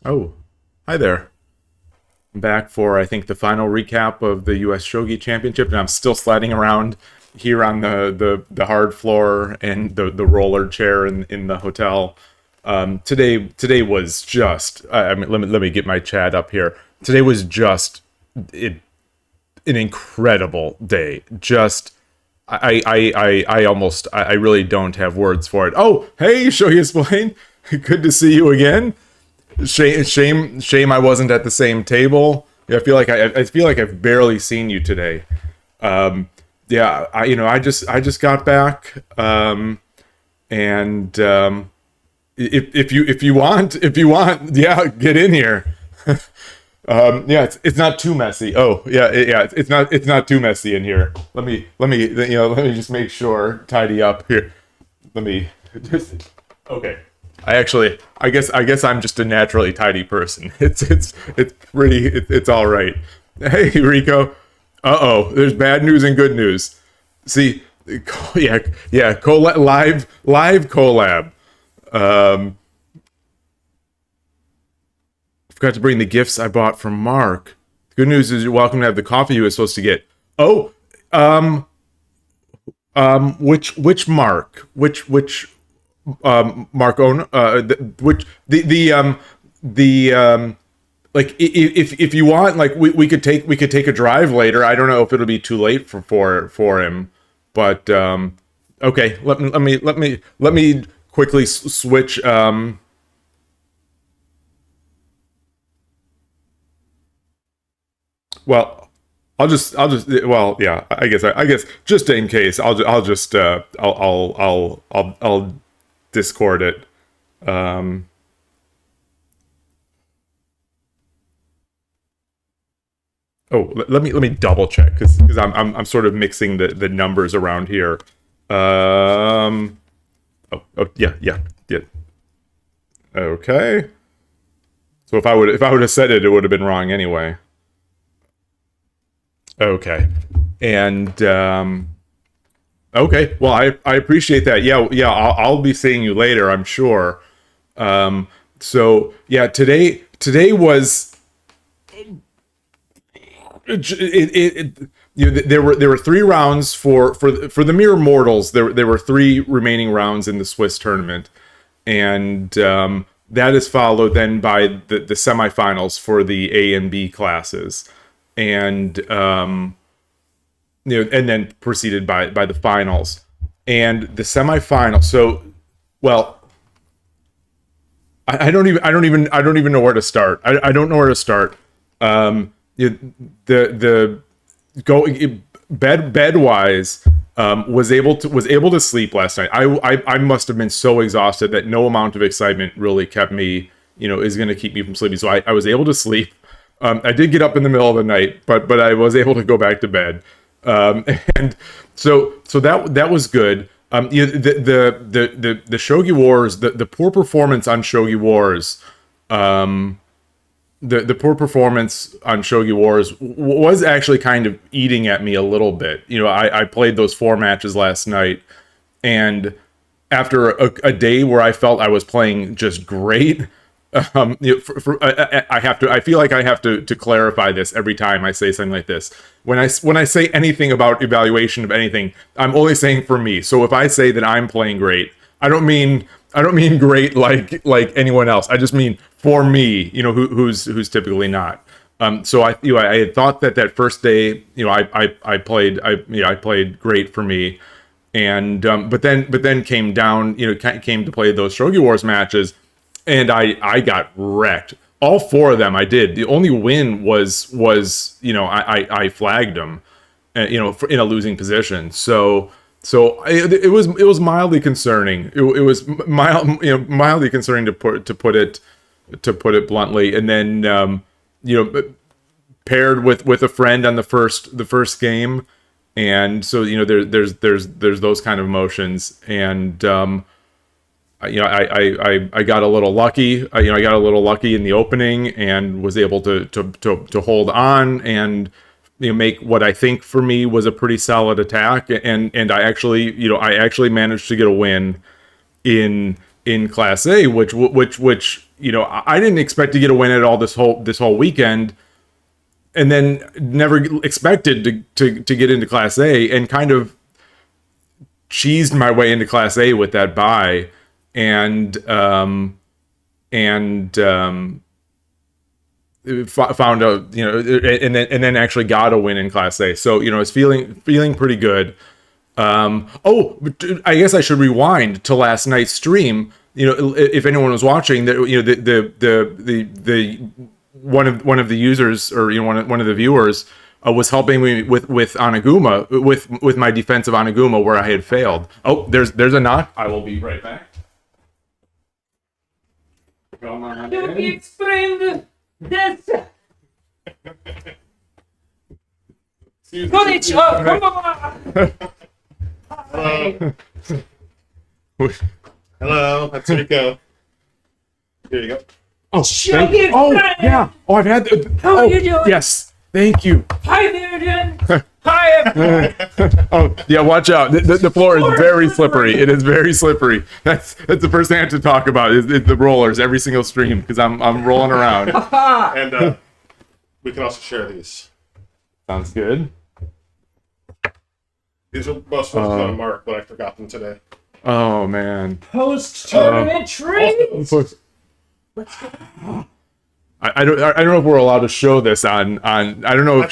Oh, hi there. I'm back for, I think, the final recap of the US Shogi Championship, and I'm still sliding around here on the hard floor and the roller chair in the hotel. Today was just, I mean, let me get my chat up here. Today was just it, an incredible day. Just, I really don't have words for it. Oh, hey, ShogiExplained. Good to see you again. Shame I wasn't at the same table. Yeah, I feel like I've barely seen you today. Yeah, I just got back. And if you want, yeah, get in here. Yeah, it's not too messy. Oh, yeah, it's not too messy in here. Let me just make sure, tidy up here. Let me just okay. I guess I'm just a naturally tidy person. It's all right. Hey, Rico. There's bad news and good news. See, live collab. Um, Forgot to bring the gifts I bought from Mark. The good news is you're welcome to have the coffee you were supposed to get. Oh, which Mark? Which Mark own which the like if you want, like we could take a drive later. I don't know if it'll be too late for him, but okay, let me quickly switch well, well, yeah, I guess just in case I'll Discord it. Um, let me double check because I'm sort of mixing the numbers around here. Um, yeah. Okay. So if I would have said it, it would have been wrong anyway. Okay. And okay. Well, I appreciate that. Yeah. I'll be seeing you later, I'm sure. So yeah, today was there were three rounds for the mere mortals. There were three remaining rounds in the Swiss tournament, and that is followed then by the semifinals for the A and B classes, and and then preceded by the finals and the semifinal. So, well, I don't even know where to start. I don't know where to start. The go bed wise, was able to sleep last night. I must have been so exhausted that no amount of excitement really kept me, is going to keep me from sleeping. So I was able to sleep. I did get up in the middle of the night, but I was able to go back to bed. And so that was good. The Shogi Wars, the poor performance on Shogi Wars, the poor performance on Shogi Wars was actually kind of eating at me a little bit. I played those four matches last night, and after a day where I felt I was playing just great, I feel like I have to clarify this every time I say something like this. When I say anything about evaluation of anything, I'm only saying for me. So if I say that I'm playing great, I don't mean great like anyone else. I just mean for me, who's typically not. So I had thought that first day, I played great for me, and but then came down, came to play those Shogi Wars matches, and I got wrecked. All four of them I did. The only win was I flagged them, in a losing position. So it was mildly concerning. It was mildly concerning to put it bluntly. And then paired with a friend on the first game, and so there's those kind of emotions. And I got a little lucky. I got a little lucky in the opening and was able to hold on and make what I think for me was a pretty solid attack, and I actually managed to get a win in Class A, which I didn't expect to get a win at all this whole weekend, and then never expected to get into Class A, and kind of cheesed my way into Class A with that bye, and found out, and then actually got a win in Class A. So, it's feeling pretty good. I guess I should rewind to last night's stream. If anyone was watching, that the one of the users, or one of the viewers was helping me with Anaguma, with my defense of Anaguma, where I had failed. Oh, there's a knock. I will be right back. Come on. ShogiExplained. This. Hello, that's Rico. Here you go. Oh, yeah. Oh, I've had. How are you doing? Yes, thank you. Hi there, Jen. Hi, everyone. Oh, yeah. Watch out. The floor is very slippery. It is very slippery. That's the first thing I have to talk about is the rollers every single stream, because I'm rolling around. And we can also share these. Sounds good. These are both supposed to go to Mark, but I forgot them today. Oh man. Post-tournament treats. Let's go. I don't know if we're allowed to show this on I don't know if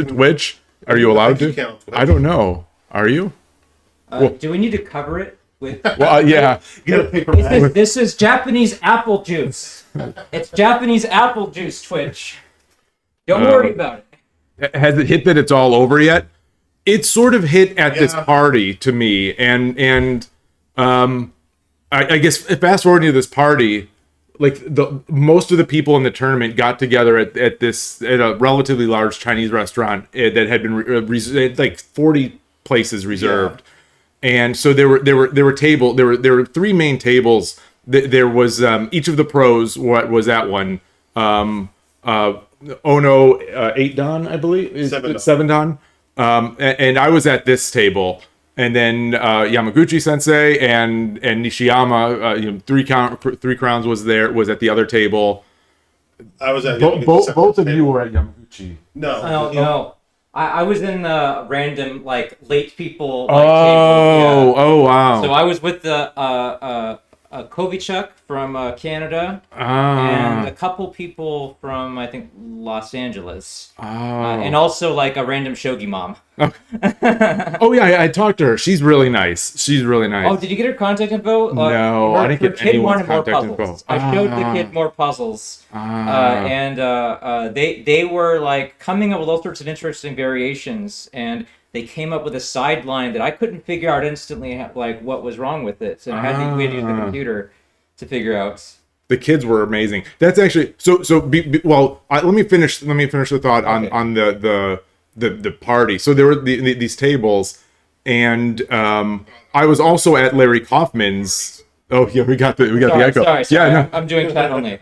Twitch. Are you allowed to? I don't know. Are you? Do we need to cover it with? Well, yeah. Get a paper bag. This is Japanese apple juice. It's Japanese apple juice, Twitch. Don't worry about it. Has it hit that it's all over yet? It sort of hit at this party to me, and I guess fast forwarding to this party, like most of the people in the tournament got together at a relatively large Chinese restaurant that had been like 40 places reserved, and so there were three main tables. There was each of the pros was at one. Ono 8 dan, I believe, 7 dan. And I was at this table, and then Yamaguchi Sensei and Nishiyama, Three Crowns was at the other table. I was at both of you were at Yamaguchi. No. I was in the random late people table. Yeah. Oh wow. So I was with the Kovichuk from Canada, and a couple people from, I think, Los Angeles. And also a random shogi mom. Oh yeah, I talked to her. She's really nice. Oh, did you get her contact info? No, I didn't get anyone's contact info. I showed the kid more puzzles. And they were coming up with all sorts of interesting variations, and they came up with a sideline that I couldn't figure out instantly, what was wrong with it. So we had to use the computer to figure out. The kids were amazing. That's actually let me finish the thought on the party. So there were these tables, and I was also at Larry Kaufman's. Oh yeah, we got the echo. Sorry. Yeah, no. I'm doing cat only.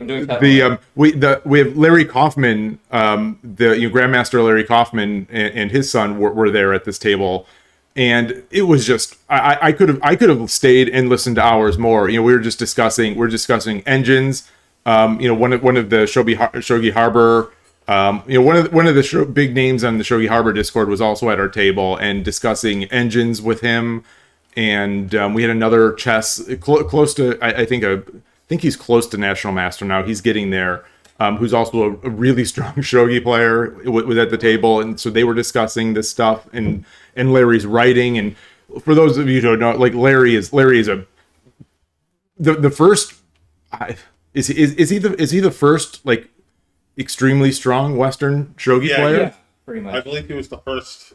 We have Larry Kaufman, the Grandmaster Larry Kaufman and his son were there at this table, and it was just I could have stayed and listened to hours more. We were discussing engines. One of the Shogi Harbor. One of the big names on the Shogi Harbor Discord was also at our table and discussing engines with him. And we had another chess close to I think he's close to National Master now. He's getting there. Who's also a really strong shogi player was at the table, and so they were discussing this stuff and Larry's writing. And for those of you who don't know, Larry is the first. Is he the first extremely strong Western shogi player? Yeah, pretty much. I believe he was the first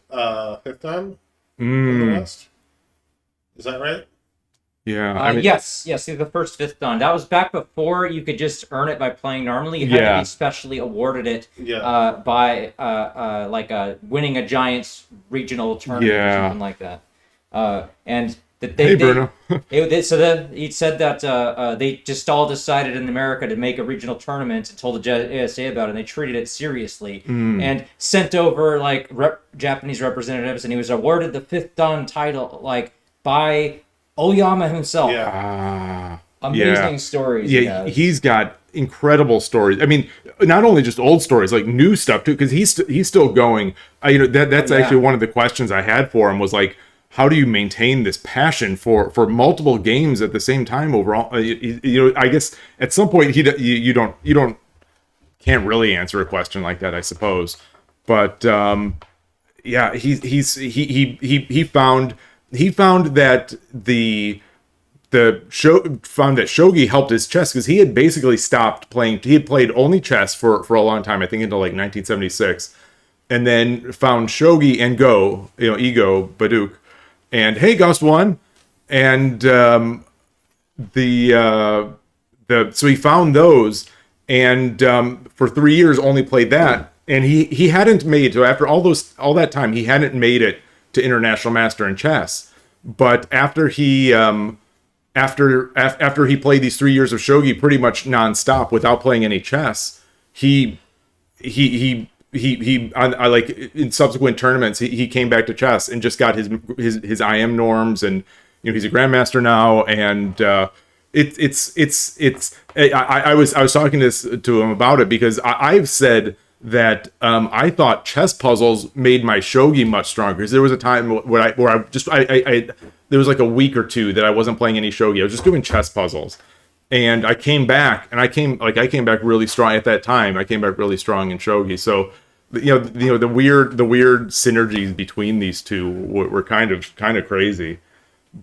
fifth dan in the West. Is that right? Yeah. Yes, he's the first fifth dan. That was back before you could just earn it by playing normally. You had to be specially awarded it by winning a Giants regional tournament or something like that. And Bruno. He said that they just all decided in America to make a regional tournament and told the ASA about it, and they treated it seriously and sent over Japanese representatives, and he was awarded the fifth dan title by Oyama himself. Yeah. Amazing stories. Yeah, he's got incredible stories. I mean, not only just old stories, like new stuff too, because he's still going. That's actually one of the questions I had for him was like, how do you maintain this passion for multiple games at the same time overall? I guess at some point you can't really answer a question like that, I suppose. But yeah, he found that Shogi helped his chess because he had basically stopped playing. He had played only chess for a long time, I think until like 1976, and then found Shogi and Go, Ego Baduk, and hey, Ghost One, and so he found those, and for 3 years only played that, and he hadn't made, so after all that time he hadn't made it to International Master in chess, but after he played these 3 years of shogi pretty much nonstop without playing any chess, he like in subsequent tournaments he came back to chess and just got his IM norms, and he's a grandmaster now, and I was talking to him about it because I've said that I thought chess puzzles made my shogi much stronger, because there was a time where I there was like a week or two that I wasn't playing any shogi. I was just doing chess puzzles, and I came back back really strong at that time. I came back really strong in shogi. So the weird synergies between these two were kind of crazy,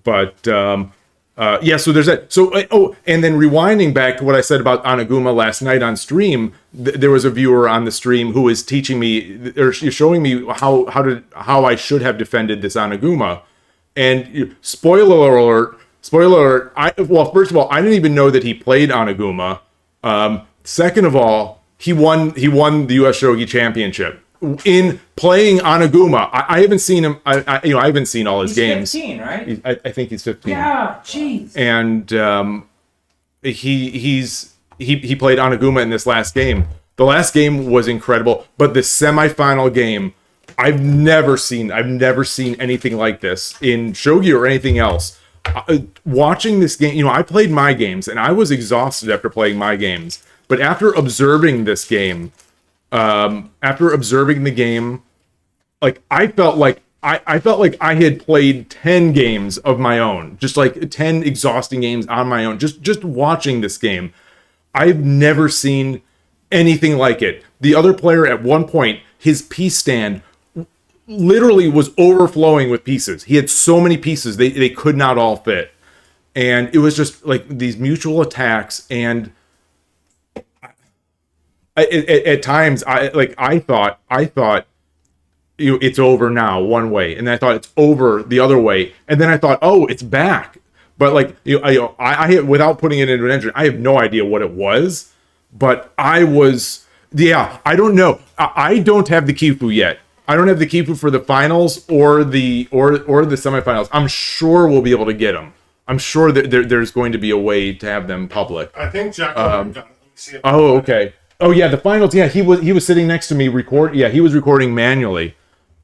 but yeah. So there's that. So and then rewinding back to what I said about Anaguma last night on stream, there was a viewer on the stream who was teaching me or showing me how I should have defended this Anaguma. And spoiler alert, first of all, I didn't even know that he played Anaguma. Second of all, he won the US Shogi Championship in playing Anaguma. I haven't seen him. I haven't seen all his games. He's 15, right? I think he's 15. Yeah, jeez. And he played Anaguma in this last game. The last game was incredible, but the semifinal game, I've never seen anything like this in shogi or anything else. Watching this game, I played my games and I was exhausted after playing my games. But after observing this game, like I felt like I had played 10 games of my own, just like 10 exhausting games on my own. Just watching this game, I've never seen anything like it. The other player at one point, his piece stand literally was overflowing with pieces. He had so many pieces, they could not all fit. And it was just like these mutual attacks, and at times I thought it's over now one way, and then I thought it's over the other way, and then I thought, oh, it's back. But like I without putting it into an engine, I have no idea what it was, but I don't know. I don't have the Kifu yet. I don't have the Kifu for the finals or the semifinals. I'm sure we'll be able to get them. I'm sure that there's going to be a way to have them public. I think Jack. Oh, okay. Oh yeah, the finals. Yeah, he was sitting next to me he was recording manually.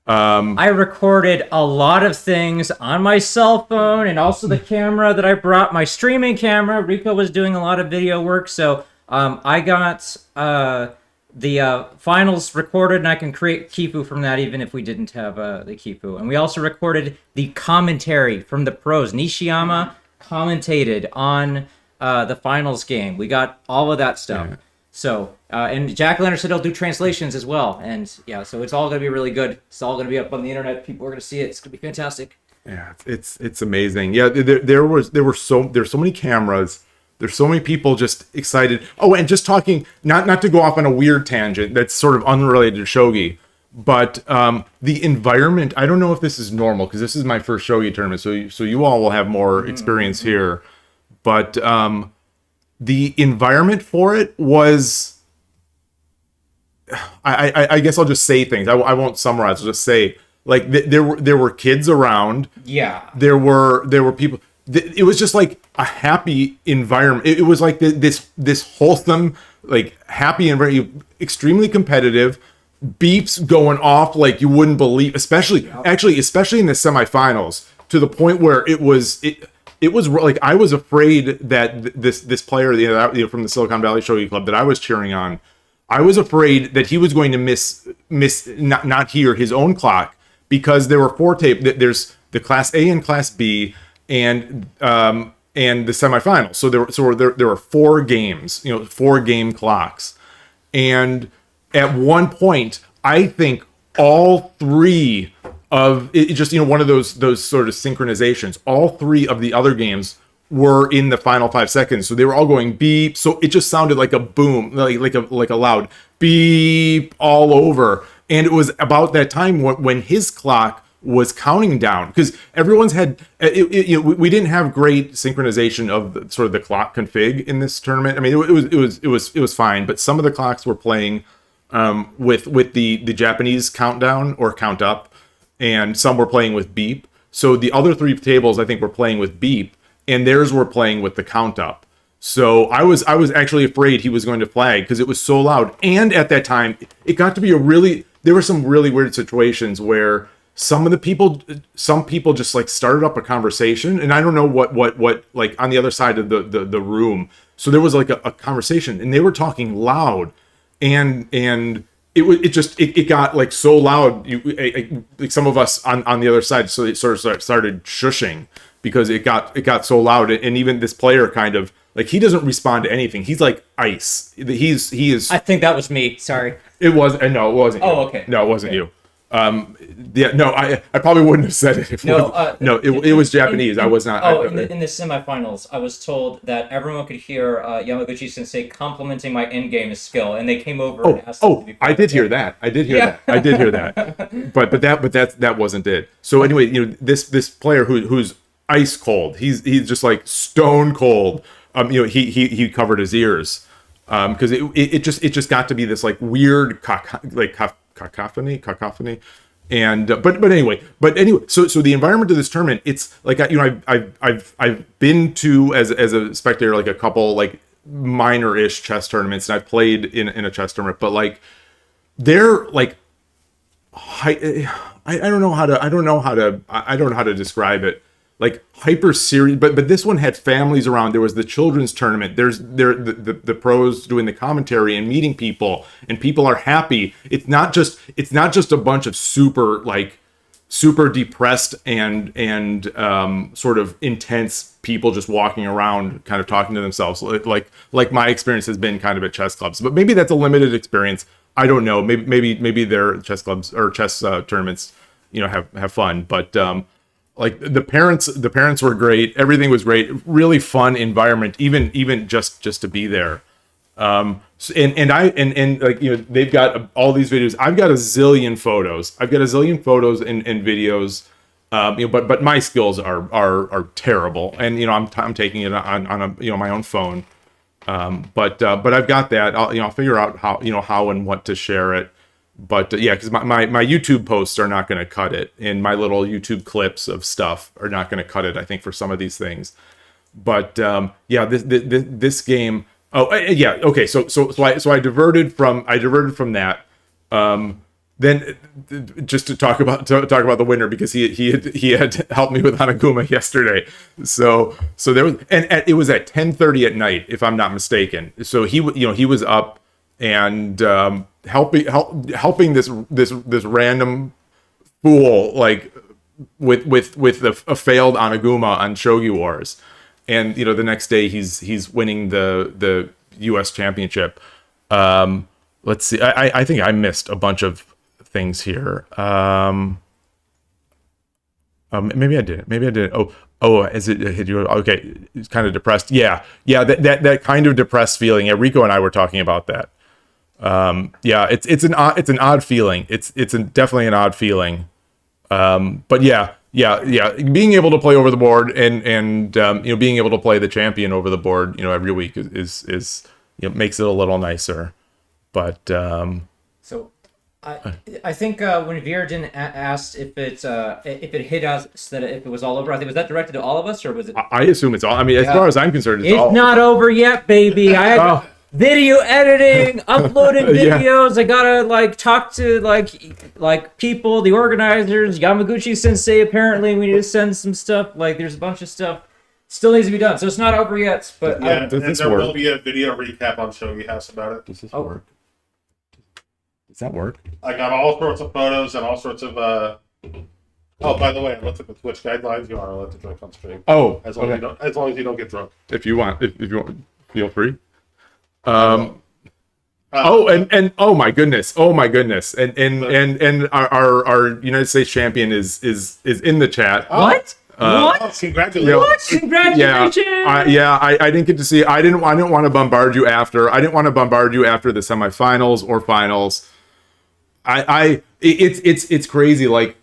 I recorded a lot of things on my cell phone and also the camera that I brought, my streaming camera. Rico was doing a lot of video work, so I got the finals recorded, and I can create Kifu from that even if we didn't have the Kifu. And we also recorded the commentary from the pros. Nishiyama commentated on the finals game. We got all of that stuff. Yeah. So, and Jack Leonard said he'll do translations as well. And yeah, so it's all going to be really good. It's all going to be up on the internet. People are going to see it. It's going to be fantastic. Yeah, it's amazing. Yeah, there's so many cameras. There's so many people just excited. Oh, and just talking, not to go off on a weird tangent that's sort of unrelated to shogi, but the environment, I don't know if this is normal because this is my first shogi tournament, so you all will have more experience here. But the environment for it was, I guess I'll just say things. I won't summarize. I'll just say, like, there were kids around. Yeah. There were people. It was just like a happy environment. It was like this wholesome, like, happy environment. Extremely competitive, beeps going off like you wouldn't believe. Especially in the semifinals, to the point where it was like I was afraid that this player, from the Silicon Valley Shogi Club that I was cheering on, I was afraid that he was going to not hear his own clock, because there were 4 there's the Class A and Class B, and the semifinals. So there were 4 games, 4 game clocks, and at one point I think all 3 of it, just one of those sort of synchronizations, all 3 of the other games were in the final 5 seconds, so they were all going beep. So it just sounded like a boom, like a loud beep all over. And it was about that time when his clock was counting down, because everyone's had we didn't have great synchronization of sort of the clock config in this tournament. I mean, it was fine, but some of the clocks were playing with the Japanese countdown or count up, and some were playing with beep. So the other 3 tables I think were playing with beep, and theirs were playing with the count up. So I was actually afraid he was going to flag, because it was so loud. And at that time, it got to be there were some really weird situations where some people just like started up a conversation, and I don't know what like on the other side of the room. So there was like a conversation, and they were talking loud, and it got like so loud, like some of us on the other side, so it sort of started shushing, because it got so loud. And even this player kind of like, he doesn't respond to anything. He's like ice. He is. I think that was me. Sorry. It was. No, it wasn't. Oh, you. okay. No, it wasn't Okay. you. Yeah, no, I probably wouldn't have said it if it was Japanese. I was not. In the semifinals, I was told that everyone could hear Yamaguchi Sensei complimenting my endgame skill, and they came over and asked me to be I did hear that. I did hear that. But that wasn't it. So anyway, this player who's ice cold. He's just like stone cold. He covered his ears, because it just got to be this like weird cacophony, and but anyway, so the environment of this tournament, it's like I've been to as a spectator like a couple like minor-ish chess tournaments, and I've played in a chess tournament, but like they're like I don't know how to describe it. Like hyper serious, but this one had families around. There was the children's tournament. There's the pros doing the commentary and meeting people, and people are happy. It's not just a bunch of super depressed and sort of intense people just walking around, kind of talking to themselves. Like my experience has been kind of at chess clubs, but maybe that's a limited experience. I don't know. Maybe their chess clubs or chess tournaments, have fun, but. Like the parents were great. Everything was great. Really fun environment, even just to be there. And they've got all these videos. I've got a zillion photos. and videos. But my skills are terrible. And I'm taking it on my own phone. But I've got that. I'll figure out how and what to share it. But yeah, because my YouTube posts are not going to cut it, and my little YouTube clips of stuff are not going to cut it, I think, for some of these things. But yeah, this game. Oh yeah, okay. So I diverted from that. Then just to talk about the winner, because he had helped me with Hanaguma yesterday. So there was, and it was at 10:30 at night, if I'm not mistaken. So he was up and helping this random fool like with a failed Oniguma on Shogi Wars, and the next day he's winning the US Championship. Let's see, I think I missed a bunch of things here. Maybe I didn't. Oh, is it hit you? Okay, it's kind of depressed. Yeah, that kind of depressed feeling. Yeah, Rico and I were talking about that. Yeah, it's an odd feeling. It's definitely an odd feeling. But yeah, being able to play over the board and being able to play the champion over the board, every week is makes it a little nicer. But so I think when Virgin asked if it hit us, that if it was all over, I think, was that directed to all of us, or was it? I assume it's all. I mean, as far as I'm concerned, it's all. Not over yet, baby. I had video editing, uploaded videos. Yeah. I gotta talk to like people, the organizers, Yamaguchi Sensei. Apparently, we need to send some stuff. Like, there's a bunch of stuff Still needs to be done, so it's not over yet. But Yeah, Does and this there work? will be a video recap on Shogi House about it. Does this Oh. work? Does that work? I got all sorts of photos and all sorts of. Oh, by the way, I looked at the Twitch guidelines. You are allowed to drink on stream. Oh, As long as you don't get drunk. If you want, if you want, feel free. And oh my goodness, and our United States champion is in the chat. what? What? Oh, congratulations! What? Congratulations! I didn't get to see. I didn't want to bombard you after. I didn't want to bombard you after the semifinals or finals. It's crazy. Like,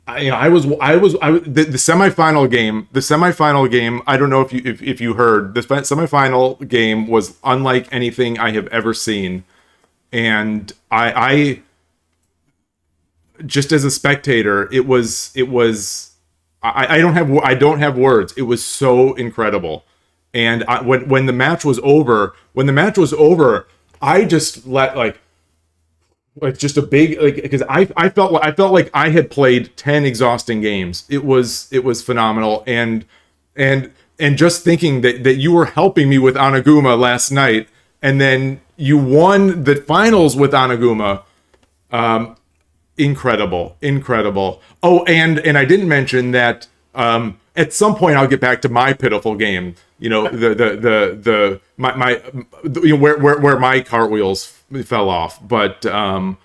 the semifinal game. The semifinal game. I don't know if you heard. The semifinal game was unlike anything I have ever seen, and I just as a spectator, it was. I don't have words. It was so incredible, and when the match was over, I just let like just a big because I felt like I had played 10 exhausting games. It was phenomenal, and just thinking that you were helping me with Onaguma last night, and then you won the finals with Onaguma. Incredible. Oh, and I didn't mention that at some point I'll get back to my pitiful game. You know, where my cartwheels fell off. But what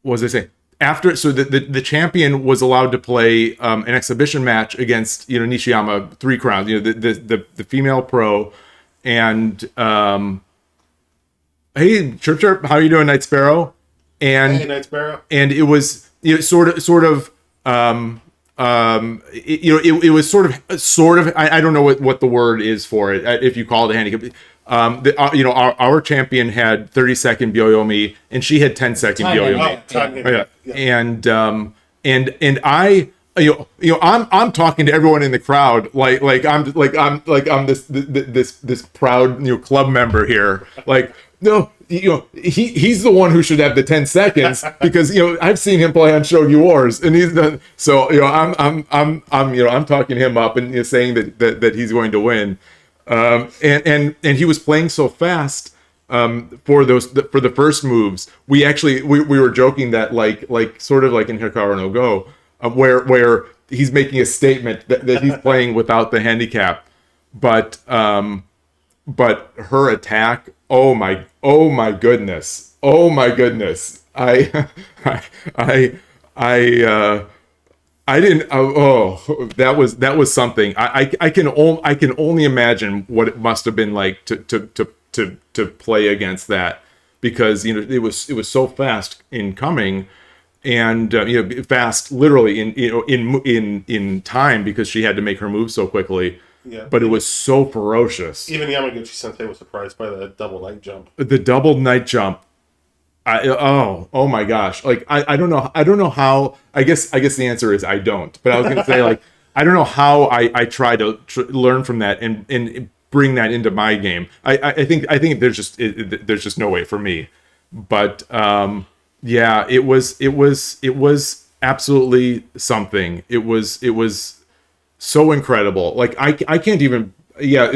was I saying? After, so the champion was allowed to play an exhibition match against Nishiyama 3 crowns. The female pro, and hey, Chirp, how are you doing, Night Sparrow? And Hey, Night Sparrow. And it was sort of it was sort of I don't know what the word is for it, if you call it a handicap. Our champion had 30-second Byoyomi, and she had 10-second Byoyomi. And I I'm talking to everyone in the crowd like I'm this proud club member here. Like, no, he's the one who should have the 10 seconds because I've seen him play on Shogi Wars, and he's done so. I'm talking him up and saying that he's going to win. And he was playing so fast for the first moves. We were joking that like sort of like in Hikaru no Go, where he's making a statement that he's playing without the handicap, but her attack, oh my goodness, I didn't. That was something. I can only imagine what it must have been like to play against that, because it was so fast in coming, and fast literally in time, because she had to make her move so quickly. Yeah. But it was so ferocious. Even Yamaguchi Sensei was surprised by the double night jump. The double night jump. Oh my gosh. Like I don't know how. I guess the answer is I don't. But I was gonna say, like, I don't know how I try to learn from that and bring that into my game. I think there's just no way for me. But yeah, it was absolutely something. It was so incredible. Like I can't even. Yeah,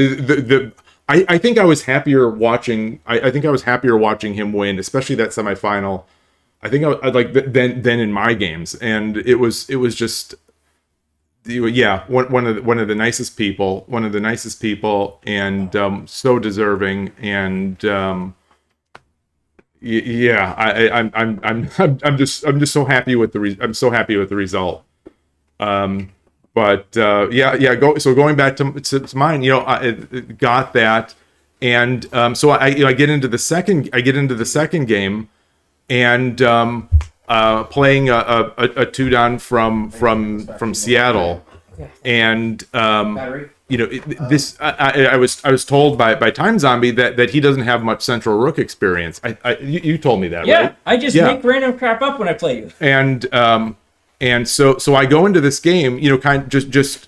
I think I was happier watching. I think I was happier watching him win, especially that semifinal. I think I like than in my games, and it was just, yeah, one of the nicest people, and so deserving, and yeah, I'm just so happy with the result. But going back to mine, I got that, and so I get into the second game, and playing a two-dan from Seattle, and this I was told by Timezombi that he doesn't have much Central Rook experience. You told me that, yeah, right? I just make random crap up when I play you. And so I go into this game, kind of just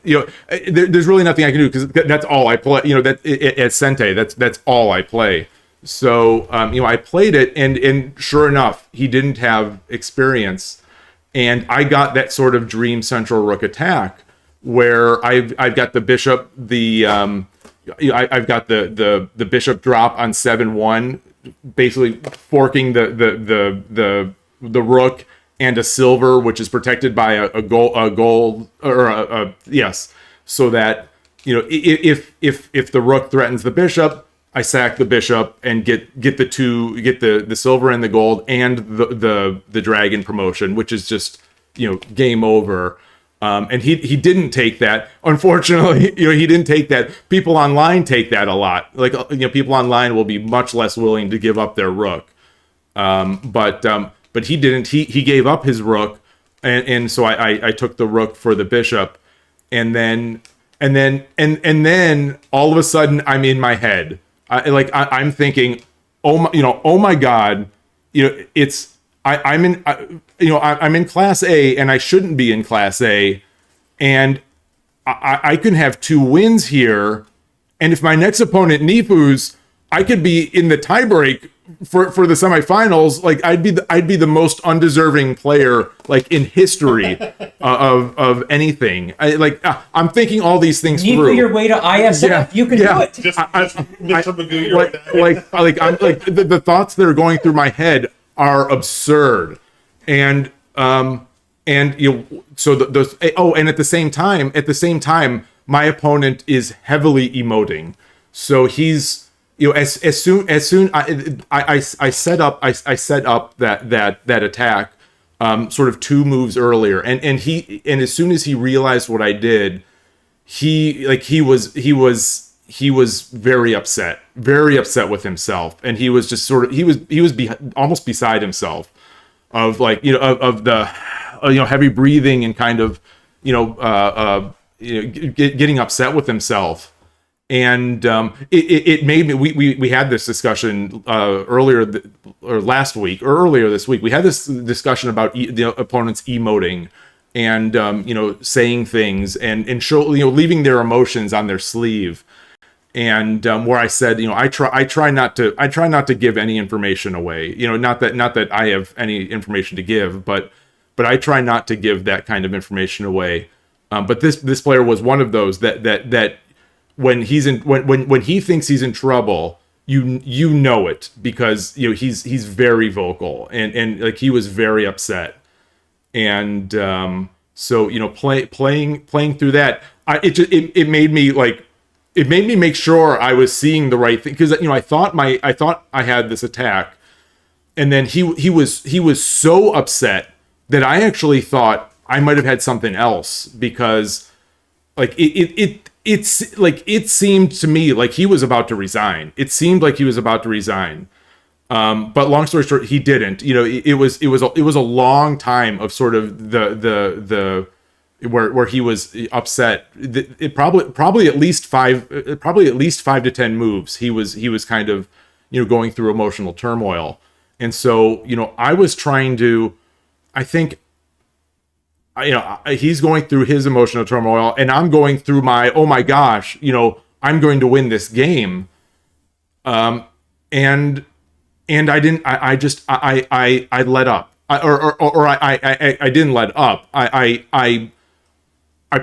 there's really nothing I can do, because that's all I play. That at Sente, that's all I play. So I played it, and sure enough, he didn't have experience, And I got that sort of dream central rook attack where I've got the bishop, I've got the bishop drop on 7-1, basically forking the rook and a silver, which is protected by a gold or a yes, so that if the rook threatens the bishop, I sack the bishop and get the silver and the gold and the dragon promotion, which is just game over. And he didn't take that. Unfortunately, he didn't take that. People online take that a lot. Like people online will be much less willing to give up their rook. But he didn't. He gave up his rook, and so I took the rook for the bishop, and then all of a sudden I'm in my head. I'm thinking, oh my God, I'm in Class A and I shouldn't be in Class A, and I can have 2 wins here, and if my next opponent Nifus, I could be in the tiebreak for the semifinals. Like I'd be the most undeserving player in history of anything. I'm thinking all these things Nifu through. Your way to ISF, you can do it. Just Mr. Magoo, the thoughts that are going through my head are absurd, and so those. Oh, and at the same time, my opponent is heavily emoting, so he's. As soon I set up that attack sort of 2 moves earlier, and as soon as he realized what I did, he was very upset with himself, and he was just sort of almost beside himself of of the heavy breathing and kind of getting upset with himself. And it made me. We had this discussion earlier this week. We had this discussion about the opponents emoting and saying things and show leaving their emotions on their sleeve. And where I said I try not to give any information away. Not that I have any information to give, but I try not to give that kind of information away. But this player was one of those that. When he thinks he's in trouble, you know it, because he's very vocal and he was very upset, and so playing through that, it made me make sure I was seeing the right thing, because I thought I had this attack, and then he was so upset that I actually thought I might have had something else, because it seemed to me like he was about to resign. It seemed like he was about to resign. But long story short, he didn't. It was a long time of sort of the where he was upset. It probably at least 5 to 10 moves. He was kind of going through emotional turmoil. And so I was trying to, I think, he's going through his emotional turmoil, and I'm going through my, oh my gosh, I'm going to win this game. And I didn't, I let up, I didn't let up. I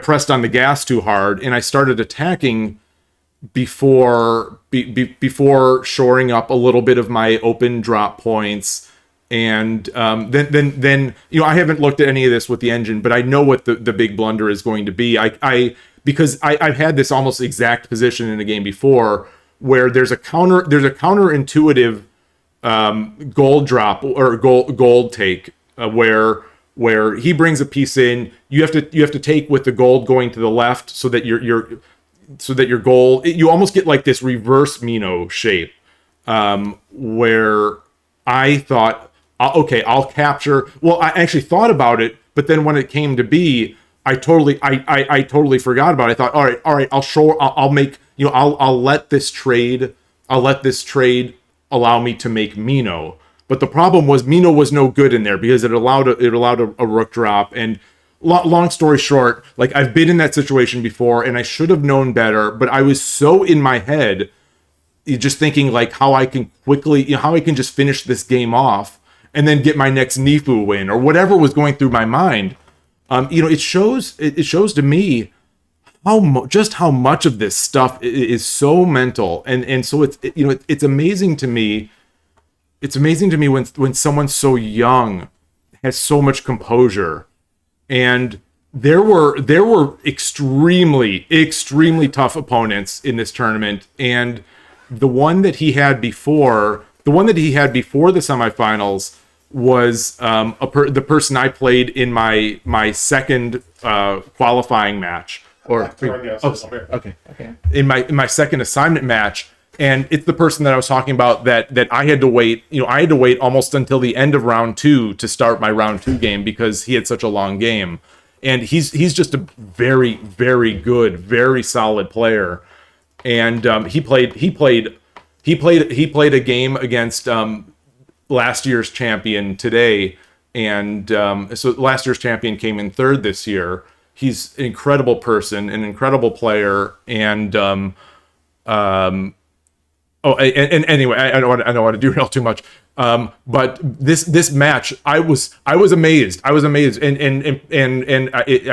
pressed on the gas too hard, and I started attacking before shoring up a little bit of my open drop points. And then I haven't looked at any of this with the engine, but I know what the big blunder is going to be. Because I've had this almost exact position in a game before, where there's a counterintuitive gold drop or gold take, where he brings a piece in, you have to take with the gold going to the left, so that your gold, you almost get like this reverse Mino shape, where I thought, okay, I'll capture. Well, I actually thought about it, but then when it came to be, I totally forgot about it. I thought, all right, I'll let this trade allow me to make Mino. But the problem was Mino was no good in there, because it allowed a rook drop. And long story short, I've been in that situation before, and I should have known better, but I was so in my head, just thinking how I can quickly, how I can just finish this game off. and then get my next Nifu win or whatever was going through my mind. It shows to me just how much of this stuff is so mental, and so it's amazing to me. It's amazing to me when someone so young has so much composure. And there were extremely tough opponents in this tournament, and the one that he had before the semifinals was the person I played in my second qualifying match. Okay. In my second assignment match, and it's the person that I was talking about that I had to wait. I had to wait almost until the end of round 2 to start my round 2 game because he had such a long game. And he's just a very, very good, very solid player. And he played a game against last year's champion today, and so last year's champion came in third this year. He's an incredible person, an incredible player, and anyway, I don't want to derail too much. But this match, I was amazed. I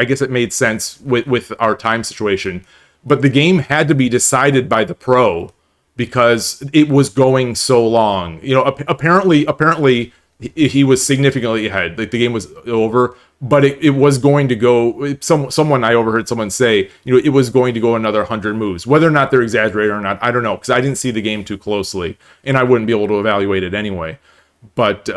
guess it made sense with our time situation. But the game had to be decided by the pro because it was going so long. Apparently he was significantly ahead. Like the game was over, but it was going to go. I overheard someone say, it was going to go another 100 moves. Whether or not they're exaggerating or not, I don't know, because I didn't see the game too closely, and I wouldn't be able to evaluate it anyway. But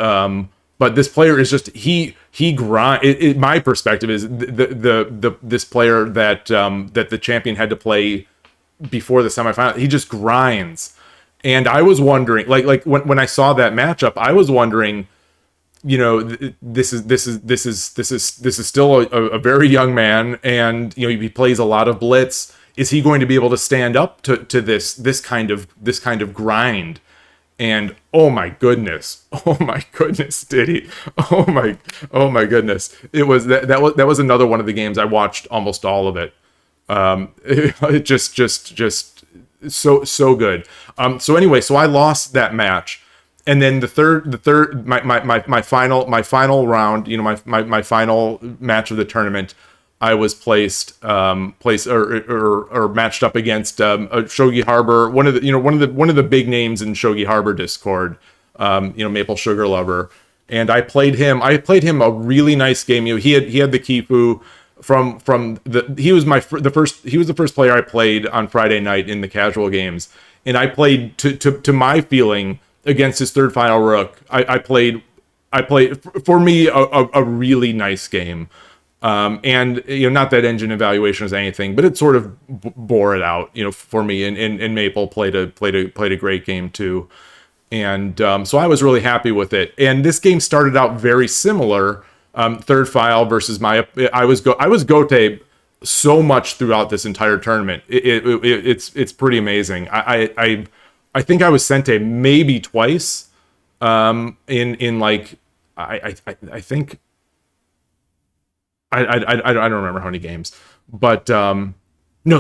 this player is just he grind. My perspective is this player that the champion had to play before the semifinal. He just grinds, and I was wondering, like when I saw that matchup, I was wondering, this is still a very young man, and he plays a lot of blitz. Is he going to be able to stand up to this kind of grind? And oh my goodness, did he? Oh my goodness! It was that was another one of the games I watched almost all of it. It just so good. So anyway, so I lost that match, and then my final round, my final match of the tournament, I was placed or matched up against Shogi Harbor, one of the big names in Shogi Harbor Discord, Maple Sugar Lover, and I played him a really nice game. He had the Kifu he was the first player I played on Friday night in the casual games, and I played to my feeling against his third final rook. I played for me a really nice game. And not that engine evaluation is anything, but it sort of bore it out, for me. And Maple played a great game too, and so I was really happy with it. And this game started out very similar. Third file versus I was Gote so much throughout this entire tournament. It's pretty amazing. I think I was Sente maybe twice. In like I think. I don't remember how many games, but no,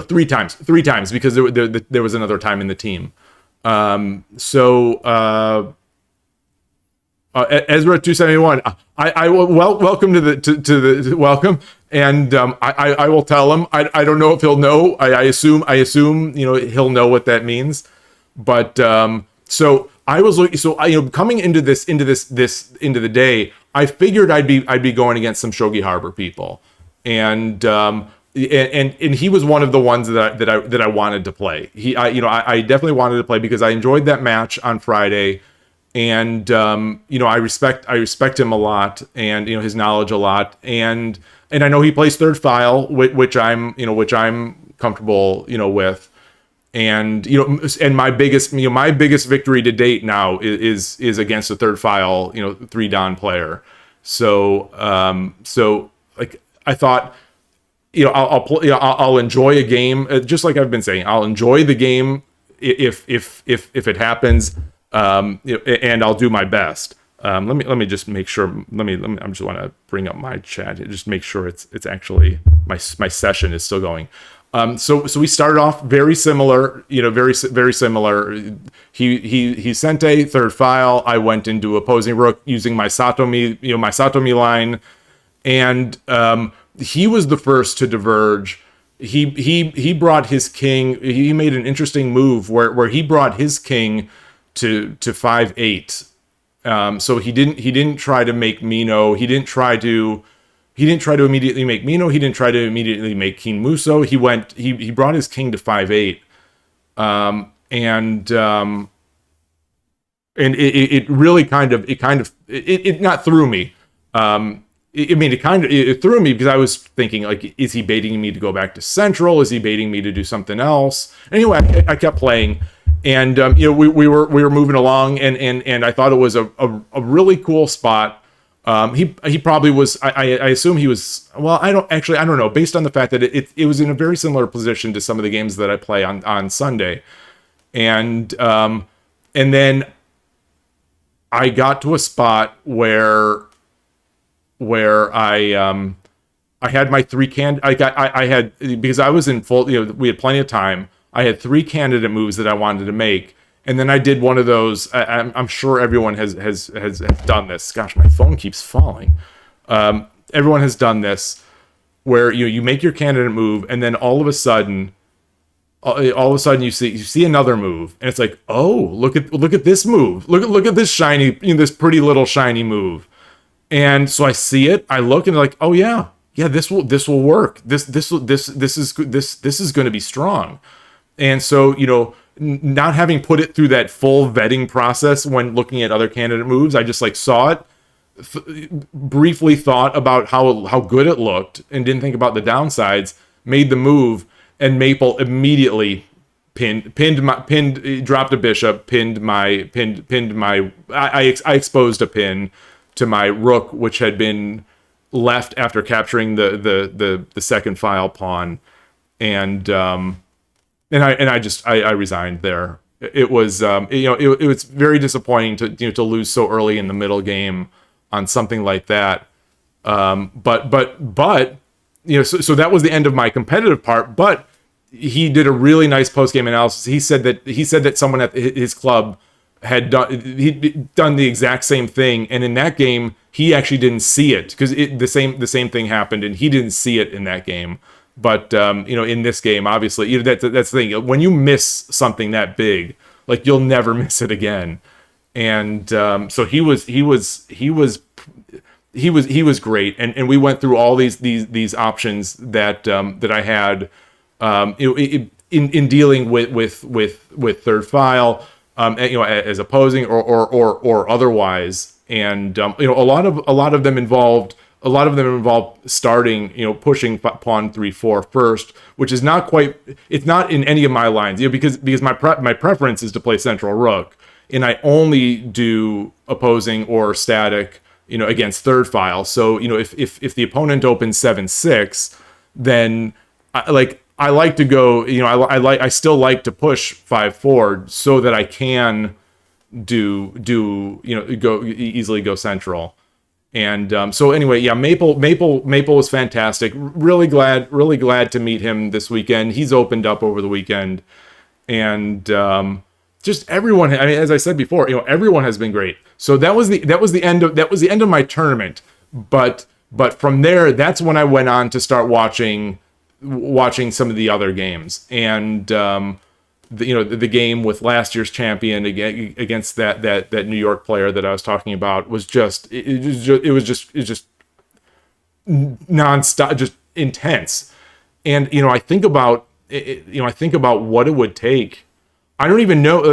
three times because there was another time in the team. Ezra 271, I welcome to the welcome, and I will tell him. I don't know if he'll know. I assume he'll know what that means, but so I was looking. So coming into the day, I figured I'd be going against some Shogi Harbor people, and he was one of the ones that I wanted to play. I definitely wanted to play because I enjoyed that match on Friday, and I respect him a lot, and his knowledge a lot, and I know he plays third file, which I'm comfortable with. And and my biggest victory to date now is against a third file 3 Dan player. So like I thought I'll enjoy a game, just like I've been saying. I'll enjoy the game if it happens, and I'll do my best. Let me just make sure. I just want to bring up my chat. Just make sure it's actually my session is still going. So we started off very similar, very similar. He sent a third file. I went into opposing rook using my Satomi line, and he was the first to diverge. He brought his king. He made an interesting move where he brought his king to 5-8. So he didn't try to make Mino. He didn't try to immediately make Mino. He didn't try to immediately make King Muso. He brought his king to 5-8. And it really kind of not threw me. It threw me because I was thinking, like, is he baiting me to go back to Central? Is he baiting me to do something else? Anyway, I kept playing, and we were moving along, and I thought it was a really cool spot. He probably was. I assume he was. Well, I don't know. Based on the fact that it was in a very similar position to some of the games that I play on Sunday, and then I got to a spot where I had my three I had, because I was in full. We had plenty of time. I had 3 candidate moves that I wanted to make. And then I did one of those. I'm sure everyone has done this. Gosh, my phone keeps falling. Everyone has done this, where you make your candidate move, and then all of a sudden you see another move, and it's like, oh, look at this move. Look at this shiny, this pretty little shiny move. And so I see it. I look, and like, oh yeah, this will work. This is going to be strong. And so not having put it through that full vetting process when looking at other candidate moves, I just saw it, briefly thought about how good it looked, and didn't think about the downsides, made the move, and Maple immediately dropped a bishop, I exposed a pin to my rook, which had been left after capturing the second file pawn, and I resigned there. It was it was very disappointing to lose so early in the middle game on something like that. But so that was the end of my competitive part. But he did a really nice post game analysis. He said that someone at his club had done the exact same thing, and in that game he actually didn't see it, because the same thing happened, and he didn't see it in that game. But in this game, obviously, that's the thing. When you miss something that big, you'll never miss it again. And so he was great. And we went through all these options that I had in dealing with third file, as opposing or otherwise. And a lot of them involved. A lot of them involve starting, pushing pawn 3-4 first, which is not quite. It's not in any of my lines, because my preference is to play central rook, and I only do opposing or static, against third file. So if the opponent opens 7-6, then I like to go. I still like to push 5-4 so that I can easily go central. And so anyway, yeah, Maple was fantastic. Really glad to meet him this weekend. He's opened up over the weekend, and just everyone. I mean, as I said before, everyone has been great. So that was the end of my tournament. But from there, that's when I went on to start watching some of the other games, and the game with last year's champion against that New York player that I was talking about was just nonstop, just intense. And I think about what it would take. I don't even know,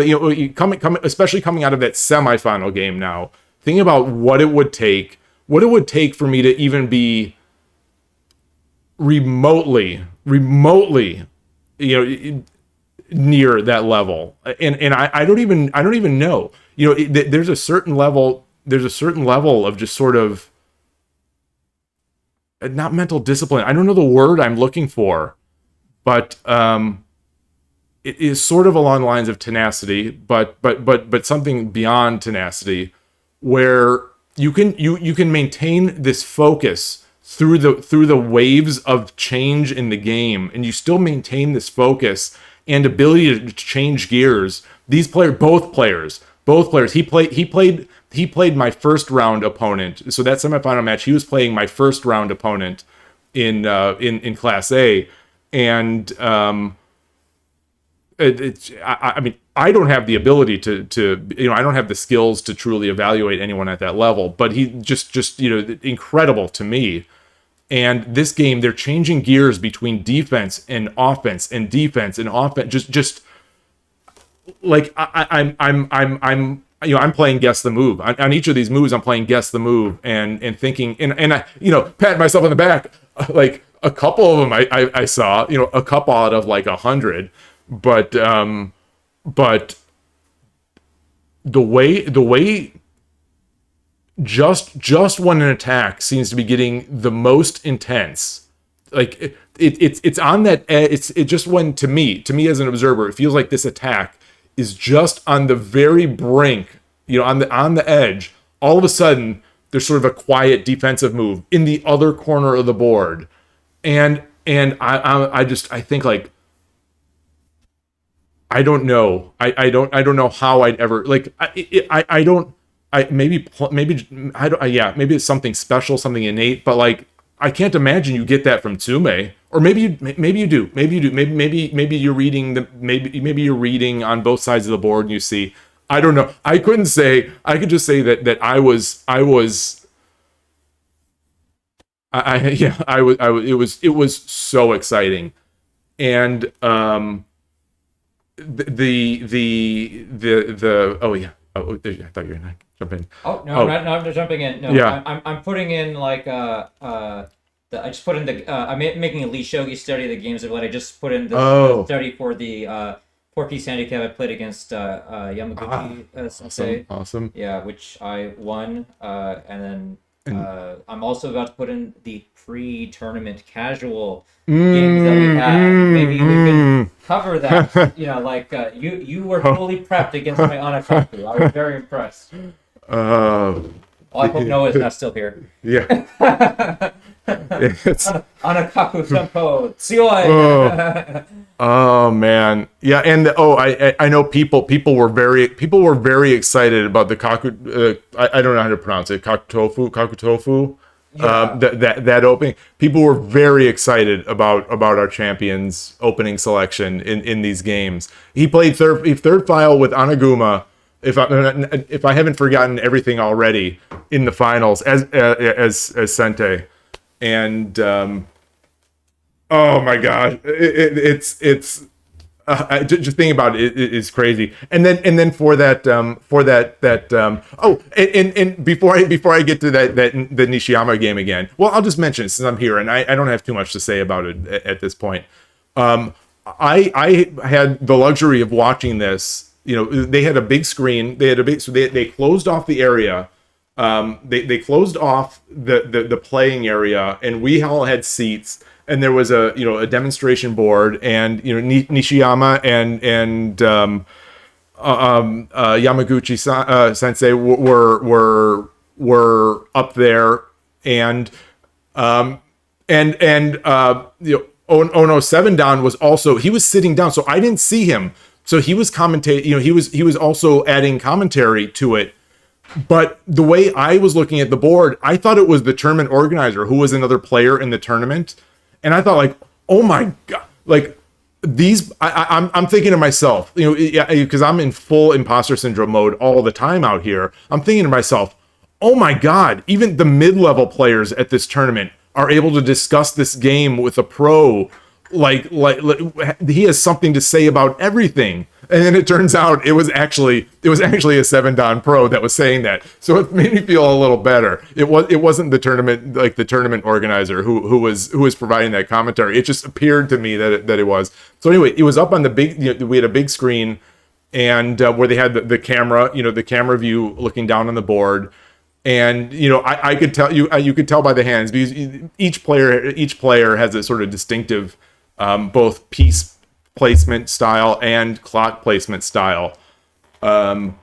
especially coming out of that semifinal game now, thinking about what it would take for me to even be remotely near that level. And I don't even know, there's a certain level of just sort of, not mental discipline, I don't know the word I'm looking for, but it is sort of along the lines of tenacity, but something beyond tenacity, where you can maintain this focus through the waves of change in the game, and you still maintain this focus and ability to change gears. Both players. He played my first round opponent. So that semifinal match, he was playing my first round opponent in Class A, and I mean, I don't have the ability to I don't have the skills to truly evaluate anyone at that level, but he just incredible to me. And this game, they're changing gears between defense and offense and defense and offense. Just like I'm playing guess the move on each of these moves. I'm playing guess the move and thinking and I pat myself on the back. Like a couple of them I saw, a couple out of like 100, but the way just when an attack seems to be getting the most intense, like it's on that edge. It just when to me as an observer, it feels like this attack is just on the very brink, on the edge. All of a sudden there's sort of a quiet defensive move in the other corner of the board, and I think like I don't know how I'd ever like maybe it's something special, something innate, but like I can't imagine you get that from Tsume. Or maybe you do. Maybe you're reading maybe you're reading on both sides of the board and you see. I don't know. I could just say that I was it was so exciting. And the I thought you were gonna jump in. Oh no, I'm not jumping in. No, yeah. I'm putting in like I just put in the I'm making a Lee Shogi study of the games of what I just put in the study for the 4-piece handicap I played against Yamaguchi Sensei. Awesome. Yeah, which I won, and then I'm also about to put in the pre-tournament casual games that we had. Maybe we can cover that. You were fully prepped against my Anakaku. I was very impressed. I hope Noah's not still here. Yeah. Anakaku Senpo Tsuoi. Oh man, yeah, and I know people were very excited about the kaku. I don't know how to pronounce it. Kakutofu. Yeah. That opening. People were very excited about our champion's opening selection in these games. He played third file with Anaguma. If I haven't forgotten everything already in the finals as Sente, and oh my gosh, it's just thinking about it is crazy. And then for that and before I get to the Nishiyama game again, well, I'll just mention it since I'm here and I don't have too much to say about it at this point. I had the luxury of watching this. They had a big screen. They closed off the area. They closed off the playing area, and we all had seats. And there was a demonstration board, and Nishiyama and Yamaguchi Sensei were up there, and Ono 7 down was also, he was sitting down, so I didn't see him. So he was commentating, he was also adding commentary to it. But the way I was looking at the board, I thought it was the tournament organizer who was another player in the tournament. And I thought, like, oh my God, like these, I'm thinking to myself, because I'm in full imposter syndrome mode all the time out here. I'm thinking to myself, oh my God, even the mid-level players at this tournament are able to discuss this game with a pro. Like he has something to say about everything. And then it turns out it was actually a 7-dan pro that was saying that. So it made me feel a little better. It wasn't the tournament organizer who was providing that commentary. It just appeared to me that it was. So anyway, it was up on the big, we had a big screen, and where they had the camera, the camera view looking down on the board. And I could tell you could tell by the hands, because each player has a sort of distinctive both piece placement style and clock placement style, and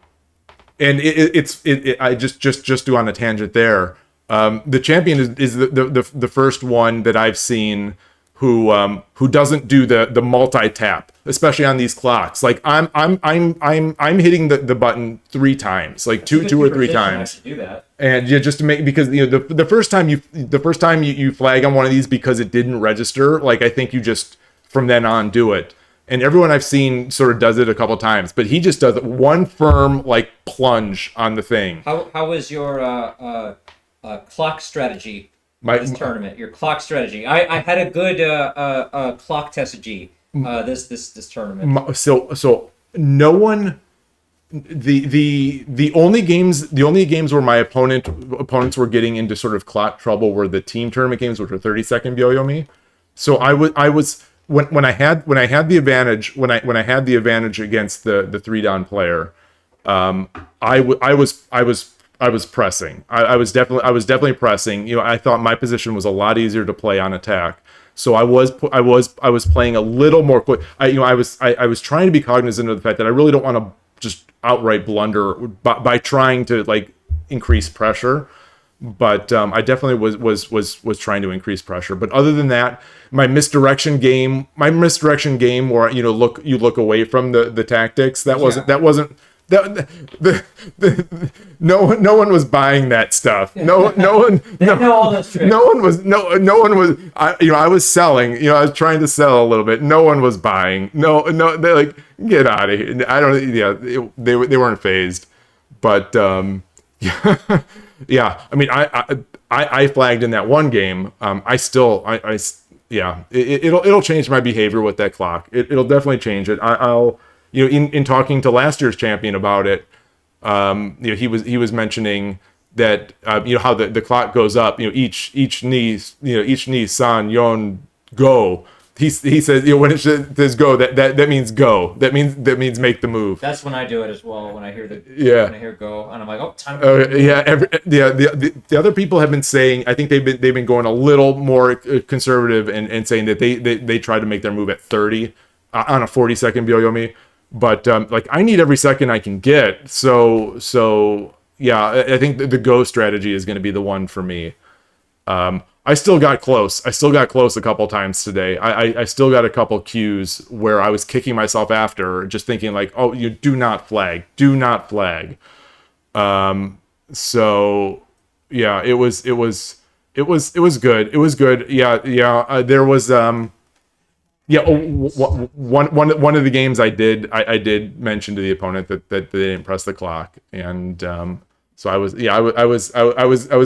I just do on a tangent there. The champion is the first one that I've seen who doesn't do the multi tap, especially on these clocks. Like I'm hitting the button 3 times, like two or 3 times. Do that. And yeah, just to make, because the first time you flag on one of these because it didn't register, like I think you just from then on do it. And everyone I've seen sort of does it a couple times, but he just does it one firm like plunge on the thing. How was your clock strategy this tournament? Your clock strategy. I had a good clock strategy this tournament. So no one. The only games where my opponents were getting into sort of clock trouble were the team tournament games, which were 30-second Byo-Yomi. So I was when I had the advantage against the 3-down player, I was pressing. I was definitely pressing. You know, I thought my position was a lot easier to play on attack. So I was playing a little more quick. I was trying to be cognizant of the fact that I really don't want to just outright blunder by trying to like increase pressure. But I definitely was trying to increase pressure. But other than that, my misdirection game where you look away from the tactics, no one was buying that stuff. No one know all those tricks. No one was. I was selling. I was trying to sell a little bit. No one was buying. No, they're like, get out of here. I don't. Yeah, they weren't phased. But yeah. I mean, I flagged in that one game. It'll change my behavior with that clock. It'll definitely change it. I'll in talking to last year's champion about it, he was mentioning that how the clock goes up. Each knee san yon go. He says when it says go, that means go. That means make the move. That's when I do it as well. When I hear when I hear go, and I'm like, oh, time. The other people have been saying. I think they've been going a little more conservative and saying that they try to make their move at 30 on a 40-second Byo-Yomi. But like I need every second I can get. So yeah, I think the go strategy is going to be the one for me. I still got close. A couple times today. I still got a couple cues where I was kicking myself after, just thinking like, oh, you do not flag. So yeah, it was good. It was good. Yeah. There was one of the games I did mention to the opponent that they didn't press the clock, and so I was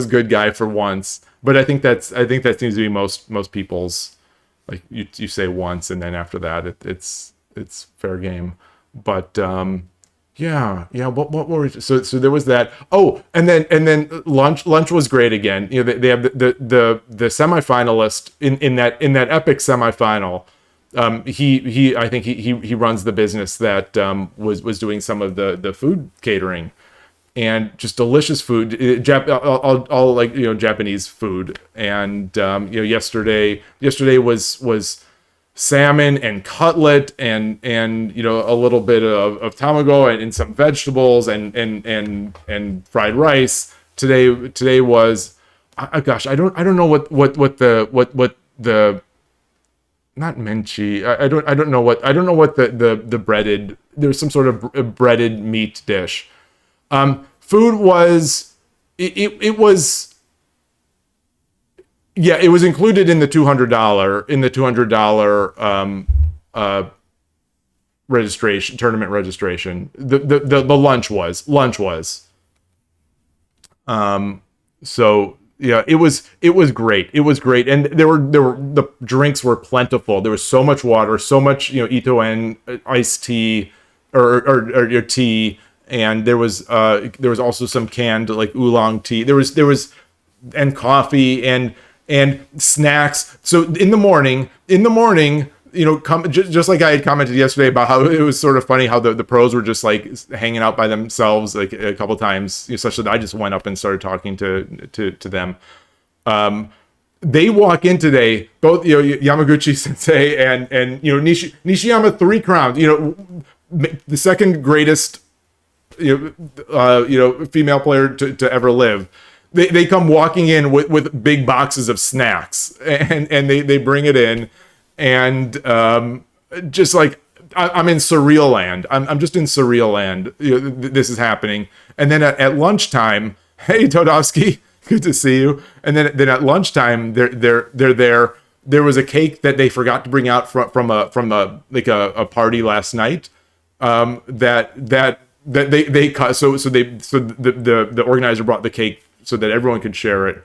good guy for once. But I think that seems to be most people's, like you say once and then after that it's fair game. But what were we, so there was that. Oh, and then lunch was great again. They have the semifinalist in that epic semifinal. I think he runs the business that was doing some of the food catering. And just delicious food, all like Japanese food. And yesterday was salmon and cutlet and a little bit of tamago and some vegetables and fried rice. Today was, gosh, I don't know what the not menchi. I don't know what the breaded. There's some sort of breaded meat dish. Food was it was included in the $200 registration, tournament registration. The lunch was. So yeah, it was great. And the drinks were plentiful. There was so much water, so much Ito-en iced tea or tea. And there was also some canned like oolong tea. There was and coffee and snacks. So in the morning, just like I had commented yesterday about how it was sort of funny how the pros were just like hanging out by themselves like a couple times, such that I just went up and started talking to them. They walk in today, both Yamaguchi Sensei and Nishiyama 3 crowns. The second greatest female player to ever live. they come walking in with big boxes of snacks, and they bring it in, and just like I'm in surreal land. I'm just in surreal land. This is happening, and then at lunchtime, hey Todovsky, good to see you. And then at lunchtime, they're there. There was a cake that they forgot to bring out from a party last night. That they cut. So the organizer brought the cake so that everyone could share it,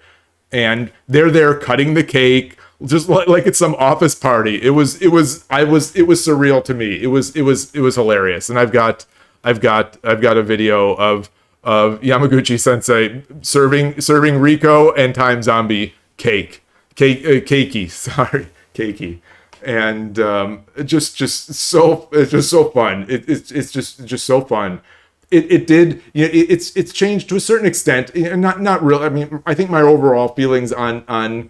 and they're there cutting the cake just like it's some office party. It was surreal to me. It was hilarious. And I've got a video of Yamaguchi Sensei serving Rico and Timezombi keiki, and it's just so fun. It's just so fun. It's changed to a certain extent, not real. I mean, I think my overall feelings on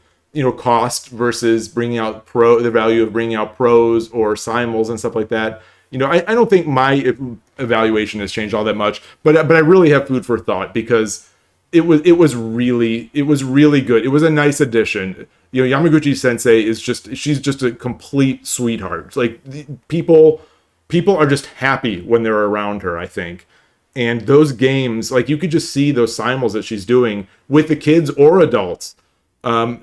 cost versus bringing out the value of bringing out pros or simuls and stuff like that. I don't think my evaluation has changed all that much, but I really have food for thought, because it was really good. It was a nice addition. Yamaguchi Sensei she's just a complete sweetheart. Like, people are just happy when they're around her, I think. And those games, like, you could just see those simuls that she's doing with the kids or adults.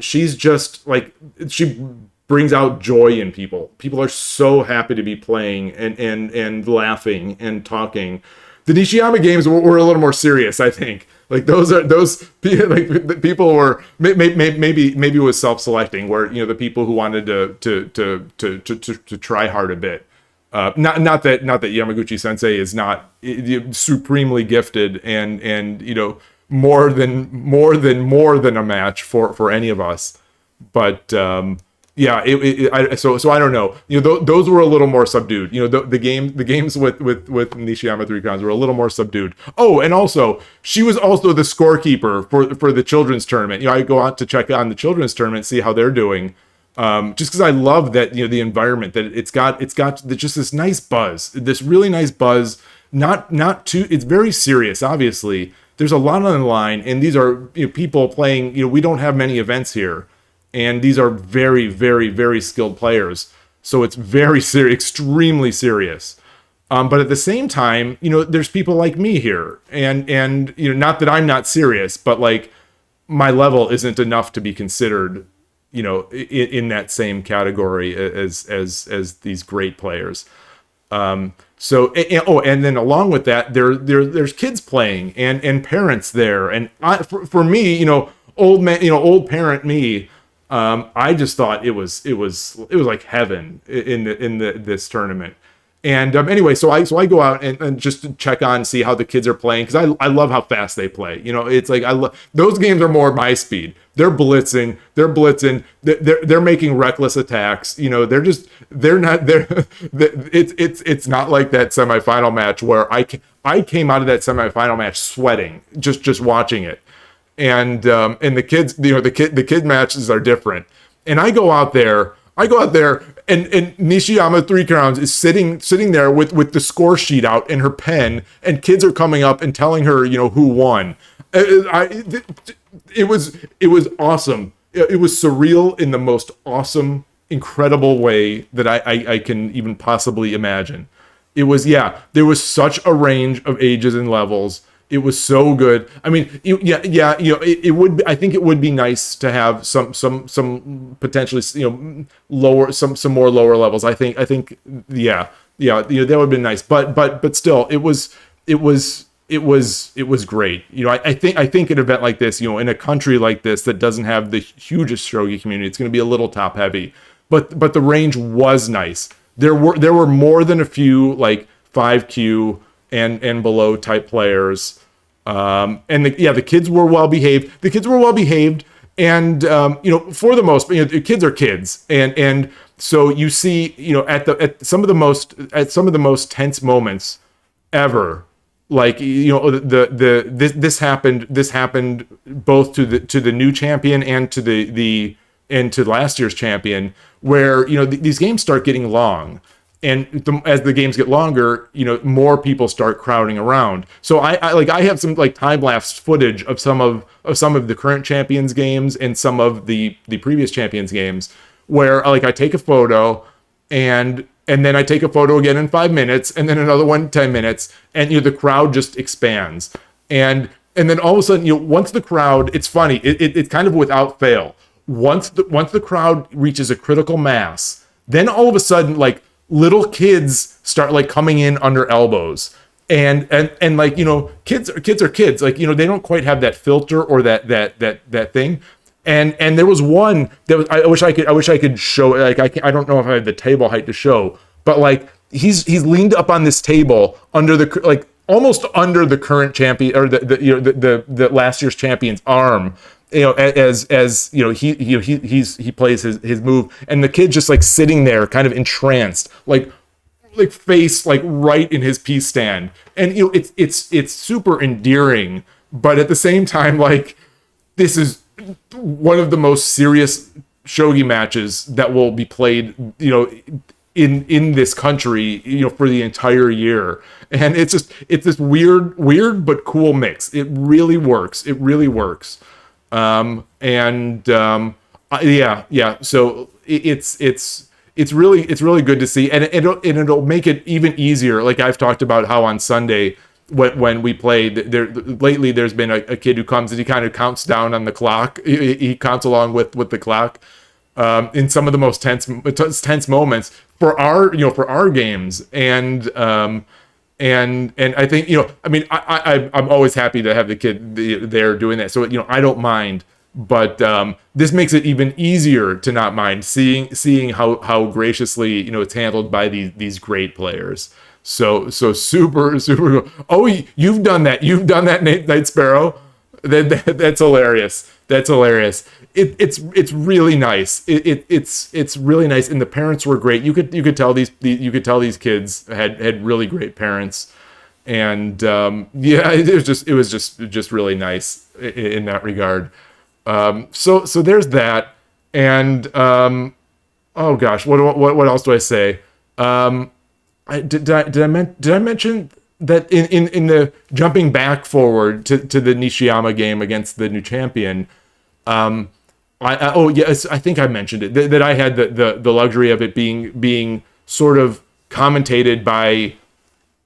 She's just like, she brings out joy in people. People are so happy to be playing and laughing and talking. The Nishiyama games were a little more serious, I think. Like, like people were maybe it was self-selecting, where the people who wanted to try hard a bit. Not that Yamaguchi Sensei is not supremely gifted and more than a match for any of us, but yeah, so I don't know. Those were a little more subdued. The games with Nishiyama 3 crowns were a little more subdued. Oh, and also she was also the scorekeeper for the children's tournament. I go out to check on the children's tournament, see how they're doing. Just because I love that the environment, that it's got just this nice buzz, this really nice buzz. Not too. It's very serious, obviously. There's a lot on the line, and these are people playing. We don't have many events here. And these are very, very, very skilled players. So it's very serious, extremely serious. But at the same time, there's people like me here. And not that I'm not serious, but like, my level isn't enough to be considered, in that same category as these great players. And then along with that, there's kids playing and parents there. And for me, old parent me, I just thought it was like heaven in this tournament. And anyway, so I go out and just to check on, see how the kids are playing, because I love how fast they play. It's like, I love those games are more my speed. They're blitzing, they're making reckless attacks. It's not like that semifinal match where I came out of that semifinal match sweating just watching it. And the kids, the kid matches are different. And I go out there, and Nishiyama 3 crowns is sitting there with the score sheet out and her pen, and kids are coming up and telling her, who won. It was awesome. It was surreal in the most awesome, incredible way that I can even possibly imagine. It was, there was such a range of ages and levels. It was so good. I mean, it would. I think it would be nice to have some potentially, lower, some more lower levels. I think, that would have been nice. But still, it was great. I think an event like this, in a country like this that doesn't have the hugest shogi community, it's going to be a little top heavy. But the range was nice. There were more than a few like 5Q and below type players. And the kids were well behaved. And for the most, kids are kids, and so you see, at some of the most tense moments ever, like this happened both to the new champion and to last year's champion, where these games start getting long. as the games get longer, more people start crowding around. So I have some like time lapse footage of some of the current champions games and some of the previous champions games where like I take a photo and then I take a photo again in 5 minutes and then another one in 10 minutes, and the crowd just expands. And then all of a sudden, once the crowd, it's funny, it's kind of without fail. Once the crowd reaches a critical mass, then all of a sudden, like, little kids start like coming in under elbows. And like, kids are kids. Like, they don't quite have that filter or that thing. And there was one that was, I wish I could show, like, I don't know if I have the table height to show, but like he's leaned up on this table under the, like, almost under the current champion, or the last year's champion's arm, as he plays his move, and the kid just like sitting there kind of entranced, like face like right in his piece stand. And it's super endearing, but at the same time, like, this is one of the most serious shogi matches that will be played, in this country, for the entire year. And it's this weird but cool mix. It really works. Yeah. So it's really good to see, and it'll make it even easier. Like I've talked about how on Sunday when we play lately, there's been a kid who comes and he kind of counts down on the clock. He counts along with the clock. In some of the most tense moments for our games, and I think, I'm always happy to have the kid there doing that. So I don't mind, but this makes it even easier to not mind seeing how graciously it's handled by these great players. So super cool. Oh, you've done that, Night Sparrow. That's hilarious. It's really nice. It's really nice, and the parents were great. You could tell these kids had really great parents, and it was just really nice in that regard. So there's that, and oh gosh, what else do I say? Did I mention that in the jumping back forward to the Nishiyama game against the new champion? I think I mentioned it, that I had the luxury of it being sort of commentated by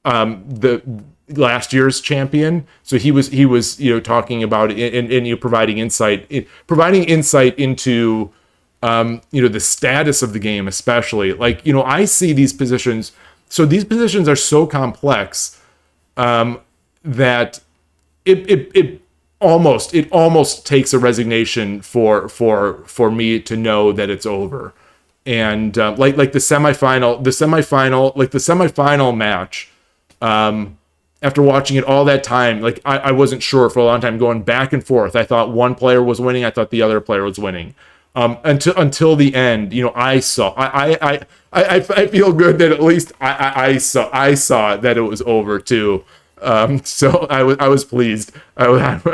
the last year's champion. So he was talking about it and providing insight into the status of the game, especially. Like, I see these positions. So these positions are so complex that it almost takes a resignation for me to know that it's over. And like the semifinal match, after watching it all that time, like I wasn't sure for a long time, going back and forth. I thought one player was winning, I thought the other player was winning. Until the end, I saw. I feel good that at least I saw that it was over too. So I was pleased. I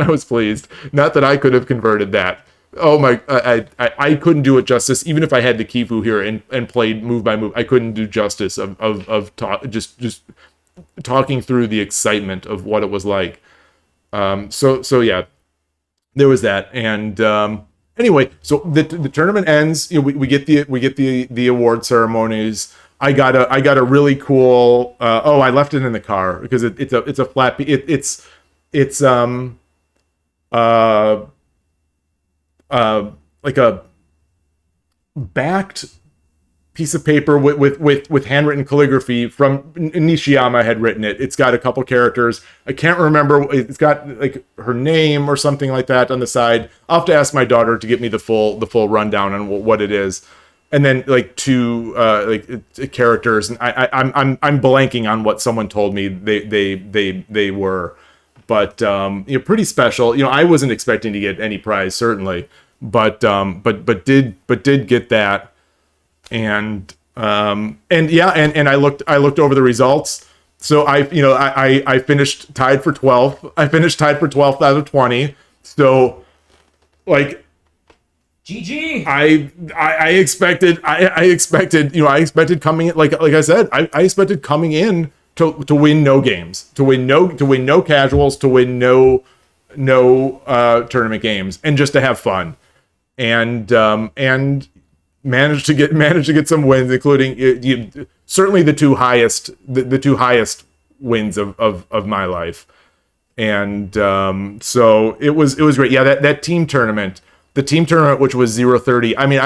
was pleased. Not that I could have converted that. Oh my! I couldn't do it justice. Even if I had the Kifu here and played move by move, I couldn't do justice of just talking through the excitement of what it was like. So yeah, there was that. And anyway, so the tournament ends. We get the award ceremonies. I got a really cool. I left it in the car because it's a flat. It's like a backed piece of paper with handwritten calligraphy from Nishiyama had written it. It's got a couple characters. I can't remember. It's got like her name or something like that on the side. I'll have to ask my daughter to get me the full rundown on what it is. And then like two characters, and I'm blanking on what someone told me they were, but pretty special. I wasn't expecting to get any prize, certainly, but did get that. And I looked over the results. So I finished tied for 12th. I finished tied for 12th out of 20. So like GG. I expected coming in, like I said, I expected coming in to win no games, to win no casuals, to win no tournament games, and just to have fun, and managed to get some wins, including certainly the two highest wins of my life. And so it was great. Yeah, that team tournament, the team tournament, which was 0-30. I mean,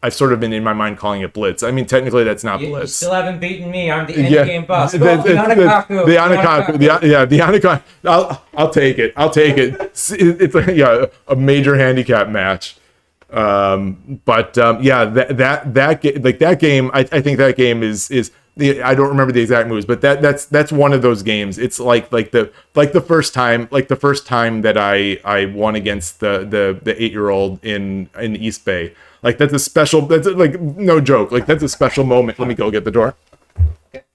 I've sort of been in my mind calling it Blitz. I mean, technically that's not You Blitz. still haven't beaten me. I'm the end game boss. The Anakaku. I'll take it. It's like, yeah, a major handicap match. Yeah, that game. I think that game is. I don't remember the exact moves, but that's one of those games. It's like the first time that I won against the 8-year-old in East Bay. Like that's like no joke. Like that's a special moment. Let me go get the door. Okay.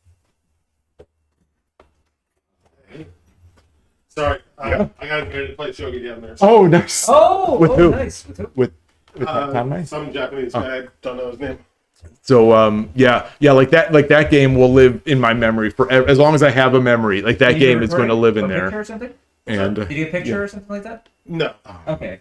Sorry, I got ready to play Shogi down there. Oh, nice. With who? Nice. With who? With Tom. Some Japanese guy. I don't know his name. So yeah, like that game will live in my memory for as long as I have a memory. Like that game is going to live in there. Picture or something? And Did you get a picture or something like that? No. Okay.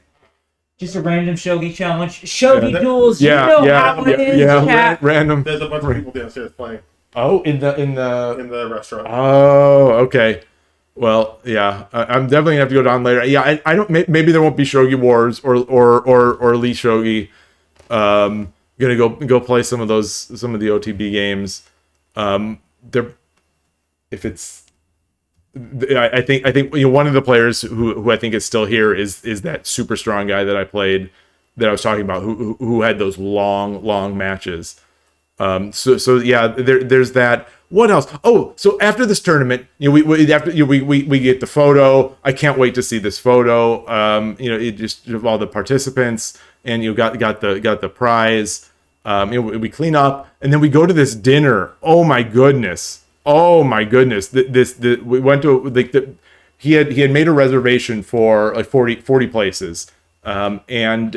Just a random Shogi challenge. Shogi duels. You know how it is, chat. Random. There's a bunch of people downstairs playing Oh, in the in the restaurant. Oh, okay. Well, yeah, I'm definitely gonna have to go down later. Yeah, I don't. Maybe there won't be Shogi Wars or Lee Shogi. Gonna go play some of the OTB games. I think one of the players who I think is still here is that super strong guy that I was talking about who had those long matches. So yeah, there's that. What else? Oh, so after this tournament, we get the photo. I can't wait to see this photo. It just of all the participants, and you got the prize. We clean up, and then we go to this dinner. Oh my goodness! We went to he had made a reservation for like 40 places, and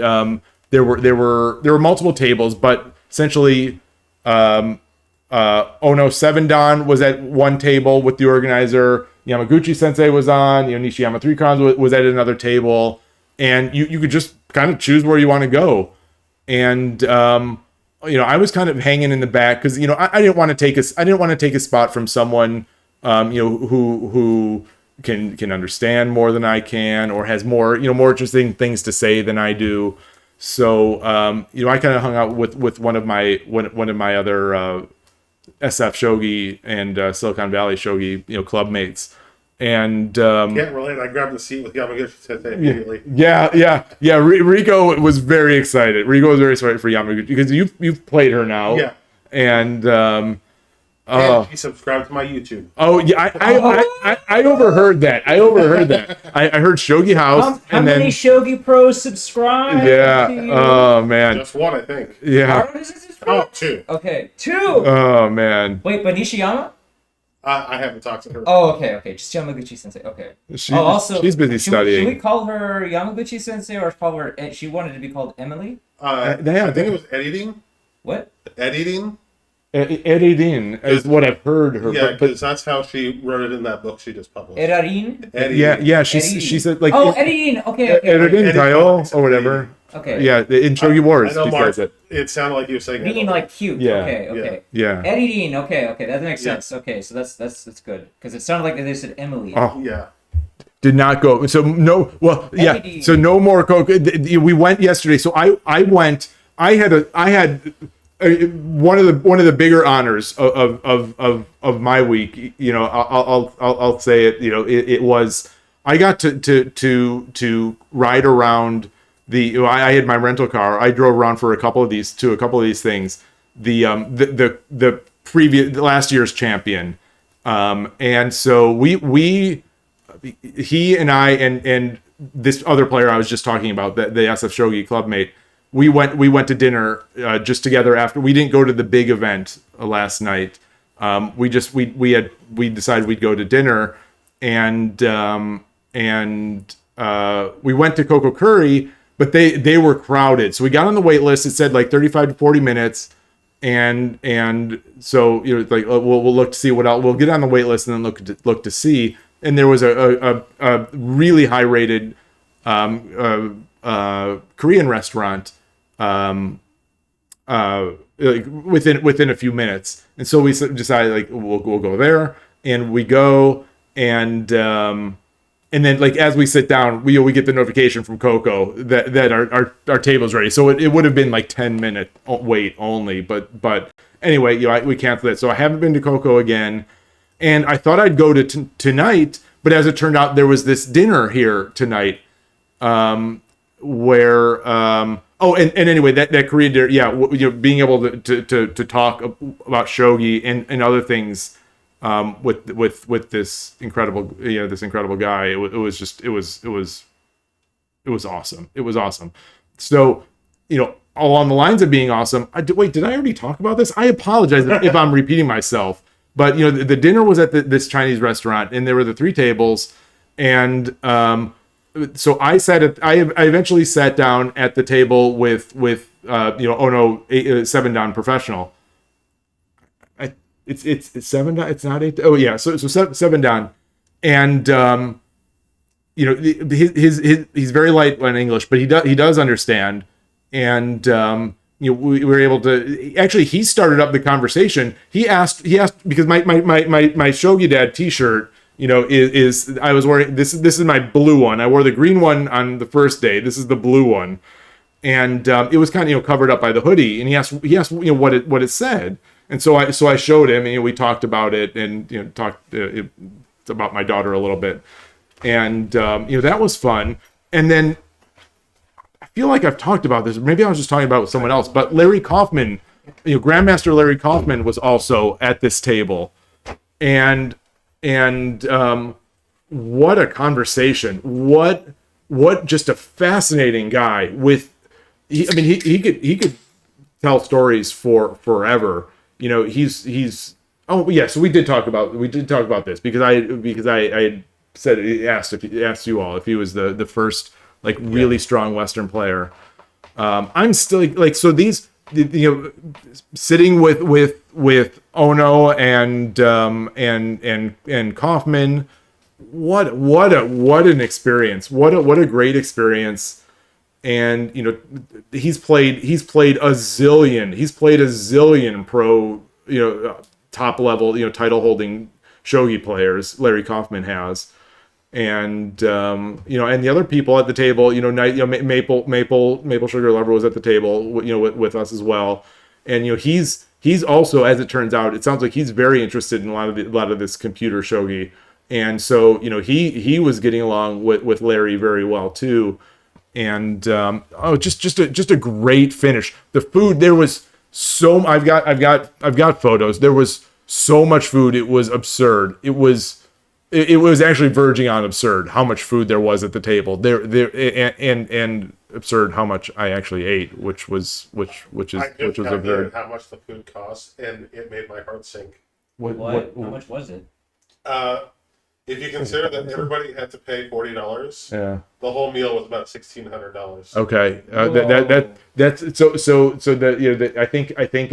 there were multiple tables, but essentially. Ono Seven-Dan was at one table with the organizer. Yamaguchi Sensei was on. Nishiyama 3 Crowns was at another table, and you could just kind of choose where you want to go. And I was kind of hanging in the back because I didn't want to take a spot from someone who can understand more than I can or has more interesting things to say than I do. So I kind of hung out with one of my other SF Shogi and Silicon Valley Shogi club mates, and Can't relate. I grabbed the seat with Yamaguchi Sensei immediately. Yeah. Riko was very excited. Riko was very excited for Yamaguchi because you've played her now. Yeah. And he subscribed to my YouTube. Oh yeah, I overheard that. I heard Shogi House. How many Shogi pros subscribe? Yeah. To you? Oh man. Just one, I think. Yeah. Oh, two. Okay, 2. Oh man. Wait, but Nishiyama? I haven't talked to her. Oh, okay. Just Yamaguchi Sensei. Okay. She's busy studying. Should we call her Yamaguchi Sensei or call her? She wanted to be called Emily. I think it was editing. What? Editing. Editing is what I've heard her. Yeah, because that's how she wrote it in that book she just published. Erarin? Yeah. She said like. Oh, Editing. Okay. Editing Tayo or whatever. Okay. Yeah, in Shogi Wars, I know, he Mark, says it. It sounded like you were saying Meaning like cute. Yeah. Okay. Yeah. Editing. Okay. That makes sense. Okay, so that's good because it sounded like they said Emily. Oh. Yeah. Did not go. So no. Well, yeah. Editing. So no more Coke. We went yesterday. So I went. I had one of the bigger honors of my week. I'll say it. It was I got to ride around. I had my rental car. I drove around for a couple of these things. The previous last year's champion, and so he and I and this other player I was just talking about, the SF Shogi club mate. We went to dinner just together after. We didn't go to the big event last night. We decided we'd go to dinner, and we went to Coco Curry. but they were crowded. So we got on the wait list. It said like 35 to 40 minutes. And so, you know, like we'll look to see what else. We'll get on the wait list and then look to see. And there was a really high rated Korean restaurant like within a few minutes. And so we decided like we'll go there, and we go, and then like as we sit down, we get the notification from Coco that our table's ready. So it would have been like 10-minute wait only, but anyway, you know, we canceled it. So I haven't been to Coco again, and I thought I'd go to tonight, but as it turned out, there was this dinner here tonight, where and anyway, that Korean dinner, yeah, you know, being able to talk about shogi and other things. With this incredible, you know, this incredible guy, it was awesome. It was awesome. So, you know, along the lines of being awesome, did I already talk about this? I apologize if I'm repeating myself, but you know, the dinner was at this Chinese restaurant, and there were the 3 tables, and so I eventually sat down at the table with you know, Ono 7-dan professional. It's 7-dan. It's not 8. Oh yeah, so 7-dan, and you know, he's very light on English, but he does understand, and you know, we were able to actually. He started up the conversation. He asked because my Shogi Dad T-shirt, you know, is I was wearing this is my blue one. I wore the green one on the first day. This is the blue one, and it was kind of, you know, covered up by the hoodie. And he asked you know what it said. And so I showed him, and you know, we talked about it, and you know, talked about my daughter a little bit, and you know, that was fun. And then I feel like I've talked about this. Maybe I was just talking about it with someone else. But Larry Kaufman, you know, Grandmaster Larry Kaufman was also at this table, and what a conversation! What just a fascinating guy. He could tell stories for forever. You know, he's oh yeah, so we did talk about this because I had said asked you all if he was the first like really strong Western player. I'm still like, so these, you know, sitting with Ono and Kaufman, what an experience, what a great experience. And you know, he's played a zillion pro, you know, top level, you know, title holding shogi players. Larry Kaufman has, and you know, and the other people at the table, you know, Maple Sugar Lover was at the table, you know, with us as well. And you know, he's also, as it turns out, it sounds like he's very interested in a lot of this computer shogi, and so you know, he was getting along with Larry very well too. And just a great finish. The food, there was so, I've got photos. There was so much food, it was absurd. It was actually verging on absurd how much food there was at the table. And absurd how much I actually ate, which was absurd. How much the food cost, and it made my heart sink. What? How much was it? If you consider that everybody had to pay $40, yeah, the whole meal was about $1,600. Okay, that's so that, you know, I think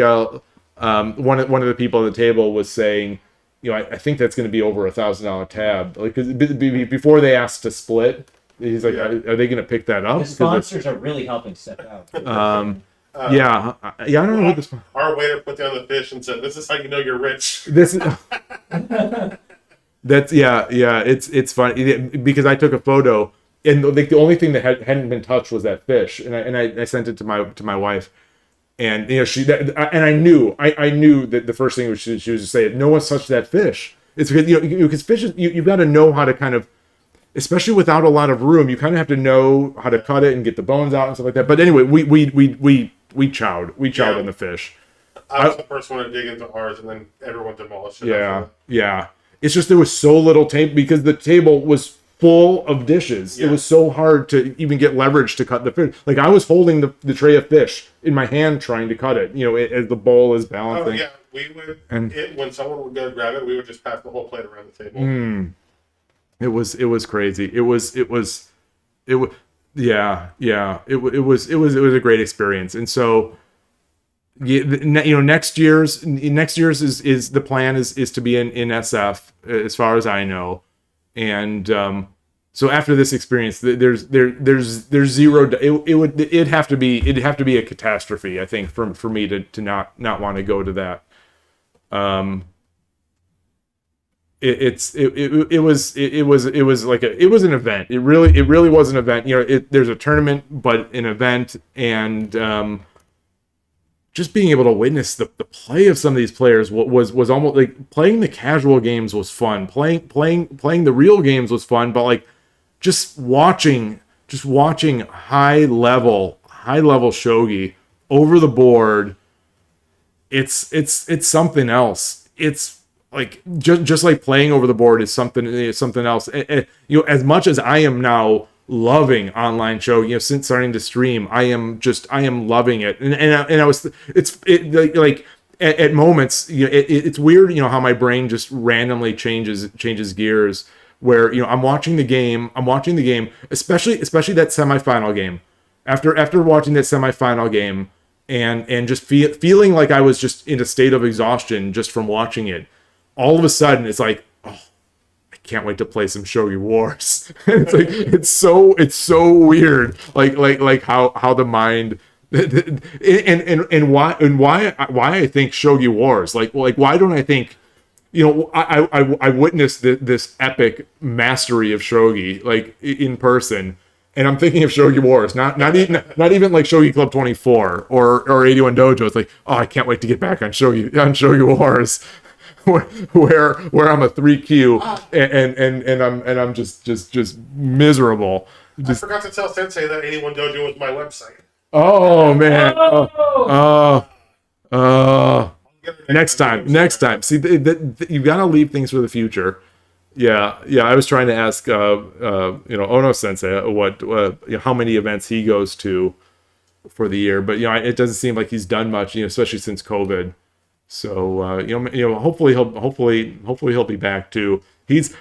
one of the people at the table was saying, you know, I think that's going to be over $1,000 tab, like, because before they asked to split, he's like, are they going to pick that up? The sponsors are really helping step out. Yeah, I don't know what this. Our waiter put down the fish and said, "This is how you know you're rich." This is. That's it's funny because I took a photo, and like the only thing that hadn't been touched was that fish, and I sent it to my wife, and you know, I knew that the first thing she was to say, no one's touched that fish. It's because, you know, because fish is, you've got to know how to kind of, especially without a lot of room, you kind of have to know how to cut it and get the bones out and stuff like that. But anyway, we chowed on the fish. I was the first one to dig into ours, and then everyone demolished it. Yeah. It's just there was so little table because the table was full of dishes. Yeah. It was so hard to even get leverage to cut the fish. Like, I was holding the tray of fish in my hand trying to cut it, you know, as the bowl is balancing. Oh yeah, we would. And when someone would go grab it, we would just pass the whole plate around the table. It was crazy. It was It was a great experience. And so, next year's is the plan is to be in SF as far as I know. And so after this experience, there's zero. It'd have to be a catastrophe, I think, for me to not want to go to that. It was an event. It really was an event. There's a tournament, but an event, and just being able to witness the play of some of these players was almost like playing the casual games was fun. Playing the real games was fun, but like just watching high level shogi over the board, it's something else. It's like just like playing over the board is something else. As much as I am now loving online shogi, since starting to stream, I am loving it. And I was at moments, it's weird, how my brain just randomly changes gears. Where I'm watching the game, especially that semifinal game. After watching that semifinal game, and just feeling like I was just in a state of exhaustion just from watching it, all of a sudden it's like, oh, I can't wait to play some Shogi Wars. It's like it's so weird, like how the mind. And why I think Shogi Wars, like why don't I think, I witnessed this epic mastery of shogi like in person, and I'm thinking of Shogi Wars, not even like Shogi Club 24 or 81 Dojo. It's like, oh, I can't wait to get back on Shogi Wars, where I'm a 3Q and I'm just miserable. I forgot to tell Sensei that 81 Dojo was my website. Oh man. Next time. See, you've got to leave things for the future. Yeah. I was trying to ask, Ono Sensei what how many events he goes to for the year, but it doesn't seem like he's done much, especially since COVID. So hopefully he'll be back too. He's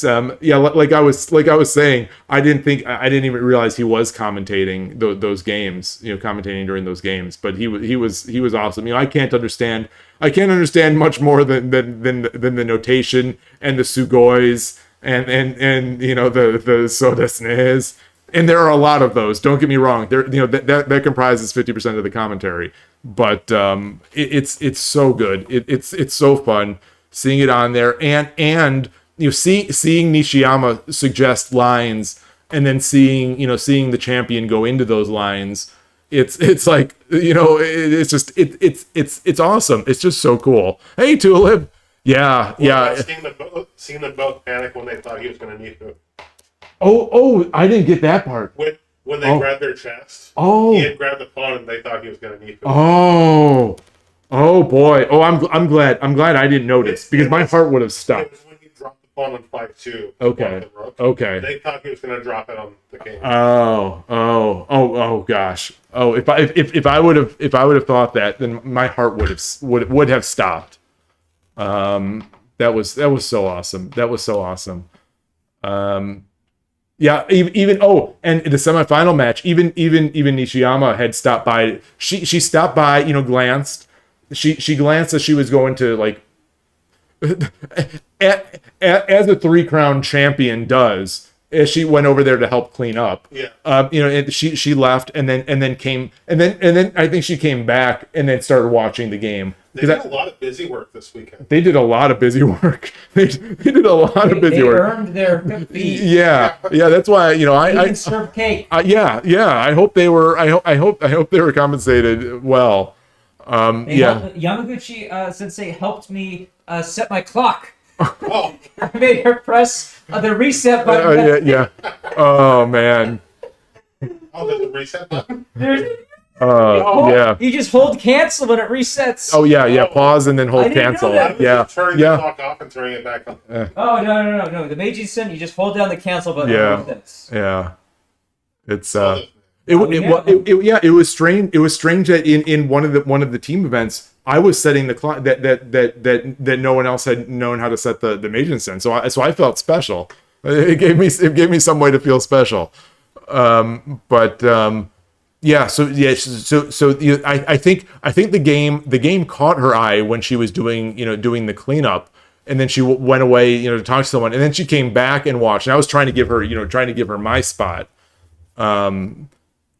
like I was saying, I didn't even realize he was commentating those games, commentating during those games, but he was awesome. I can't understand much more than the notation and the sugois and the sodesnes. And there are a lot of those. Don't get me wrong. There, that comprises 50% of the commentary. But it's so good. It's so fun seeing it on there, and seeing Nishiyama suggest lines, and then seeing the champion go into those lines. It's like it's awesome. It's just so cool. Hey, Tulip. Yeah. Seeing them both panic when they thought he was going to Niku. Oh, I didn't get that part. When they grabbed their chest. Oh. He had grabbed the pawn and they thought he was going to Niku. Oh boy. Oh, I'm glad I didn't notice, because my heart would have stopped. It was when he dropped the pawn on 5-2. Okay. They thought he was going to drop it on the king. Oh gosh. Oh, if I would have thought that, then my heart would have stopped. That was so awesome. Yeah, even and the semifinal match, even Nishiyama had stopped by. She stopped by, glanced. She glanced as she was going to, like, as a 3-crown champion does, as she went over there to help clean up. Yeah. And she left and then came and then I think she came back and then started watching the game. They did a lot of busy work this weekend. They did a lot of busy work. They did a lot of busy work. They earned their fee. Yeah. That's why They can serve cake. Yeah. I hope they were. I hope they were compensated well. Yamaguchi Sensei helped me set my clock. Oh. I made her press the reset button. Yeah. Oh man. Oh, there's a reset button. Yeah. You just hold cancel when it resets. Oh yeah. Pause and then hold cancel. Yeah. Turning the clock off and turning it back on. Oh no. The Meiji Sen, you just hold down the cancel button. Yeah. It's it was strange. It was strange that in one of the team events, I was setting the clock that no one else had known how to set the Meiji Sen. So I felt special. It gave me some way to feel special. Yeah, I think the game caught her eye when she was doing the cleanup, and then she went away to talk to someone, and then she came back and watched. And I was trying to give her my spot, I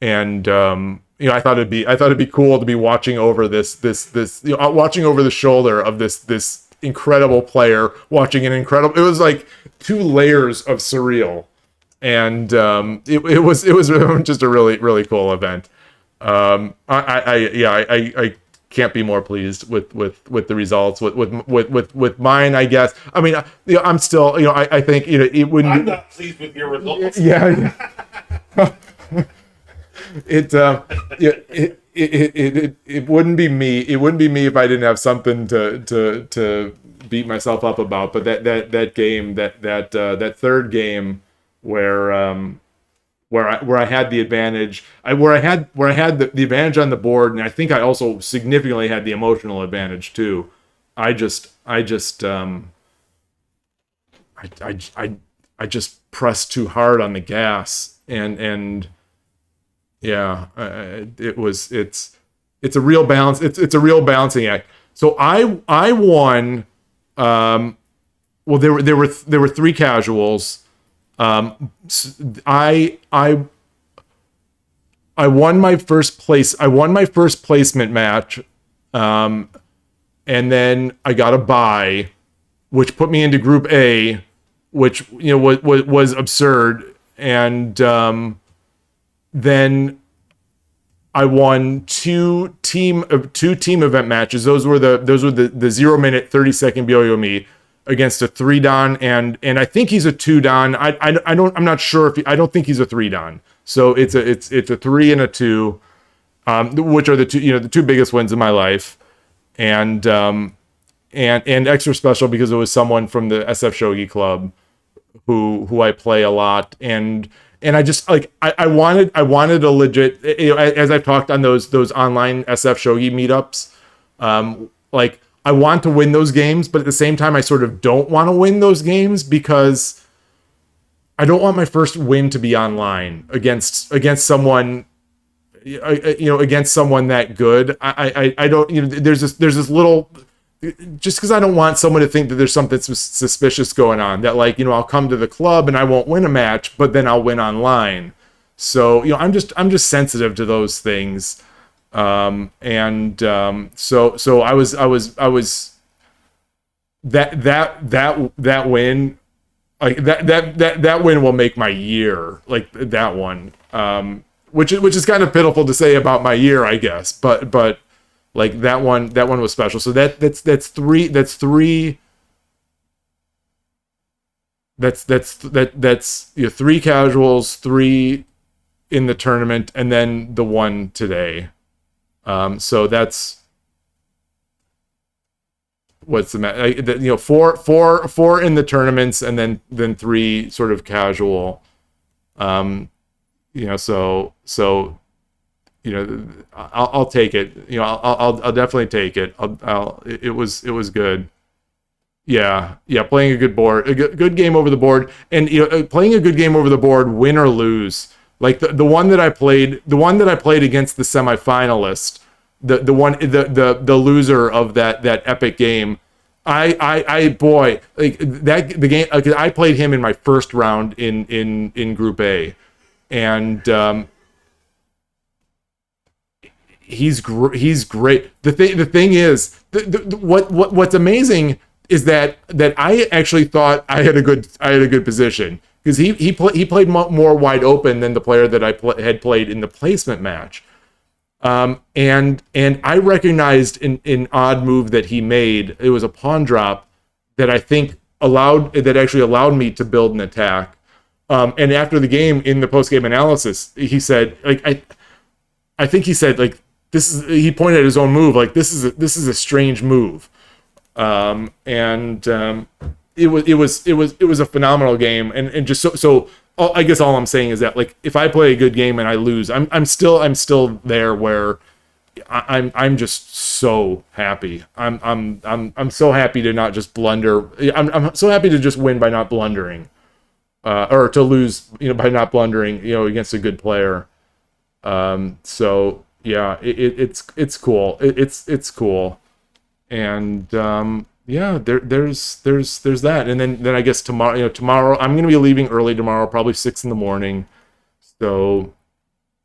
thought it'd be cool to be watching over watching over the shoulder of this incredible player, watching an incredible. It was like 2 layers of surreal. And it was just a really, really cool event. I can't be more pleased with the results with mine, I guess. I mean, I'm still, I think, it wouldn't. I'm not pleased with your results. Yeah. It wouldn't be me. It wouldn't be me if I didn't have something to beat myself up about. But that game, that third game, where I had the advantage, where I had the advantage on the board, and I think I also significantly had the emotional advantage too. I just pressed too hard on the gas, and yeah, it's a real balance. It's a real balancing act. So I won. Well, there were 3 casuals. I won my first place. I won my first placement match, and then I got a bye, which put me into Group A, which was absurd. And then I won 2 team event matches. Those were the 0-minute 30-second Byo-Yomi against a 3-dan, and I think he's a 2-dan. I'm not sure I don't think he's a 3-dan. So it's a 3 and a 2, which are the 2 biggest wins in my life, and extra special because it was someone from the SF Shogi Club who I play a lot, and I just I wanted a legit, as I've talked on those online SF Shogi meetups, I want to win those games, but at the same time, I sort of don't want to win those games because I don't want my first win to be online against someone, against someone that good. I don't, there's this little, just because I don't want someone to think that there's something suspicious going on, that I'll come to the club and I won't win a match, but then I'll win online. So, I'm just sensitive to those things. So I was that win, that win will make my year, that one, which is kind of pitiful to say about my year, I guess, but that one was special. So that's 3 3 casuals, 3 in the tournament, and then the one today. So that's what's the 4 in the tournaments, and then 3 sort of casual. So I'll take it. I'll definitely take it. It was good. Yeah, playing a good board, a good game over the board, and playing a good game over the board, win or lose. Like the one that I played against the semifinalist, the loser of that epic game. Boy, the game. I played him in my first round in Group A, and he's great. The thing is, what's amazing is that I actually thought I had a good position. Because he played more wide open than the player that I had played in the placement match, and I recognized an odd move that he made. It was a pawn drop that I think actually allowed me to build an attack. And after the game, in the post game analysis, he said, I think he said this is. He pointed at his own move, this is a strange move, It was a phenomenal game, and just so I guess all I'm saying is that if I play a good game and I lose, I'm still there where I'm just so happy. I'm so happy to not just blunder. I'm so happy to just win by not blundering. or to lose, by not blundering, against a good player. So yeah, it's cool. It's cool, and yeah, there's that, and then I guess tomorrow I'm gonna be leaving early tomorrow, probably 6 a.m. So,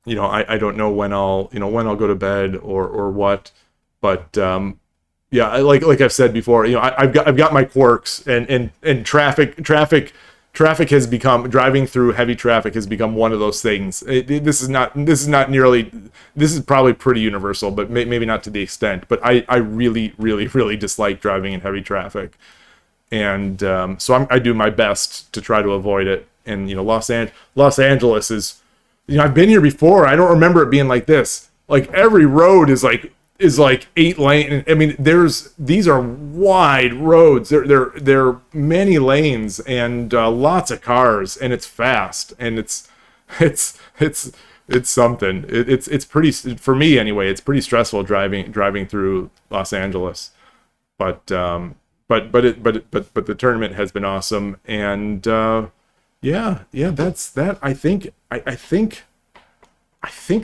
I don't know when I'll go to bed or what, but yeah, like I've said before, I've got my quirks, and traffic has become, driving through heavy traffic has become one of those things. This is probably pretty universal, but maybe not to the extent. But I really, really, really dislike driving in heavy traffic, and so I do my best to try to avoid it. And Los Angeles is, I've been here before. I don't remember it being like this. Like every road is like 8 lane. I mean, these are wide roads. There are many lanes and lots of cars, and it's fast, and it's something. It's pretty, for me anyway. It's pretty stressful driving through Los Angeles, but the tournament has been awesome, and yeah, that's that. I think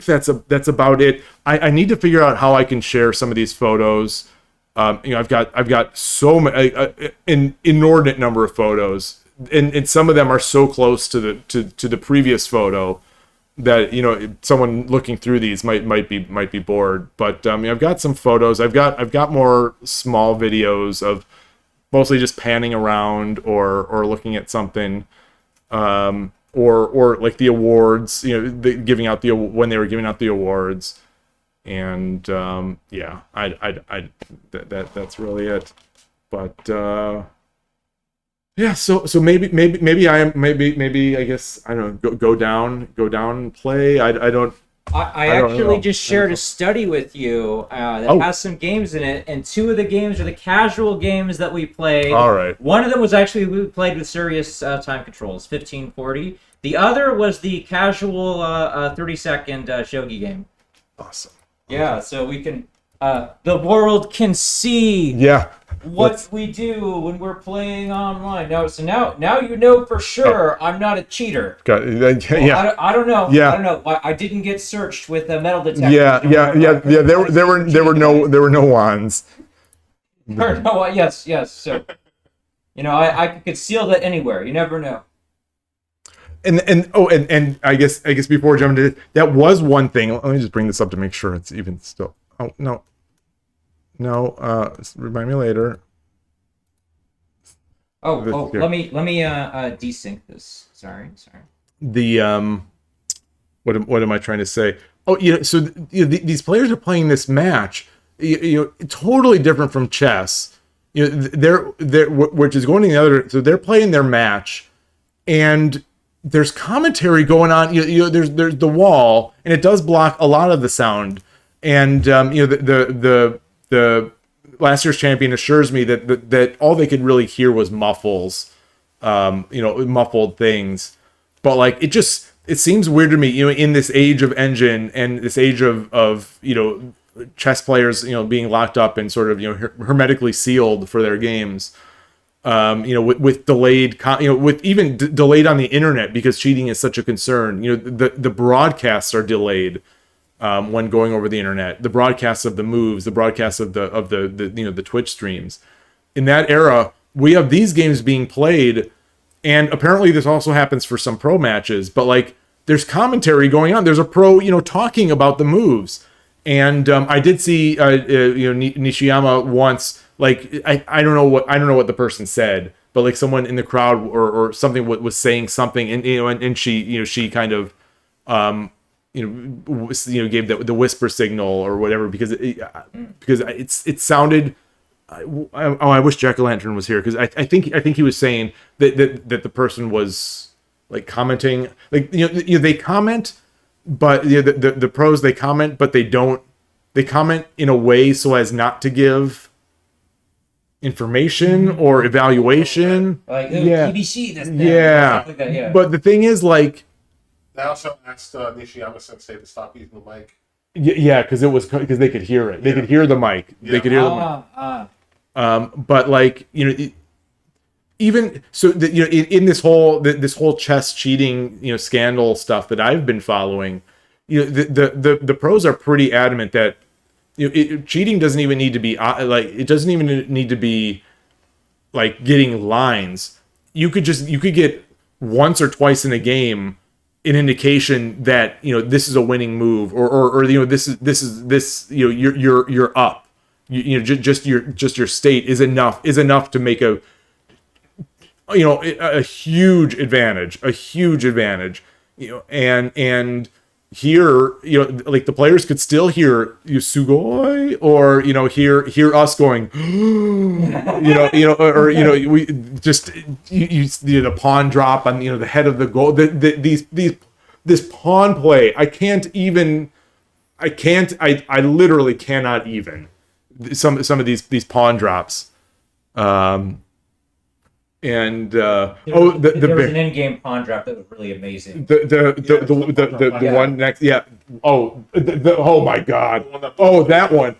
that's about it. I need to figure out how I can share some of these photos. I've got so many, an inordinate number of photos, and some of them are so close to the previous photo that someone looking through these might be bored. But I've got some photos. I've got more small videos of mostly just panning around or looking at something. Or like the awards, when they were giving out the awards, and yeah, that's really it. But yeah, so maybe I guess I don't know, go down and play. I don't. I actually just shared a study with you that has some games in it, and 2 of the games are the casual games that we played. All right. One of them was actually we played with serious time controls, 1540. The other was the casual 30-second shogi game. Awesome. Yeah, so we can the world can see what we do when we're playing online. Now you know for sure I'm not a cheater. Yeah. I don't know. Yeah. I don't know. I didn't get searched with a metal detector. Yeah. There were no wands. Yes. So, I could conceal that anywhere. You never know. And I guess before jumping to it, that was one thing. Let me just bring this up to make sure it's even still. Oh no. Remind me later. Let me desync this. Sorry. The what am I trying to say? So these players are playing this match, totally different from chess. They're which is going in the other. So they're playing their match, and there's commentary going on. There's the wall, and it does block a lot of the sound. And the last year's champion assures me that all they could really hear was muffles, muffled things. But like it seems weird to me, in this age of engine and this age of chess players, being locked up and sort of hermetically sealed for their games. With delayed, with even delayed on the internet because cheating is such a concern. The broadcasts are delayed when going over the internet. The broadcasts of the moves, the broadcasts of the Twitch streams. In that era, we have these games being played, and apparently this also happens for some pro matches. But like, there's commentary going on. There's a pro, talking about the moves, and I did see Nishiyama once. Like I don't know what the person said, but like someone in the crowd or something was saying something, and and she kind of gave the whisper signal or whatever because it sounded. I wish Jack-o'-lantern was here because I think he was saying that the person was like commenting, like they comment, but the pros they comment, but they comment in a way so as not to give information or evaluation. Like, BBC, that's like that, yeah. But the thing is, like, I also asked Nishiyama Sensei to stop using the mic. Yeah, because they could hear it. They could hear the mic. Yeah. They could hear the mic. But like, even so that, in this whole chess cheating, scandal stuff that I've been following, the pros are pretty adamant that cheating doesn't even need to be it doesn't even need to be like getting lines. You could get once or twice in a game an indication that this is a winning move, or this you're up. Just your state is enough to make a huge advantage, and here, like the players could still hear you sugoi, or hear us going, we just the pawn drop on the head of the goal. This pawn play, I literally cannot even some of these pawn drops. There was an in-game pawn drop that was really amazing. The one next, yeah. Oh, oh my God. Oh, that one.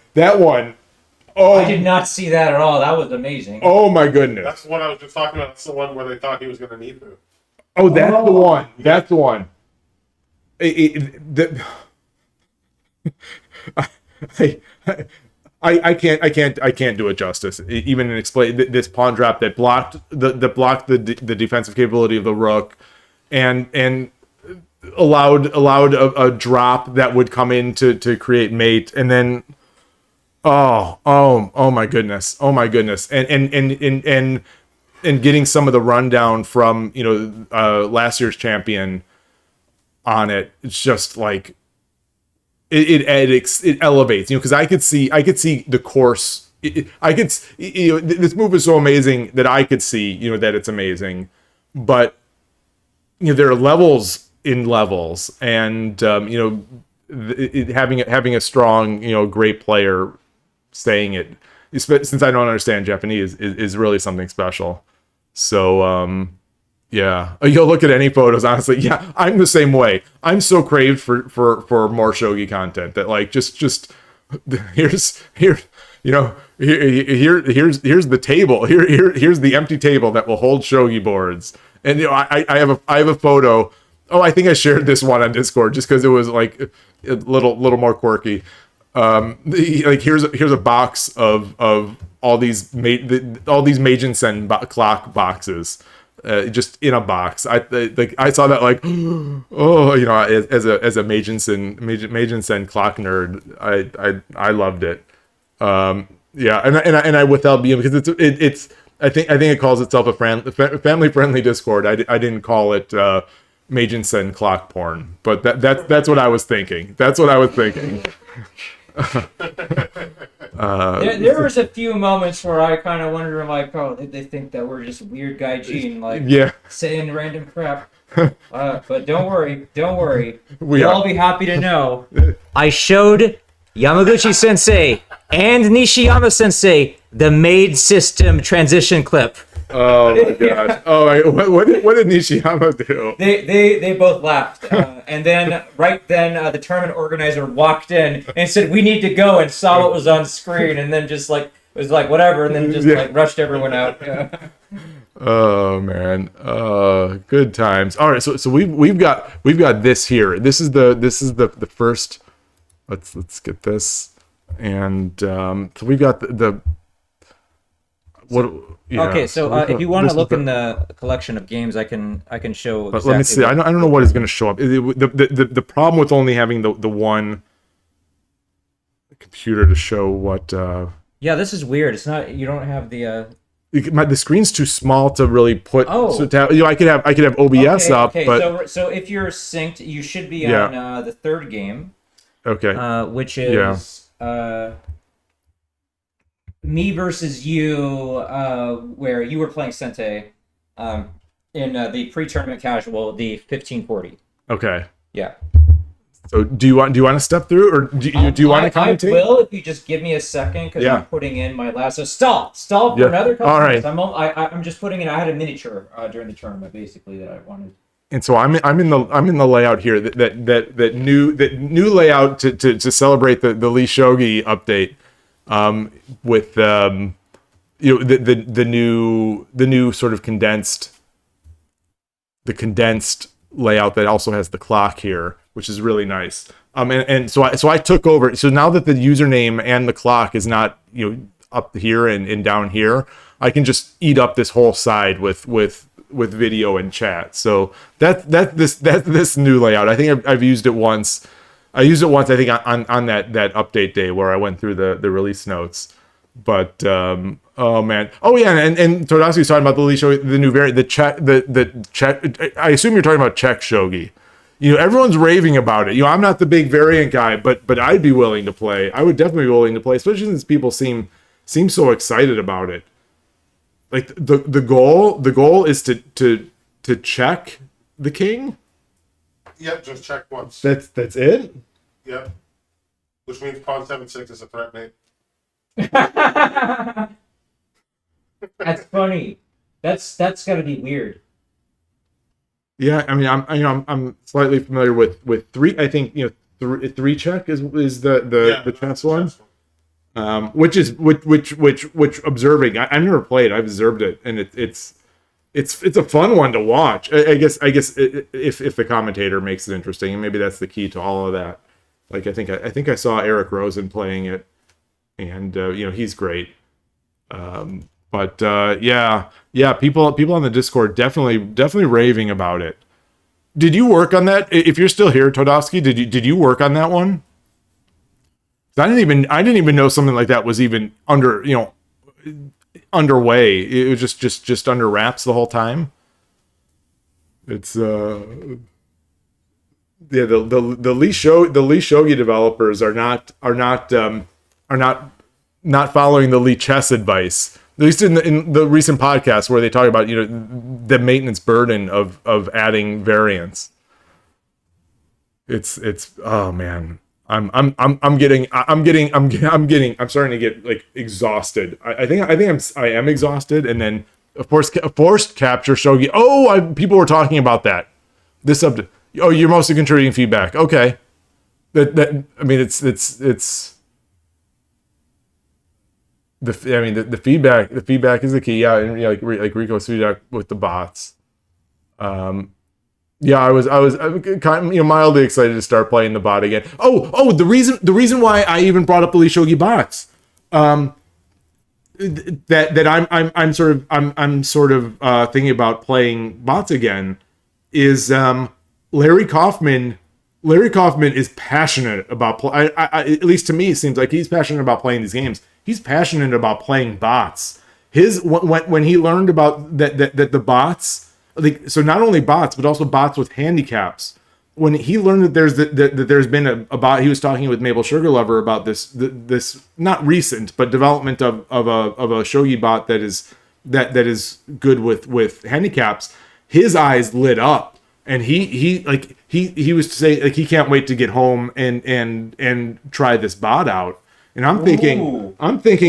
Oh, I did not see that at all. That was amazing. Oh my goodness. That's the one I was just talking about. That's the one where they thought he was going to need to. Oh, that's the one. That's the one. I can't do it justice. Even in explain this pawn drop that blocked the defensive capability of the rook, and allowed a drop that would come in to create mate, and then oh my goodness, and getting some of the rundown from last year's champion on it. It's just like. It elevates, because I could see the course. This move is so amazing that I could see, that it's amazing, but there are levels in levels, and having a strong, great player saying it, since I don't understand Japanese, is really something special. So yeah, you'll look at any photos. Honestly, yeah, I'm the same way. I'm so craved for more shogi content that here's the table. Here's the empty table that will hold shogi boards. And I have a photo. Oh, I think I shared this one on Discord just because it was like a little more quirky. Here's a box of all these Meijin-sen clock boxes. Just in a box. I saw that as a Meijin-sen clock nerd, I loved it. Yeah, and I withheld being, because it's I think it calls itself a family friendly Discord. I didn't call it Meijin-sen clock porn, but that's what I was thinking. There was a few moments where I kind of wondered, I'm like, oh, they think that we're just weird guy Gene, saying random crap. But don't worry. You'll all be happy to know. I showed Yamaguchi Sensei and Nishiyama Sensei the Maid System transition clip. Oh my gosh! Oh, what did Nishiyama do? They both laughed, and then the tournament organizer walked in and said, "We need to go," and saw what was on screen, and then just was like whatever, and then just rushed everyone out. Yeah. Oh man! Good times. All right, so we've got this here. This is the first. Let's get this, and so we've got the what. Yeah, okay, so if you want to look in the collection of games, I can show. But let me see. I don't know what is going to show up. The problem with only having the one computer to show what. Yeah, this is weird. It's not. You don't have the. The screen's too small to really put. Oh. So I could have OBS up, okay. but So if you're synced, you should be on the third game. Okay. Which is me versus you, where you were playing Sente, in the pre-tournament casual, the 1540. Okay. Yeah. So do you want to step through, or do you want to commentate? I will, if you just give me a second, because I'm putting in my last. So stall for another couple. All right. I'm just putting in. I had a miniature during the tournament, basically, that I wanted. And so I'm in the layout here that new layout to celebrate the Lee Shogi update, with you know, the new sort of condensed layout that also has the clock here, which is really nice. And so I took over. So now that the username and the clock is not, you know, up here and down here, I can just eat up this whole side with video and chat. So that's this new layout. I think I've used it once. I used it once, I think, on that update day where I went through the release notes. But oh man, oh yeah, and Todasuke's talking about the Lee Shogi, the new variant, the Czech. I assume you're talking about Czech Shogi. You know, everyone's raving about it. You know, I'm not the big variant guy, but I'd be willing to play. I would definitely be willing to play, especially since people seem so excited about it. Like the goal is to check the king. Yep, just check once. That's it. Yep. Which means pawn 7/6 is a threat, mate. That's funny. That's got to be weird. Yeah, I mean, I'm slightly familiar with three. I think, you know, three check is the chess one. Which observing. I've never played. I've observed it, and it's a fun one to watch. I guess if the commentator makes it interesting, and maybe that's the key to all of that. Like I think I saw Eric Rosen playing it, and you know, he's great. But yeah, people on the Discord definitely raving about it. Did you work on that? If you're still here, Todasuke, did you work on that one? I didn't even know something like that was even underway. It was just under wraps the whole time. It's yeah, the Lee Shogi developers are not following the Lee chess advice. At least in the recent podcast where they talk about, you know, the maintenance burden of adding variants. It's oh man. I'm starting to get like exhausted. I think I am exhausted, and then of course forced capture shogi. Oh, people were talking about that. This subject. Oh, you're mostly contributing feedback. Okay, that I mean it's the feedback. The feedback is the key. Yeah, and, you know, like Rico's feedback with the bots. Yeah, I was kind of, you know, mildly excited to start playing the bot again. Oh, the reason why I even brought up the Lee Shogi bots, that I'm sort of thinking about playing bots again, is Larry Kaufman. Larry Kaufman is passionate about at least to me it seems like he's passionate about playing these games. He's passionate about playing bots. When he learned about that the bots. Like, so not only bots, but also bots with handicaps. When he learned that there's been a bot, he was talking with Maple Sugar Lover about this not recent, but development of a shogi bot that is good with handicaps. His eyes lit up, and he was to say like he can't wait to get home and try this bot out. And I'm thinking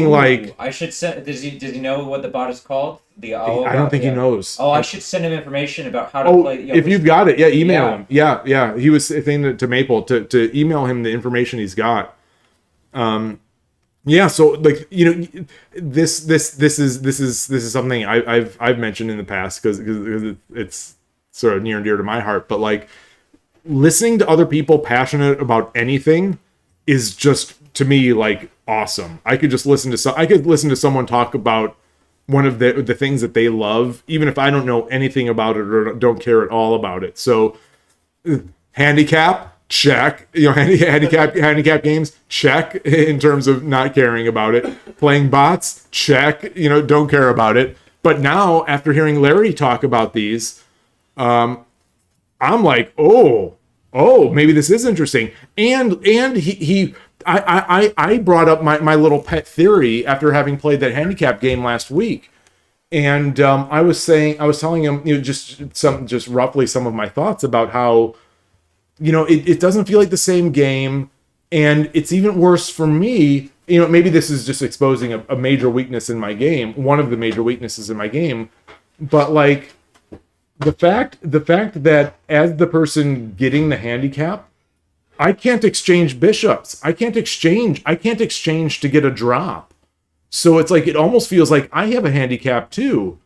like I should send. Does he know what the bot is called? I don't think he knows. Oh, I should send him information about how to play. If you've got it, email him. Yeah. He was saying to Maple to email him the information he's got. Yeah. So like, you know, this is something I've mentioned in the past because it's sort of near and dear to my heart. But like, listening to other people passionate about anything is just, to me, like, awesome. I could listen to someone talk about one of the things that they love, even if I don't know anything about it or don't care at all about it. So handicap, check. You know, handicap games, check, in terms of not caring about it. Playing bots, check. You know, don't care about it. But now, after hearing Larry talk about these, I'm like, oh, maybe this is interesting. And I brought up my little pet theory after having played that handicap game last week, and I was telling him, you know, just roughly some of my thoughts about how, you know, it doesn't feel like the same game, and it's even worse for me. You know, maybe this is just exposing a major weakness in my game, one of the major weaknesses in my game, but like the fact that as the person getting the handicap, I can't exchange bishops. I can't exchange to get a drop. So it's like it almost feels like I have a handicap too.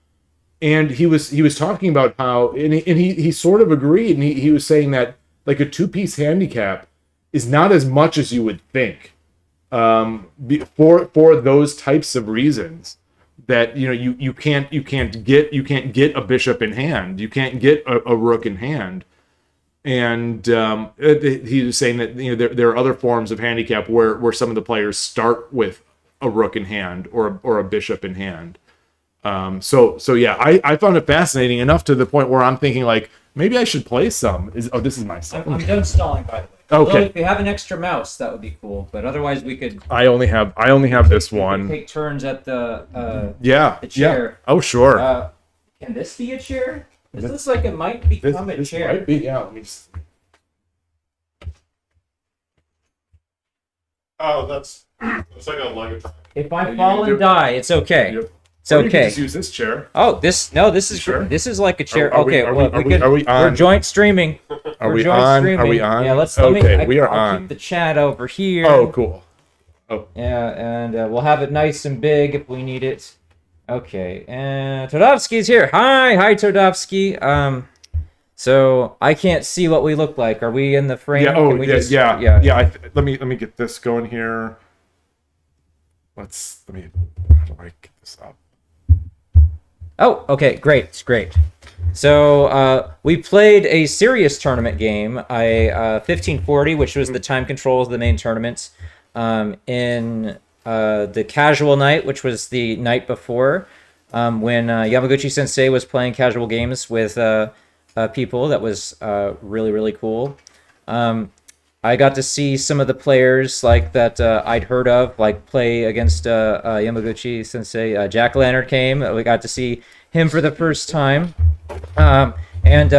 And he was talking about how, and he sort of agreed, and he was saying that like a 2-piece handicap is not as much as you would think, for those types of reasons. That you can't get a bishop in hand, you can't get a rook in hand, and he was saying that there are other forms of handicap where some of the players start with a rook in hand or a bishop in hand. So yeah, I found it fascinating enough to the point where I'm thinking like maybe I should play some. This is my second. I'm done stalling, by the way. Okay. Although if we have an extra mouse, that would be cool. But otherwise, we could. I only have this one. Take turns at the the chair. Yeah. Oh sure. Can this be a chair? This looks like it might become a chair. Might be, yeah. Let me just... Oh, that's like a luggage. If I fall and die, it's okay. Yep. It's Or you can okay. just use this chair. Oh, this is Sure. this is like a chair. Are we- Okay, are well, we- are we on? we're joint streaming. Are We're we joint on? streaming. Are we on? Yeah, let Okay, me. we are I'll on. keep the chat over here. Oh, cool. Yeah, and we'll have it nice and big if we need it. Okay, and Todovsky's here. Hi, Todovsky. So I can't see what we look like. Are we in the frame? Yeah. Can we just- Yeah. Let me get this going here. How do I get this up? Oh, okay, great. So we played a serious tournament game, 1540, which was the time control of the main tournament, in the casual night, which was the night before, when Yamaguchi Sensei was playing casual games with people. That was really, really cool. I got to see some of the players like that I'd heard of, like play against Yamaguchi Sensei. Jackuhlantern came. We got to see him for the first time. And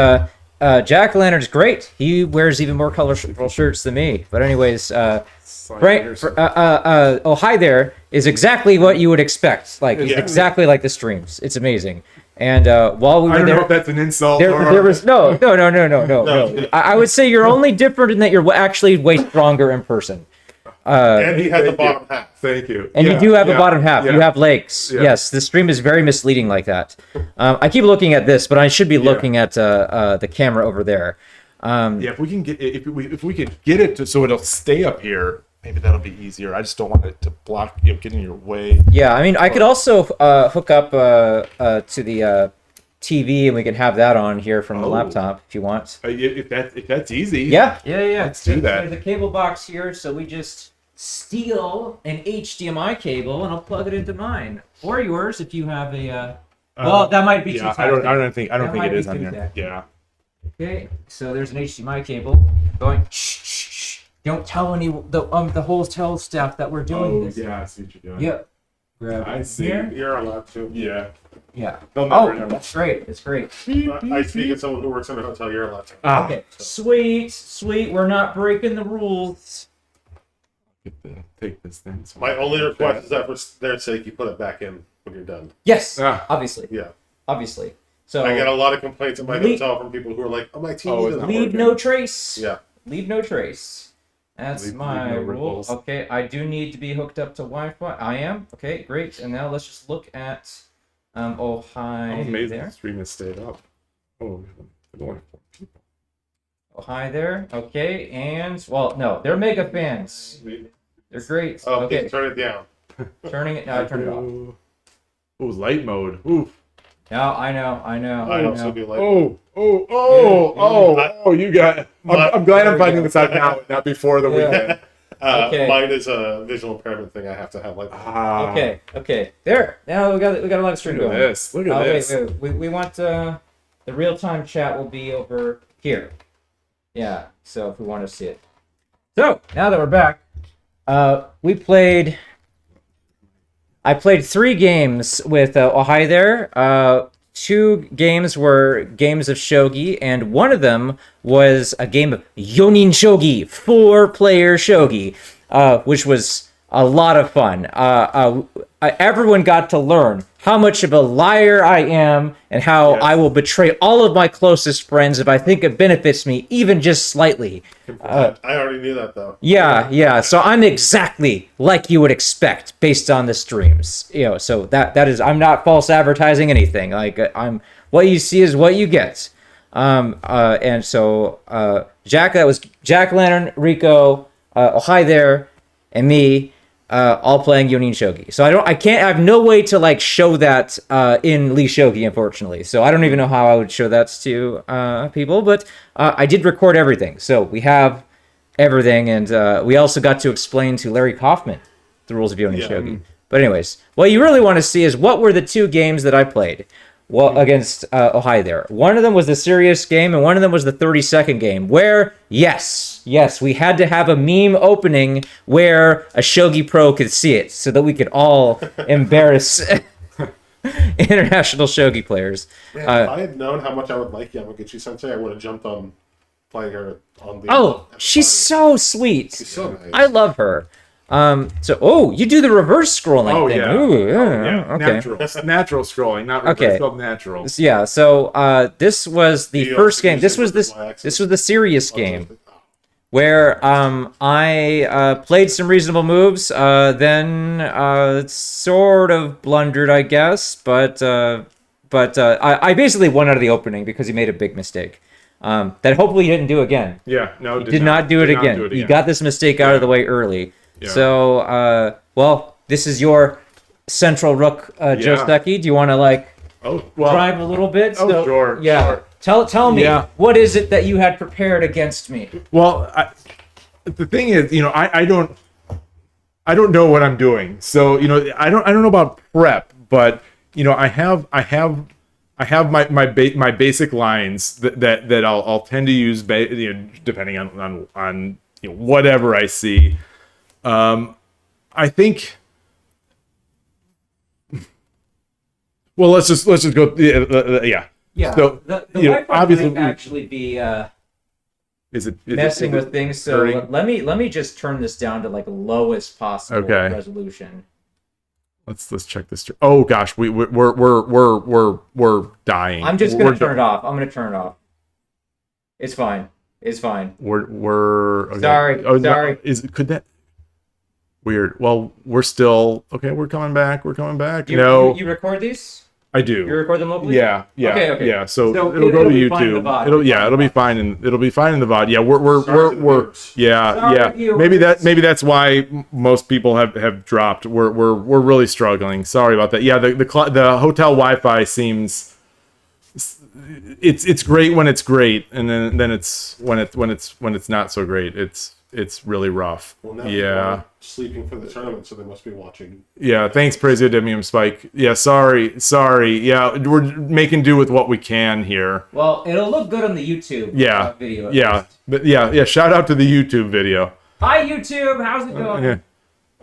Jackuhlantern's great. He wears even more colorful shirts than me. But anyways, oh hi there is exactly what you would expect. Like exactly like the streams. It's amazing. And while we were I don't there, know if that's an insult. there was no. I would say you're only different in that you're actually way stronger in person. And he has the bottom half. Thank you. And you do have a bottom half. Yeah. You have legs. Yeah. Yes, the stream is very misleading like that. I keep looking at this, but I should be looking at the camera over there. Yeah, if we can get it so it'll stay up here, maybe that'll be easier. I just don't want it to block, get in your way. Yeah, I mean, I could also hook up to the TV, and we can have that on here from the laptop if you want. If that's easy. Yeah. Let's do that. There's a cable box here, so we just steal an HDMI cable, and I'll plug it into mine or yours if you have a. Well, that might be too tight. I don't think it is on too here. tight. Yeah. Okay, so there's an HDMI cable going. Shh. Don't tell the hotel staff that we're doing this. Yeah, I see what you're doing. Yep. Grab I see. here. You're allowed to. Yeah. Yeah. They'll never know. That's great. It's great. I speak as someone who works in a hotel. You're allowed to. Okay. Sweet. We're not breaking the rules. Take this thing. My only request is that for their sake, you put it back in when you're done. Yes. Ah. Obviously. Yeah. Obviously. So I get a lot of complaints at my Leave- hotel from people who are like, "Oh, my TV Oh, doesn't leave work." no trace. Yeah. Leave no trace. That's Leave my no rule. ripples. Okay, I do need to be hooked up to Wi-Fi. I am. Okay, great. And now let's just look at oh hi I'm amazed there. the stream has stayed up. Oh, there's only 4 people. Oh hi there. Okay, and well, no, they're mega fans. They're great. Oh, Okay, turn it down. turning it. No, I turned it off. Oh, light mode. Oof. No, I know. I also do like. You got. I'm glad I'm finding this out now, not before the weekend. Okay. Mine is a visual impairment thing. I have to have like. Okay. There. Now we got a live stream Look at going. this. Look at this. Wait. We want the real time chat will be over here. Yeah. So if we want to see it. So now that we're back, I played 3 games with hi there. 2 games were games of shogi, and one of them was a game of Yonin Shogi, 4-player shogi, which was a lot of fun. everyone got to learn how much of a liar I am and how I will betray all of my closest friends if I think it benefits me, even just slightly. I already knew that, though. Yeah. So I'm exactly like you would expect based on the streams. So that is, I'm not false advertising anything. Like, I'm what you see is what you get. And so that was Jack Lantern, Rico, oh hi there, and me. All playing Yonin Shogi. So I have no way to like show that in Lee Shogi, unfortunately. So I don't even know how I would show that to people, but I did record everything. So we have everything, and we also got to explain to Larry Kaufman the rules of Yonin Shogi. But anyways, what you really want to see is what were the two games that I played against Ohio there. One of them was the serious game, and one of them was the 30-second game, where, yes, we had to have a meme opening where a Shogi Pro could see it, so that we could all embarrass international Shogi players. Man, if I had known how much I would like Yamaguchi-sensei, I would have jumped on playing her on the... Oh, she's so sweet. She's so nice. I love her. You do the reverse scrolling thing. Yeah. Ooh, Okay. okay. Natural scrolling, not reverse. Okay. It's called natural. Yeah, so this was the first game. This was the serious game where I played some reasonable moves, then sort of blundered, I guess, but I basically won out of the opening because he made a big mistake. That hopefully he didn't do again. Yeah, no, He did not do it again. He got this mistake out of the way early. Yeah. So, this is your central rook, Joseki. Do you want to drive a little bit? Sure. Yeah. Sure. Tell me, what is it that you had prepared against me? Well, the thing is, I don't know what I'm doing. So, I don't know about prep, but I have my basic lines that I'll tend to use, depending on whatever I see. I think. Well, let's just go. Yeah. So the Wi-Fi obviously might actually be is it messing with things. So let me just turn this down to lowest possible resolution. Let's check this. Oh gosh, we're dying. I'm just gonna turn it off. I'm gonna turn it off. It's fine. We're okay. Sorry. Sorry. Could that? Weird. Well, we're still okay. We're coming back. You record these? I do. You record them locally? Yeah. Okay. Yeah. So it'll go to YouTube. It'll be fine in the VOD. Yeah, we're yeah. Maybe that's why most people have dropped. We're really struggling. Sorry about that. Yeah, the hotel Wi-Fi seems it's great when it's great, and then it's when it's not so great. It's really rough. Well, now people are sleeping for the tournament, so they must be watching. Yeah, thanks, Praesiodemium Spike. Yeah, sorry. Yeah, we're making do with what we can here. Well, it'll look good on the YouTube video. Yeah. Shout out to the YouTube video. Hi, YouTube. How's it going? Okay.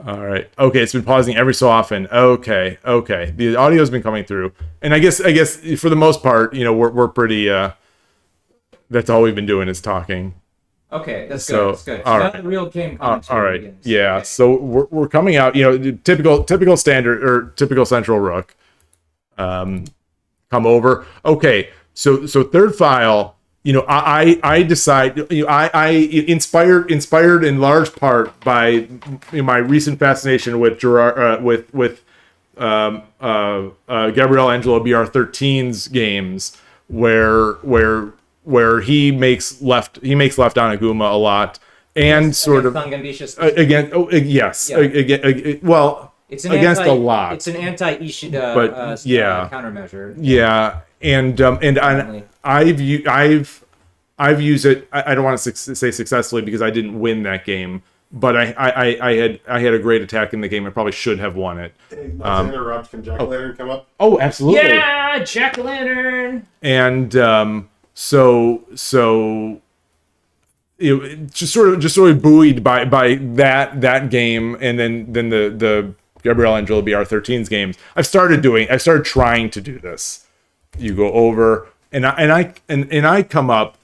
All right. Okay, it's been pausing every so often. Okay. The audio's been coming through, and I guess for the most part, we're pretty. That's all we've been doing is talking. Okay, that's good. That's good. So all now right. the real game commentary all right. begins. Yeah. Okay. So we're coming out. Typical standard or typical central rook. Come over. Okay. So third file. I decide. I inspired in large part by my recent fascination with Gerard with Gabriel Angelo BR13's games where he makes left Anaguma a lot and sort of again. Oh yes, again. Well, it's an against a lot. It's an anti-Ishida countermeasure. Yeah, and I've used it. I don't want to say successfully because I didn't win that game, but I had a great attack in the game. I probably should have won it. Hey, let's interrupt. Can Jack-o'-lantern come up? Oh, absolutely. Yeah, Jack-o'-lantern. And so just sort of buoyed by that game, and then the Gabriel Angelo BR13's games. I started trying to do this. You go over, and I come up.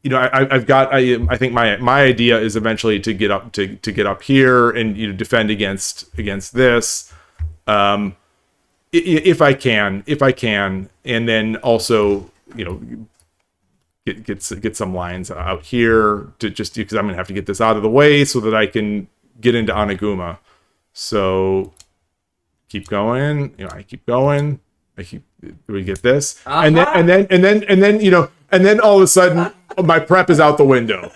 I've got. I think my idea is eventually to get up to get up here and defend against this, if I can, and then also get some lines out here to just because I'm gonna have to get this out of the way so that I can get into Oniguma. So keep going. I keep going. We get this, and then all of a sudden my prep is out the window.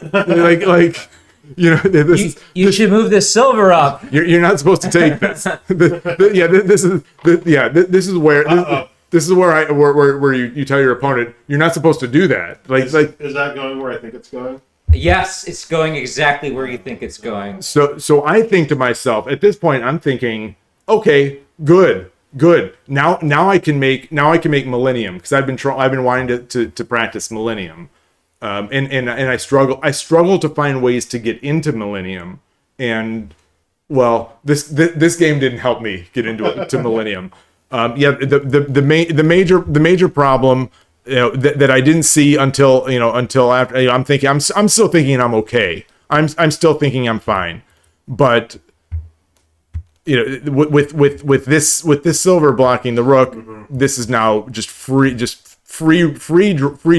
You should move this silver up. You're not supposed to take this. This is where you tell your opponent you're not supposed to do that. Is that going where I think it's going? Yes, it's going exactly where you think it's going. So I think to myself at this point, I'm thinking, okay, good. Now I can make Millennium because I've been wanting to practice Millennium, and I struggle to find ways to get into Millennium, and well, this game didn't help me get into Millennium. The major problem that I didn't see until after. I'm still thinking I'm okay. I'm still thinking I'm fine, but with this silver blocking the rook, this is now just free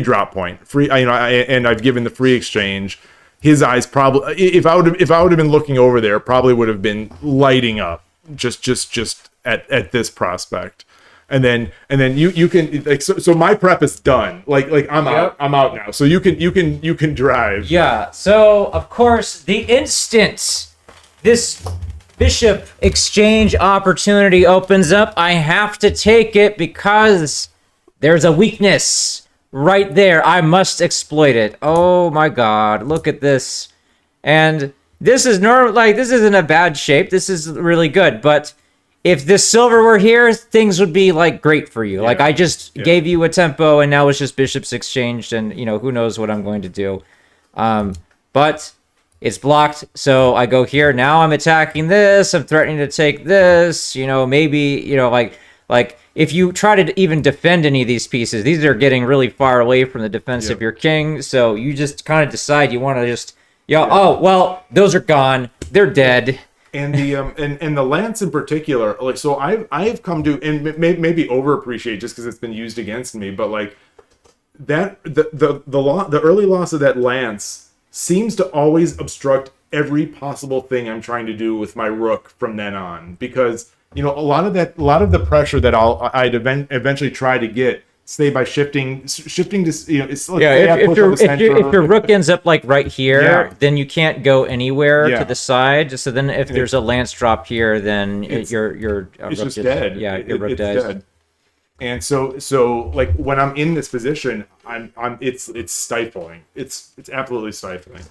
drop point. And I've given the free exchange. His eyes probably, if I would have been looking over there, probably would have been lighting up just at this prospect. And then you can so my prep is done. I'm out now. So you can drive. Yeah. So of course the instant this bishop exchange opportunity opens up, I have to take it because there's a weakness right there. I must exploit it. Oh my god, look at this. And this is this isn't a bad shape. This is really good, but if this silver were here, things would be great for you. I just gave you a tempo and now it's just bishops exchanged and who knows what I'm going to do. But it's blocked, so I go here. Now I'm attacking this. I'm threatening to take this. Maybe if you try to even defend any of these pieces, these are getting really far away from the defense of your king. So you just kind of decide you want to just oh well, those are gone. They're dead. And the and the lance in particular, so I've come to and maybe overappreciate just because it's been used against me, but that the early loss of that lance seems to always obstruct every possible thing I'm trying to do with my rook from then on, because a lot of the pressure that I'd eventually try to get, say by shifting to it's if your rook ends up right here, then you can't go anywhere to the side. So then if there's a lance drop here, then your it's just dead. Yeah, your rook dies. Dead. And so when I'm in this position, it's stifling. It's absolutely stifling.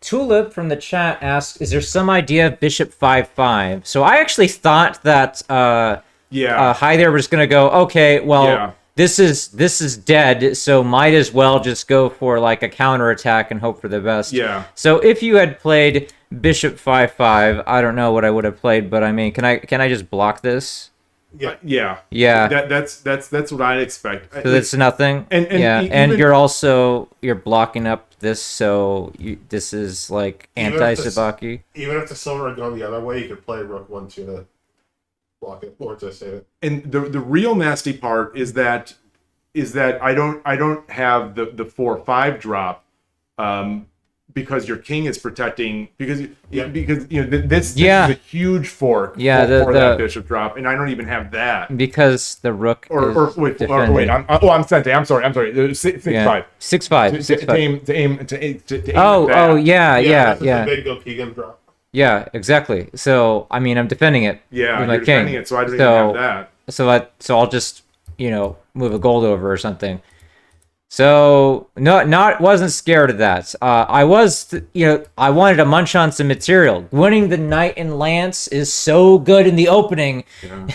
Tulip from the chat asks, is there some idea of bishop 5-5? So I actually thought that Hi there was gonna go, okay, well this is dead, so might as well just go for a counterattack and hope for the best. Yeah. So if you had played bishop 5-5, I don't know what I would have played, but I mean, can I just block this? Yeah. That's what I'd expect. So that's nothing. And you're blocking up this, so this is anti-Sabaki. Even if the silver had gone the other way, you could play rook 1-2 to block it or to save it. And the real nasty part is that I don't have the 4-5 drop. Because your king is protecting this is a huge fork for that bishop drop, and I don't even have that because the rook wait I'm Sente. I'm sorry 6-5 6-5 to aim the big Gokigan drop. Yeah, exactly. So I mean I'm defending it with my king. Defending it, so I don't even have that. So I'll just move a gold over or something. So wasn't scared of that. I was, I wanted to munch on some material. Winning the knight and lance is so good in the opening,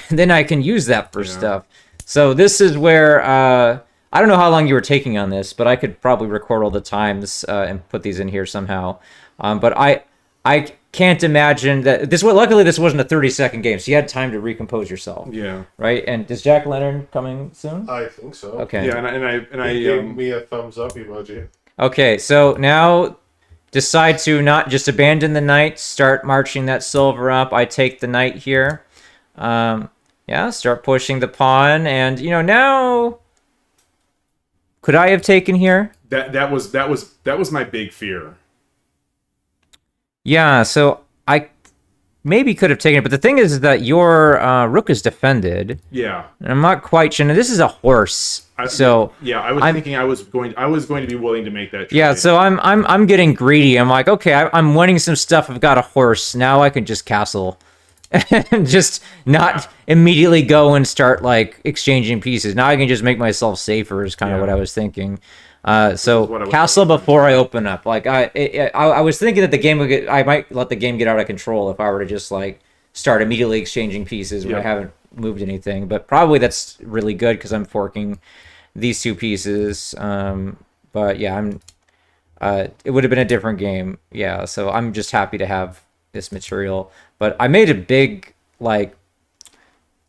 then I can use that for stuff. So this is where I don't know how long you were taking on this, but I could probably record all the times and put these in here somehow. But I can't imagine that this. Luckily, this wasn't a 30-second game, so you had time to recompose yourself. Yeah. Right. And is jack-o'-lantern coming soon? I think so. Okay. Yeah, and I gave me a thumbs up emoji. Okay, so now decide to not just abandon the knight, start marching that silver up. I take the knight here. Yeah, start pushing the pawn, and now could I have taken here? That was my big fear. Yeah, so I maybe could have taken it, but the thing is that your rook is defended. Yeah. And I'm not quite sure. This is a horse, so yeah, I was thinking I was going to be willing to make that trade. yeah. So I'm getting greedy. I'm like, okay, I'm winning some stuff. I've got a horse now. I can just castle, and just not immediately go and start like exchanging pieces. Now I can just make myself safer. Is kind of what I was thinking. So castle before I open up. Like I was thinking that the game would I might let the game get out of control if I were to just like start immediately exchanging pieces when I haven't moved anything. But probably that's really good because I'm forking these two pieces. But yeah, it would have been a different game. Yeah, so I'm just happy to have this material. But I made a big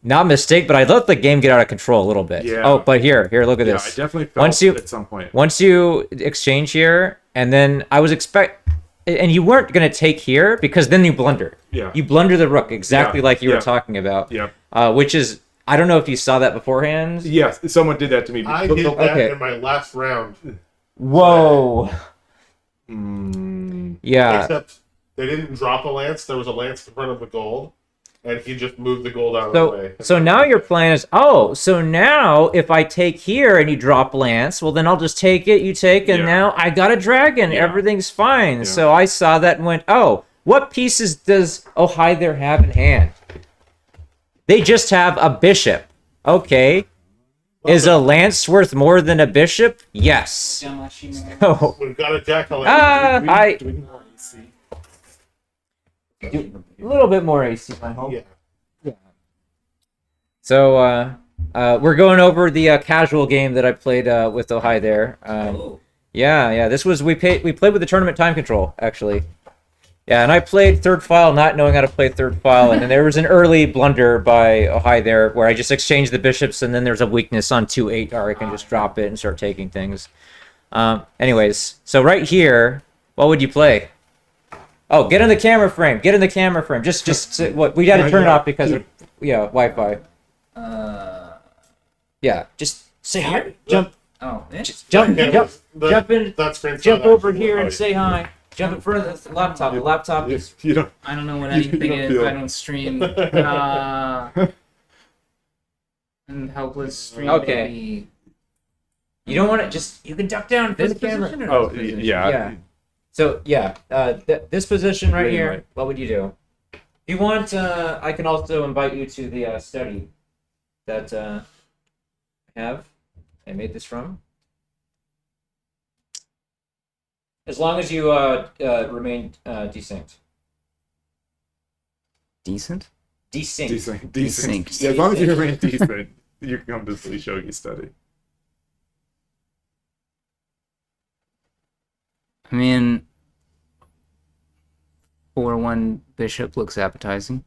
not mistake, but I let the game get out of control a little bit. Yeah. Oh, but here, look at this. I definitely felt at some point. Once you exchange here, and then I was and you weren't going to take here because then you blunder. Yeah. You blunder the rook exactly like you were talking about. Yeah. Which is, I don't know if you saw that beforehand. Yes, someone did that to me. I did that in my last round. Whoa. Yeah. Except they didn't drop a lance. There was a lance in front of the gold. And he just moved the gold out of the way. So now your plan is, so now if I take here and you drop lance, well then I'll just take it, you take, and now I got a dragon. Everything's fine. Yeah. So I saw that and went, what pieces does there have in hand? They just have a bishop. Okay. Is a lance worth more than a bishop? Yes. So, we've got a jackuhlantern. A little bit more AC, I hope. Yeah. So, we're going over the casual game that I played with Ohai there. Yeah. This was we played with the tournament time control actually. Yeah, and I played third file, not knowing how to play third file, and then there was an early blunder by Ohai there where I just exchanged the bishops, and then there's a weakness on 2-8, or I can just drop it and start taking things. Anyways, so right here, what would you play? Oh, get in the camera frame. Get in the camera frame. Just what we got to turn it off because of Wi-Fi. Yeah, just say hi. Jump. Oh, Jump in. Jump over here and say hi. Jump in front of the laptop. The laptop is. I don't know what anything is. I don't stream. And helpless stream. Okay. Maybe. You don't want to you can duck down for the camera. Oh, yeah. So, this position right here, what would you do? If you want, I can also invite you to the study that I made this from. As long as you remain desynced. Decent? Desynced. Desynced. Yeah, as long as you remain decent, you can come to the Shogi study. I mean, 4-1 bishop looks appetizing.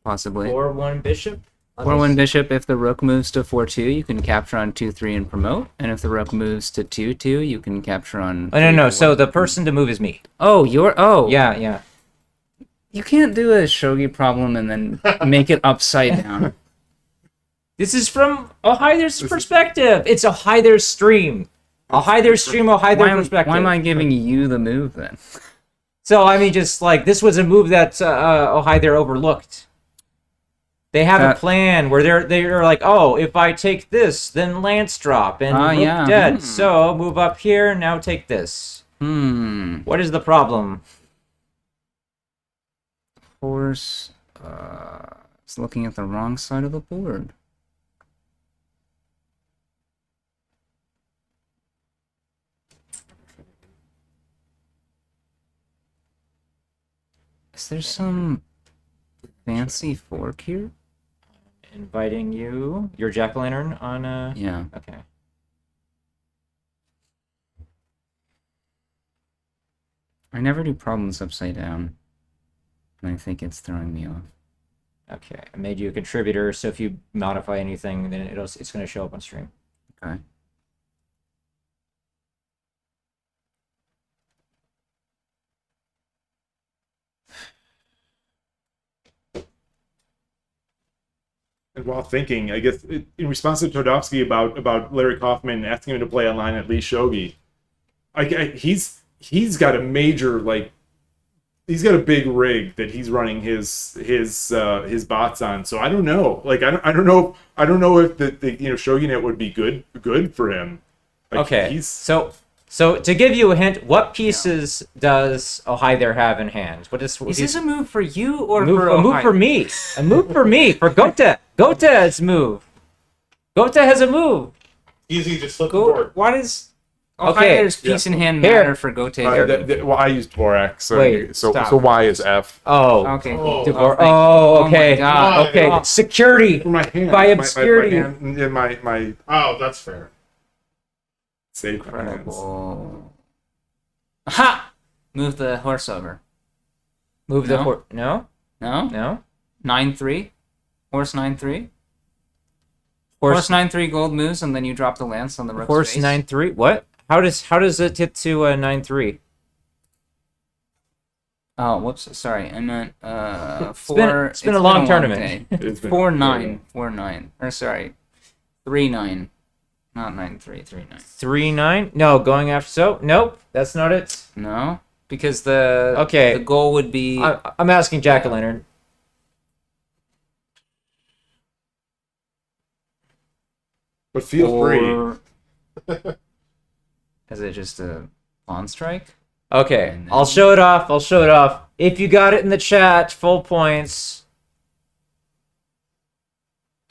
Possibly. 4-1 bishop? 4-1 bishop, if the rook moves to 4-2, you can capture on 2-3 and promote. And if the rook moves to 2-2, you can capture on... Oh, no. So the person to move is me. Oh, you're... Oh. Yeah. You can't do a shogi problem and then make it upside down. This is from Ohai's perspective. It's Ohai's stream. Ohai's stream, Ohai's perspective. Why am I giving you the move then? So, I mean, just like, this was a move that Ohai there overlooked. They have a plan where they're like, if I take this, then lance drop and rook dead. So, move up here, now take this. What is the problem? Horse is looking at the wrong side of the board. Is there some fancy fork here? Inviting you. Your jack-o'-lantern on Yeah. Okay. I never do problems upside down. And I think it's throwing me off. Okay. I made you a contributor, so if you modify anything, then it's going to show up on stream. Okay. And while thinking, I guess in response to Todovsky about Larry Kaufman asking him to play online at least Shogi, he's got a major he's got a big rig that he's running his bots on. So I don't know. Like I don't know if the ShogiNet would be good for him. Like, Okay. So to give you a hint, what pieces does Ohai there have in hand? What is this a move for you or a move for me? A move for me for Gota. Gota's move. Gota has a move. Easy, just flip the board. What is? Okay, there's piece in hand Here. matter for Gote. Well, I used Dvorak, so Wait, so stop. Y is F. Oh. Okay. Oh. Devor- thank you. oh, Oh my okay. God. Okay. Oh. Security For my hand, by obscurity. my Oh, that's fair. save my hands. Incredible. Ha! Move the horse over. Move the No. horse. No. No? No. 9-3. Horse 9-3. Horse 9-3 gold moves, and then you drop the lance on the rook's Horse face. 9-3. What? How does it hit to 9-3? Oh, whoops. Sorry, I meant It's been a long tournament. day. It's been- 4-9. 4-9. Or sorry, 3-9. Not 9-3. 3-9. 3-9. No, going after. So nope. That's not it. No, because the Okay. the goal would be I'm asking jackuhlantern. But feel free. or- Is it just a pawn strike? Okay, And then- I'll show it off. If you got it in the chat, full points.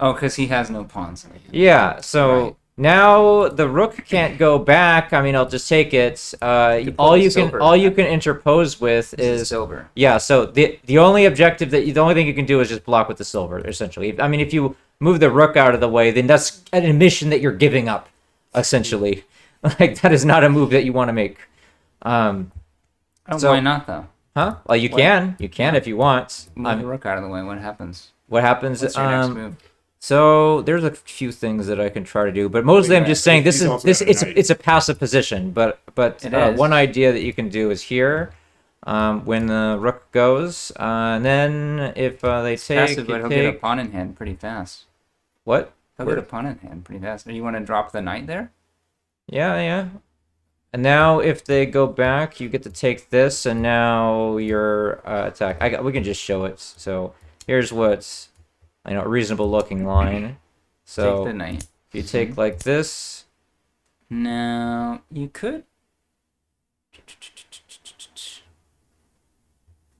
Oh, because he has no pawns. Yeah, so Right. now the rook can't go back. I mean, I'll just take it. Could All put you silver can interpose with This is silver. yeah. So the only objective the only thing you can do is just block with the silver. Essentially, I mean, if you move the rook out of the way, then that's an admission that you're giving up. Essentially, like that is not a move that you want to make. Oh, So- why not though? Huh? Well, you can if you want. Move the rook out of the way. What happens? What happens? What's your next move? So there's a few things that I can try to do, but mostly I'm Yeah, just saying he's also got a knight. it's a passive position. But It is. one idea that you can do is here, when the rook goes, and then if they take, Passive, but you he'll get a take pawn in hand pretty fast. what? He'll get a pawn in hand pretty fast. You want to drop the knight there? Yeah. And now if they go back, you get to take this, and now your attack. We can just show it. So here's what's a reasonable looking line. So Take the knight. if you take like this. Now you could.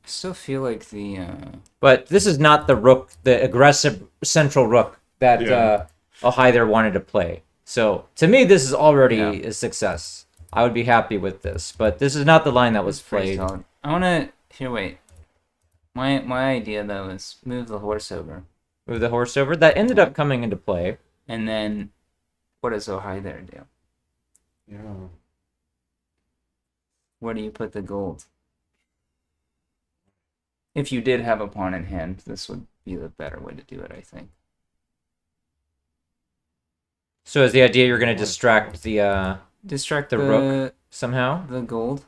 I still feel like the. But this is not the rook, the aggressive central rook that Yeah. Ohai there wanted to play. So to me, this is already Yeah. a success. I would be happy with this, but this is not the line that was It's pretty played. solid. I want to. Here, wait. My idea though is move the horse over, Move the horse over. That ended up coming into play. and then what does Ohai there do? Yeah. Where do you put the gold? If you did have a pawn in hand, this would be the better way to do it, I think. So is the idea you're going to distract the Distract The the rook? somehow? The gold.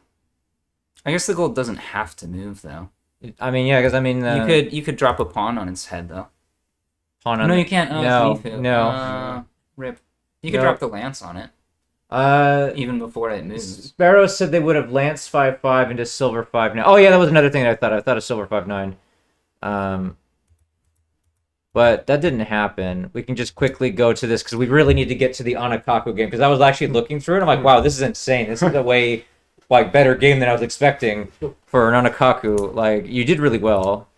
I guess the gold doesn't have to move though. I mean, yeah, because You could drop a pawn on its head though. pawn on No, it. you can't. Oh, No, it's Mifu. no. Rip. You could No. drop the lance on it even before it moves. Sparrow said they would have lance 5-5 into silver 5-9. Oh yeah, that was another thing that I thought. I thought of silver 5-9. But that didn't happen. We can just quickly go to this because we really need to get to the Anakaku game because I was actually looking through it. I'm like, wow, this is insane. This is a way better game than I was expecting for an Anakaku. Like, you did really well.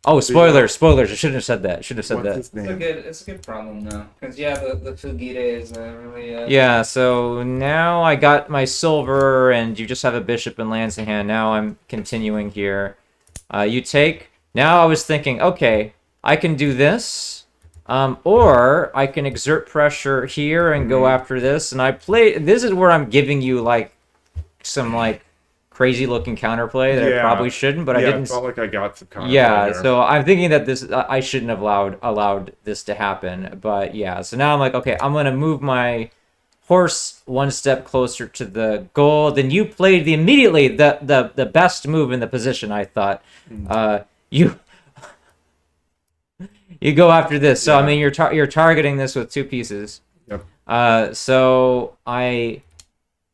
Oh, spoilers! I shouldn't have said that. What's his name? It's a good problem though, because the Fugire is really. Yeah, so now I got my silver, and you just have a bishop and lance in hand. Now I'm continuing here. You take. Now I was thinking, okay, I can do this, or I can exert pressure here and go after this. And I play. This is where I'm giving you some crazy looking counterplay that I probably shouldn't, but I didn't. I felt like I got some counter. Yeah, there. so I'm thinking that this I shouldn't have allowed this to happen, but yeah. So now I'm like, okay, I'm gonna move my horse one step closer to the goal. Then you played immediately the best move in the position. I thought you You go after this. So I Yeah. mean, you're targeting this with 2 pieces. Yep. So I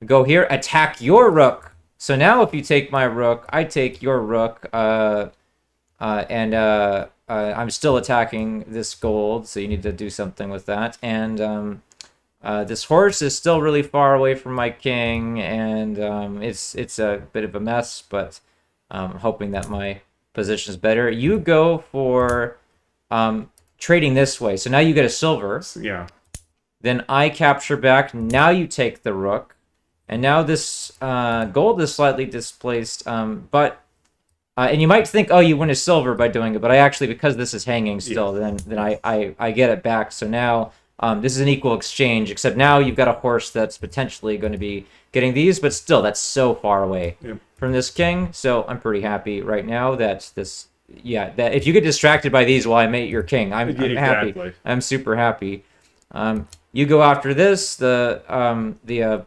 go here, attack your rook. So now if you take my rook, I take your rook. And I'm still attacking this gold, so you need to do something with that. And this horse is still really far away from my king, and it's a bit of a mess, but I'm hoping that my position is better. You go for trading this way, so now you get a silver. Yeah. Then I capture back. Now you take the rook, and now this gold is slightly displaced, but. And you might think, oh, you win a silver by doing it, but I actually, because this is hanging still, then I get it back. So now this is an equal exchange, except now you've got a horse that's potentially going to be getting these, but still, that's so far away from this king. So I'm pretty happy right now that this, that if you get distracted by these while I mate your king, I'm happy. I'm super happy. You go after this, the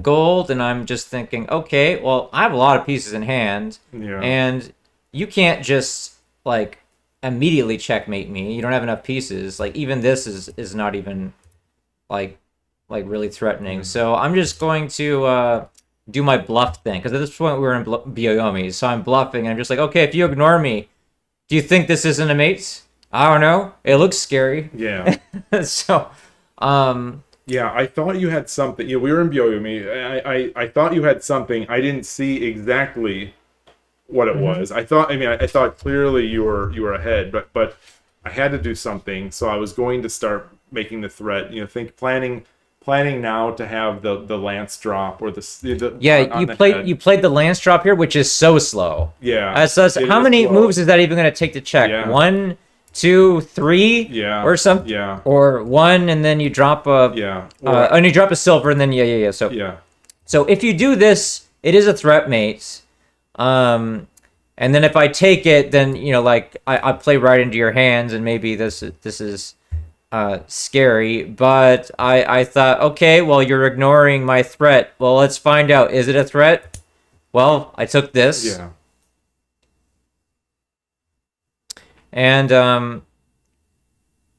gold, and I'm just thinking, okay, well, I have a lot of pieces in hand, and you can't just like immediately checkmate me. You don't have enough pieces. Like even this is not even like really threatening. So I'm just going to do my bluff thing, because at this point we're in Byoyomi, so I'm bluffing, and I'm just like, okay, if you ignore me, do you think this isn't a mate? I don't know. It looks scary. Yeah. So, yeah, I thought you had something. We were in Byoyomi. I thought you had something. I didn't see exactly what it was. I thought clearly you were ahead, but I had to do something. So I was going to start making the threat. Planning now to have the lance drop or you played the lance drop here, which is so slow. Yeah. How many moves is that even going to take to check? Yeah. 1, 2, 3, or something. Yeah. Or 1, and then you drop a and you drop a silver, and then So if you do this, it is a threat mate. And then if I take it, then I play right into your hands, and maybe this is scary. But I thought, okay, well, you're ignoring my threat. Well, let's find out. Is it a threat? Well, I took this. Yeah. And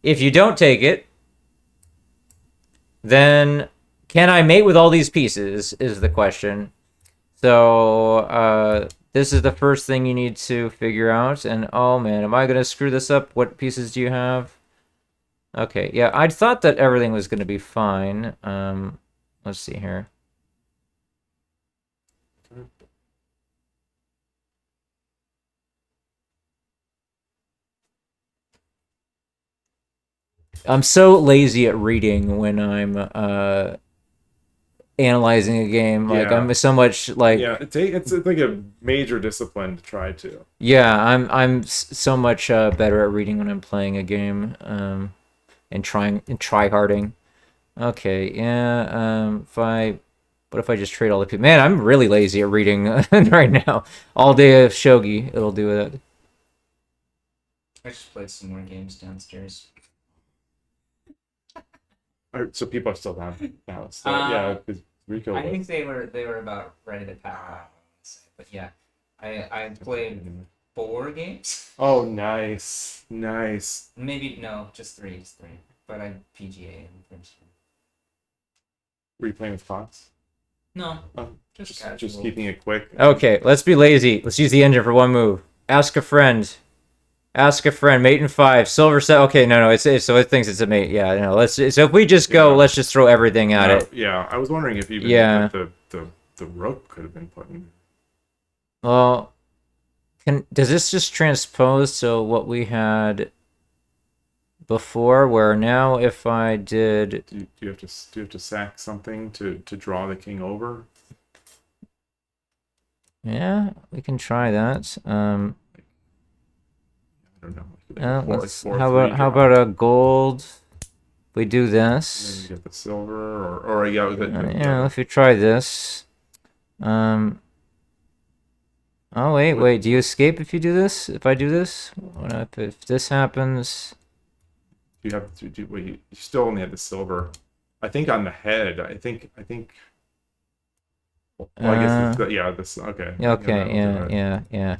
if you don't take it, then can I mate with all these pieces is the question. So this is the first thing you need to figure out. And oh man, am I going to screw this up? What pieces do you have? Okay, yeah, I thought that everything was going to be fine. Let's see here. I'm so lazy at reading when I'm analyzing a game. Like I'm so much like it's like a major discipline to try to. Yeah, I'm so much better at reading when I'm playing a game and try-harding. Okay, yeah. What if I just trade all the people? Man, I'm really lazy at reading right now. All day of shogi, it'll do it. I just played some more games downstairs. So people are still down now. So, because Rico. I think they were about ready to pack up. But yeah, I played 4 games. Oh, nice. Maybe no, just three. But I PGA in first. Were you playing with Fox? No, just keeping it quick. Okay, let's be lazy. Let's use the engine for one move. Ask a friend. Mate in 5, silver set. Okay, no, so it thinks it's a mate. Yeah, no. So if we just go, let's just throw everything at it. Yeah, I was wondering if even the rook could have been put in. Well, does this just transpose to what we had before? Where now, if I did, do you have to sack something to draw the king over? Yeah, we can try that. I don't know. How about a gold? We do this. Then you get the silver, or if you try this. Oh wait. Do you escape if you do this? If I do this, if this happens? You have to do. Well, you still only have the silver. I think on the head. I think. Well, I guess this. Okay. Okay. Yeah.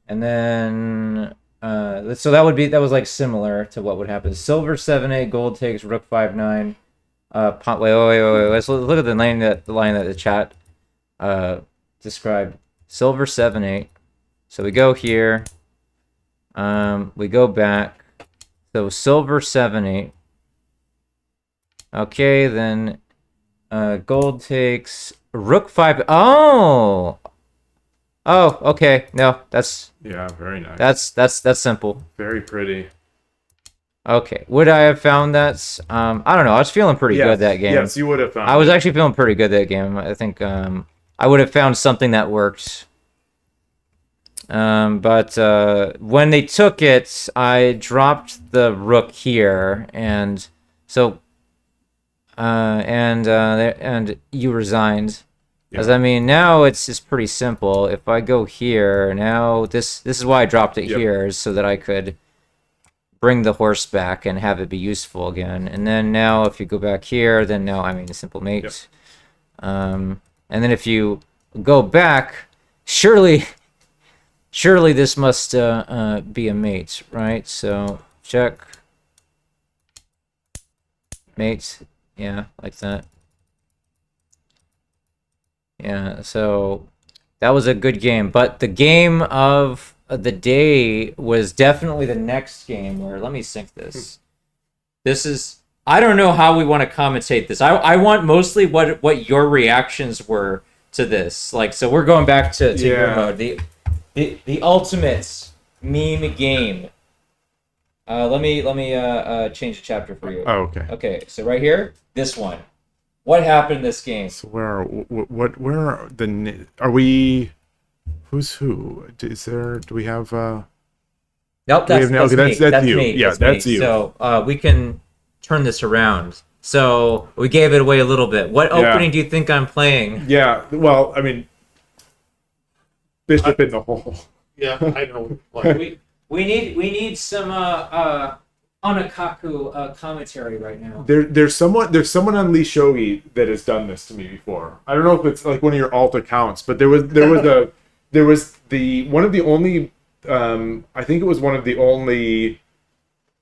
And then So that was like similar to what would happen. Silver 7-8, gold takes, rook 5-9. Wait. Let's look at the line that the chat described. Silver 7-8. So we go here. We go back. So silver 7-8. Okay, then gold takes rook 5. Oh, okay. No, that's very nice. that's simple. Very pretty. Okay, would I have found that? I don't know. I was feeling pretty good that game. Yes, you would have found. I was actually feeling pretty good that game. I think I would have found something that worked. But when they took it, I dropped the rook here, and so and you resigned. Because I mean, now it's just pretty simple. If I go here now, this is why I dropped it here, is so that I could bring the horse back and have it be useful again. And then now, if you go back here, then now I mean a simple mate. And then if you go back, surely this must be a mate, right? So check mate, yeah, like that. Yeah, so that was a good game, but the game of the day was definitely the next game. Where let me sync this. This is, I don't know how we want to commentate this. I want mostly what your reactions were to this. Like, so we're going back to your mode, the ultimate meme game. Let me change the chapter for you. Oh, okay. Okay, so right here, this one. What happened in this game? So where are the, are we, who's who? Is there, do we have Nope, that's me. That's you. Me. Yeah, that's you. So we can turn this around. So we gave it away a little bit. What opening do you think I'm playing? Yeah, well, I mean, bishop in the hole. Yeah, I know. Like, we need some Anakaku commentary right now. There's someone on Lee Shogi that has done this to me before. I don't know if it's like one of your alt accounts, but there was one of the only I think it was one of the only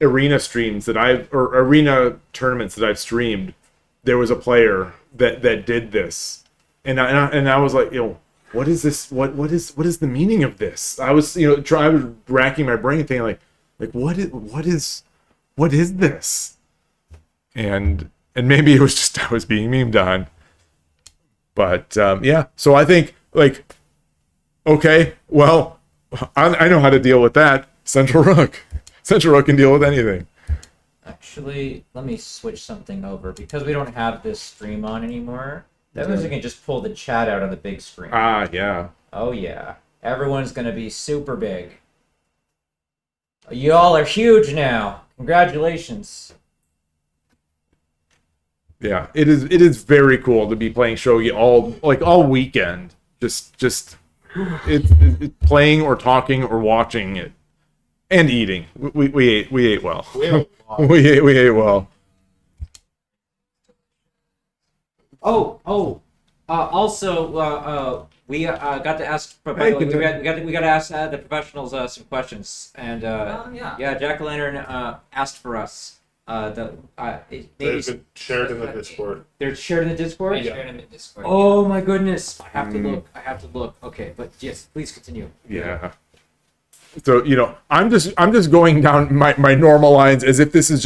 arena streams that arena tournaments that I've streamed. There was a player that did this, and I was like, what is this? What is the meaning of this? I was I was racking my brain thinking like what is this? And maybe it was just I was being memed on. But yeah, so I think like, okay, well, I know how to deal with that. Central Rook can deal with anything. Actually, let me switch something over because we don't have this stream on anymore. That means we can just pull the chat out on the big screen. Ah, yeah. Oh yeah, everyone's gonna be super big. You all are huge now. Congratulations. Yeah, it is very cool to be playing shogi all weekend. Just it's playing or talking or watching it and eating. We ate well. We ate well. Also, we got to ask. We got to ask the professionals some questions, and jackuhlantern asked for us. they've been shared in the Discord. They're shared in the Discord. Yeah. Shared in the Discord. Oh my goodness! I have to look. Okay, but yes, please continue. Yeah. So I'm just going down my normal lines as if this is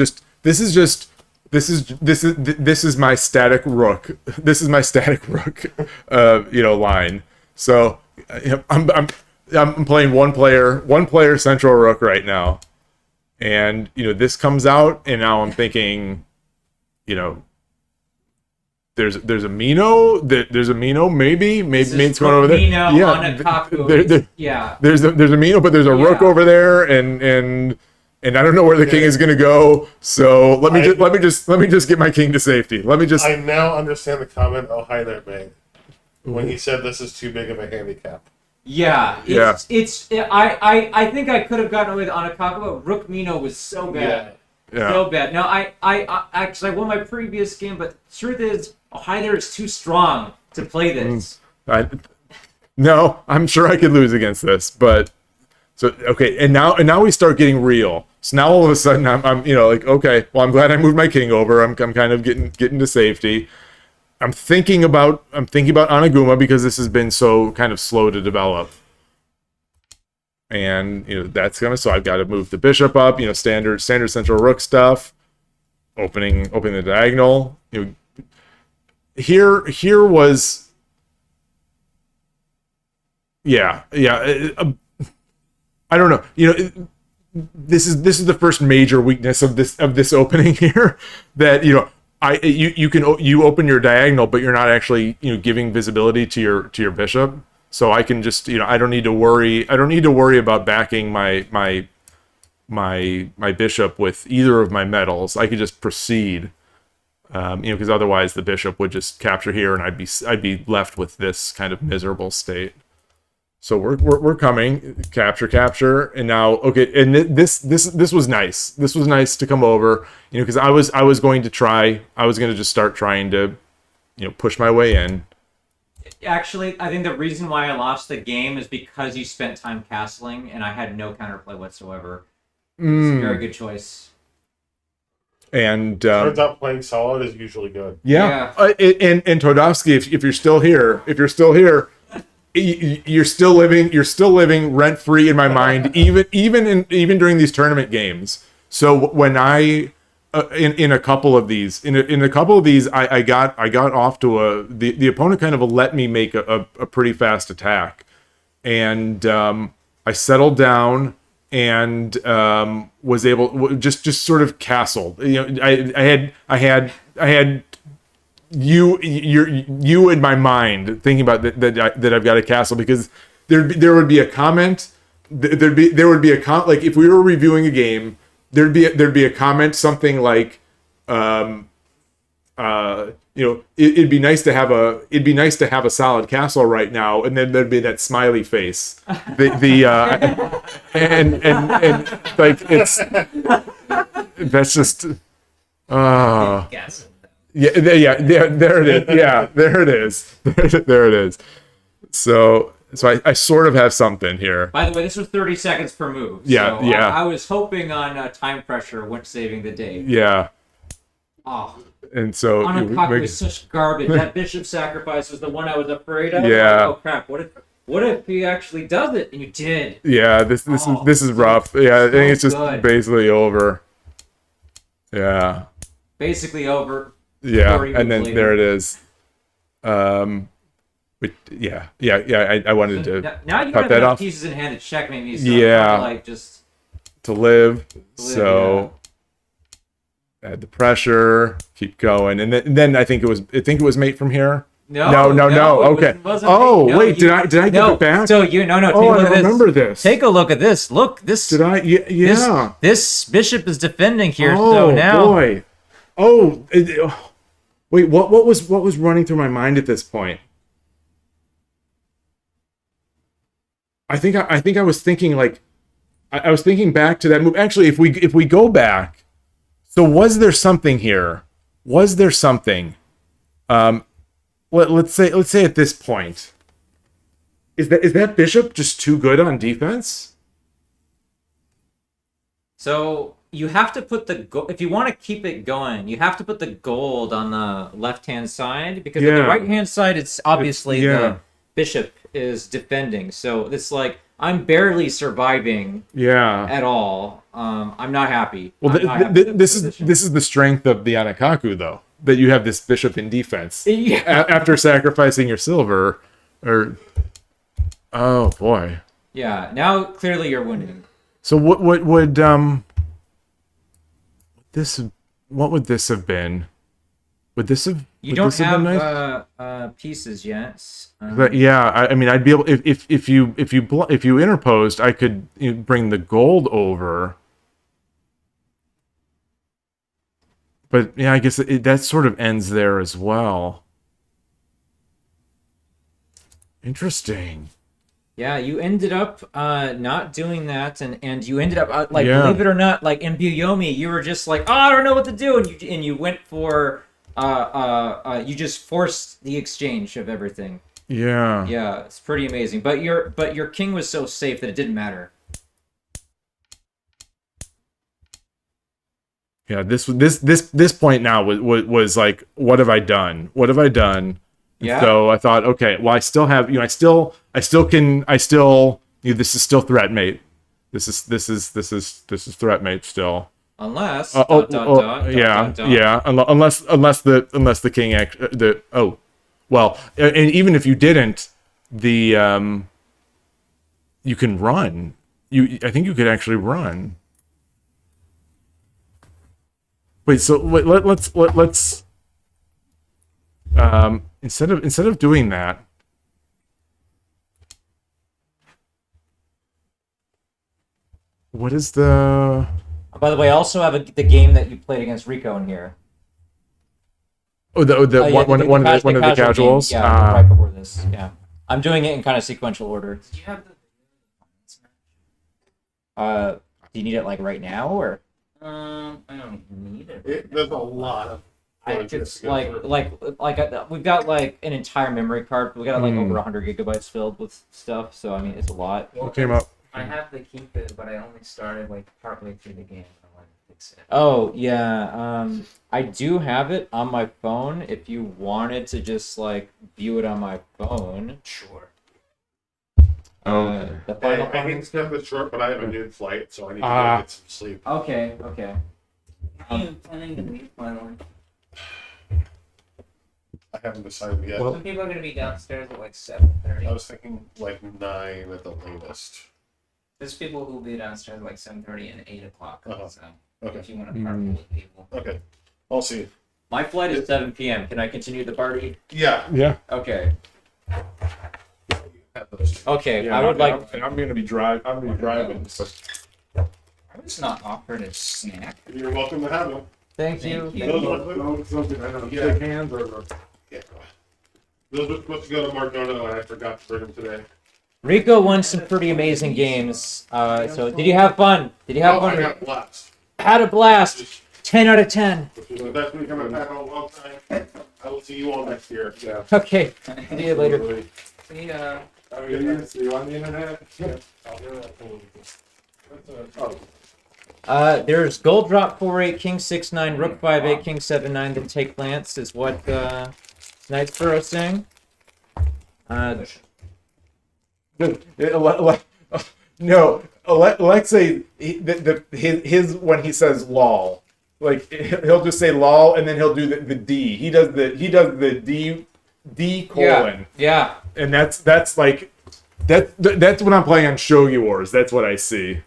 my static rook. This is my static rook, line. So I'm playing one player central rook right now, and this comes out, and now I'm thinking, there's a Mino, maybe it's going over there. Mino, Anakaku. Yeah. There's a Mino, but there's a rook over there, and I don't know where the king is going to go. So let me just get my king to safety. I now understand the comment. Oh, hi there, Meg. When he said this is too big of a handicap. Yeah. I think I could have gotten away with Anakaku, but Rook Mino was so bad. Yeah. So bad. Now I actually I won my previous game, but the truth is, hi there is too strong to play this. No, I'm sure I could lose against this, but So okay, and now we start getting real. So now all of a sudden I'm like, okay, well I'm glad I moved my king over. I'm kind of getting to safety. I'm thinking about Anaguma because this has been so kind of slow to develop. And that's so I've got to move the bishop up, standard central rook stuff. Opening the diagonal. Here was I don't know. This is the first major weakness of this opening here, that you open your diagonal, but you're not actually giving visibility to your bishop. So I can just I don't need to worry about backing my bishop with either of my metals. I could just proceed, because otherwise the bishop would just capture here, and I'd be left with this kind of miserable state. So we're coming, capture, and now okay, and this was nice. This was nice to come over, because I was going to just start trying to, push my way in. Actually, I think the reason why I lost the game is because you spent time castling, and I had no counterplay whatsoever. It's a very good choice. And turns out playing solid is usually good. Yeah. And Todovsky, if you're still here, you're still living rent free in my mind, even during these tournament games. So when I in a couple of these, I got off to the opponent kind of let me make a pretty fast attack, and I settled down and was able just sort of castled. I had you in my mind thinking about that I've got a castle, because there would be a comment, there would be a comment, like if we were reviewing a game, there'd be a comment something like it'd be nice to have a solid castle right now, and then there'd be that smiley face, and like that's just Yes. yeah, there it is. Yeah, there it is. There it is. So I sort of have something here. By the way, this was 30 seconds per move. Yeah, so yeah. I was hoping on time pressure when saving the day. Yeah. Oh, And so Anakaku is such garbage. That bishop sacrifice was the one I was afraid of. Yeah. Oh crap! What if he actually does it? And you did. Yeah, this is rough. Yeah, I think it's just good. basically over. Yeah. Basically over. Yeah, 40 and then moves there it later. is. But yeah. I wanted to Now you cut have that enough off pieces in hand to checkmate me. So Yeah. I'm like just to live. live, So add the pressure, keep going, and then I think it was mate from here. No. Okay. It wasn't Oh me. No, wait, you- did I give it back? So take Oh, a I look at this. remember this. Take a look at this. Look, this. Did I? Yeah. This bishop is defending here. Oh so now. boy. Oh. Wait. What was running through my mind at this point? I think I was thinking like I was thinking back to that move. Actually, if we go back, so was there something here? Was there something? Let's say at this point, is that bishop just too good on defense? So you have to put if you want to keep it going, you have to put the gold on the left-hand side, because on the right-hand side, it's obviously the bishop is defending. So it's like I'm barely surviving. Yeah. At all. I'm not happy. Well, I'm not happy with this position. is the strength of the Anakaku, though, that you have this bishop in defense Yeah. after sacrificing your silver. Oh boy. Yeah. Now clearly you're winning. So what would this have been? Would this have? You would don't this have been nice? have pieces yet. But yeah, I mean, I'd be able if you interposed, I could bring the gold over. But yeah, I guess that sort of ends there as well. Interesting. Yeah, you ended up not doing that, and you ended up Yeah. believe it or not, like in Buyomi, you were just like, oh, I don't know what to do, and you went for you just forced the exchange of everything. Yeah. Yeah, it's pretty amazing. But your king was so safe that it didn't matter. Yeah, this point now was like, what have I done? What have I done? Yeah. So I thought, okay, well, I still have, I still this is still threat mate. This is threat mate still. Unless Yeah. Unless the king well, and even if you didn't, you can run. I think you could actually run. Wait, so let's instead of doing that, what is the? By the way, I also have the game that you played against Rico in here. Oh, one of the casuals. Game. Yeah, right before this. Yeah, I'm doing it in kind of sequential order. Do you have the? Do you need it like right now or? I don't need it. There's a lot of. It's we've got like an entire memory card. We got like over 100 gigabytes filled with stuff. So I mean, it's a lot. What came up? I have the keep it, but I only started like partway through the game. I wanted to fix it. Oh yeah, I do have it on my phone. If you wanted to just like view it on my phone, Sure. the final I hate one. to cut this short, but I have a noon flight, so I need to go get some sleep. Okay. I am planning to leave finally. I haven't decided yet. Well- Some people are gonna be downstairs at like 7:30. I was thinking like 9 at the latest. There's people who will be downstairs at like 7:30 and 8 o'clock. Uh-huh. So Okay. if you want to partner with people. Okay. I'll see. My flight is 7 p.m. Can I continue the party? Yeah. Yeah. Okay. Have those two. Okay. I would like. I'm gonna be driving. I'm gonna be driving. I was not offered a snack. You're welcome to have them. Thank you. Thank you. Those are, Something I don't Yeah. shake hands or. yeah. Those were supposed to go to Mardono, and I forgot to bring them today. Rico won some pretty amazing games. So did you have fun? Did you have I fun? got blast. Had a blast. 10 out of 10. This was the best week I've had in a long time. I will see you all next year. Yeah. Okay. See you later. See ya. Are you gonna see you on the internet? Yeah. There's gold drop 4-8, king 6-9, rook 5-8, king 7-9, then take lance is what Knight's Furrow saying. No, Alexei, his when he says lol, like he'll just say lol and then he'll do the D. He does the D colon. Yeah. And that's like that's when I'm playing on Shogi Wars. That's what I see.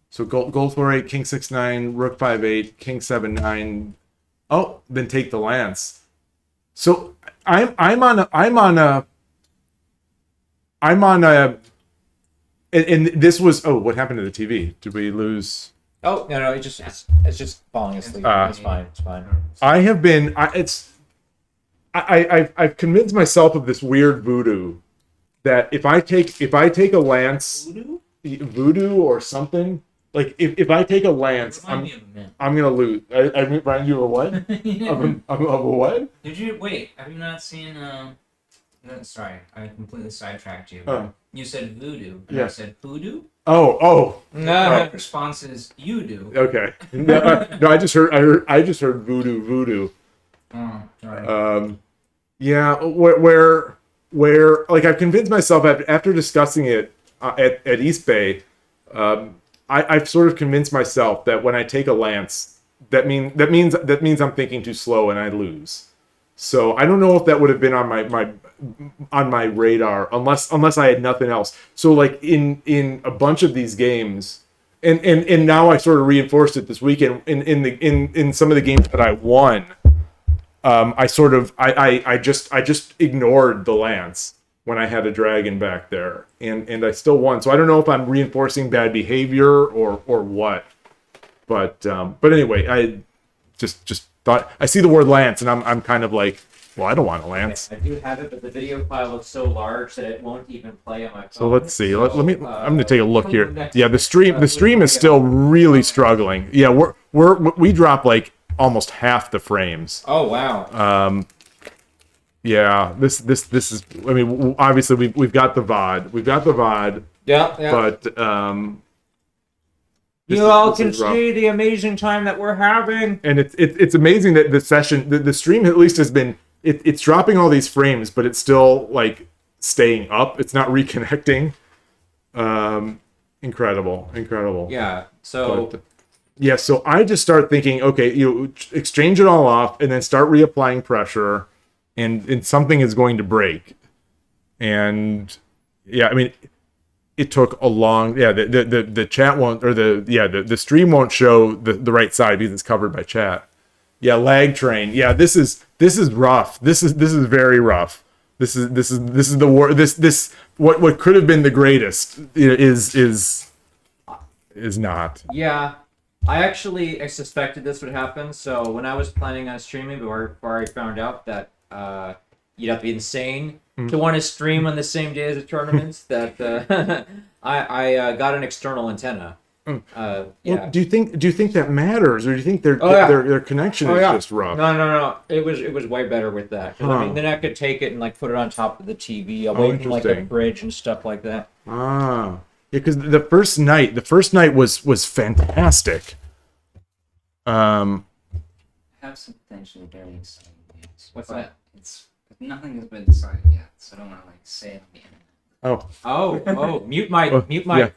So gold 4-8, king 6-9, rook 5-8, king 7-9. Oh, then take the lance. So I'm on a and this was what happened to the TV? Did we lose? Oh no, it's just falling asleep. It's fine. It's fine. I've convinced myself of this weird voodoo that if I take a lance, voodoo or something, like if I take a lance, I'm gonna lose. I remind you of a what? Of a what? Did you wait? Have you not seen? No, sorry, I completely sidetracked you. Oh. You said voodoo, and Yeah. I said hoodoo. Oh. No. The response is you do. Okay. No, I just heard voodoo. Oh, sorry. Yeah, where like I've convinced myself after discussing it at East Bay, I've sort of convinced myself that when I take a lance, that means I'm thinking too slow and I lose. So I don't know if that would have been on my radar unless I had nothing else. So like in a bunch of these games, and now I sort of reinforced it this weekend in some of the games that I won. I just ignored the lance when I had a dragon back there, and I still won. So I don't know if I'm reinforcing bad behavior or what, but anyway, I just thought I see the word lance and I'm kind of like, well, I don't want a lance. I do have it, but the video file looks so large that it won't even play on my phone. So let's see. Let me. I'm gonna take a look here. next- Yeah, the stream is still really struggling. Yeah, we drop like almost half the frames. Oh wow. Yeah, this is. I mean, obviously we've got the VOD. Yeah. But You all can see the amazing time that we're having. And it's amazing that the session, the stream at least has been, it's dropping all these frames, but it's still like staying up. It's not reconnecting. Incredible. Yeah. So. But, yeah. So I just start thinking, okay, you exchange it all off, and then start reapplying pressure, and something is going to break. And yeah, I mean, it took a long. Yeah, the chat won't, or the stream won't show the right side because it's covered by chat. Yeah, lag train. Yeah, this is rough. This is very rough. This is the war. This what could have been the greatest is not. Yeah, I suspected this would happen. So when I was planning on streaming, before I found out that you'd have to be insane to want to stream on the same day as the tournaments, that I got an external antenna. Yeah. Well, do you think that matters, or do you think their connection is just rough? No. It was way better with that. 'Cause, I mean, then I could take it and like put it on top of the TV away from like a fridge and stuff like that. Yeah, because the first night was fantastic. I have some potentially very exciting news. What's that? Nothing has been decided yet, so I don't want to like say it on the internet. Oh, mute mic, mute mic. Yeah.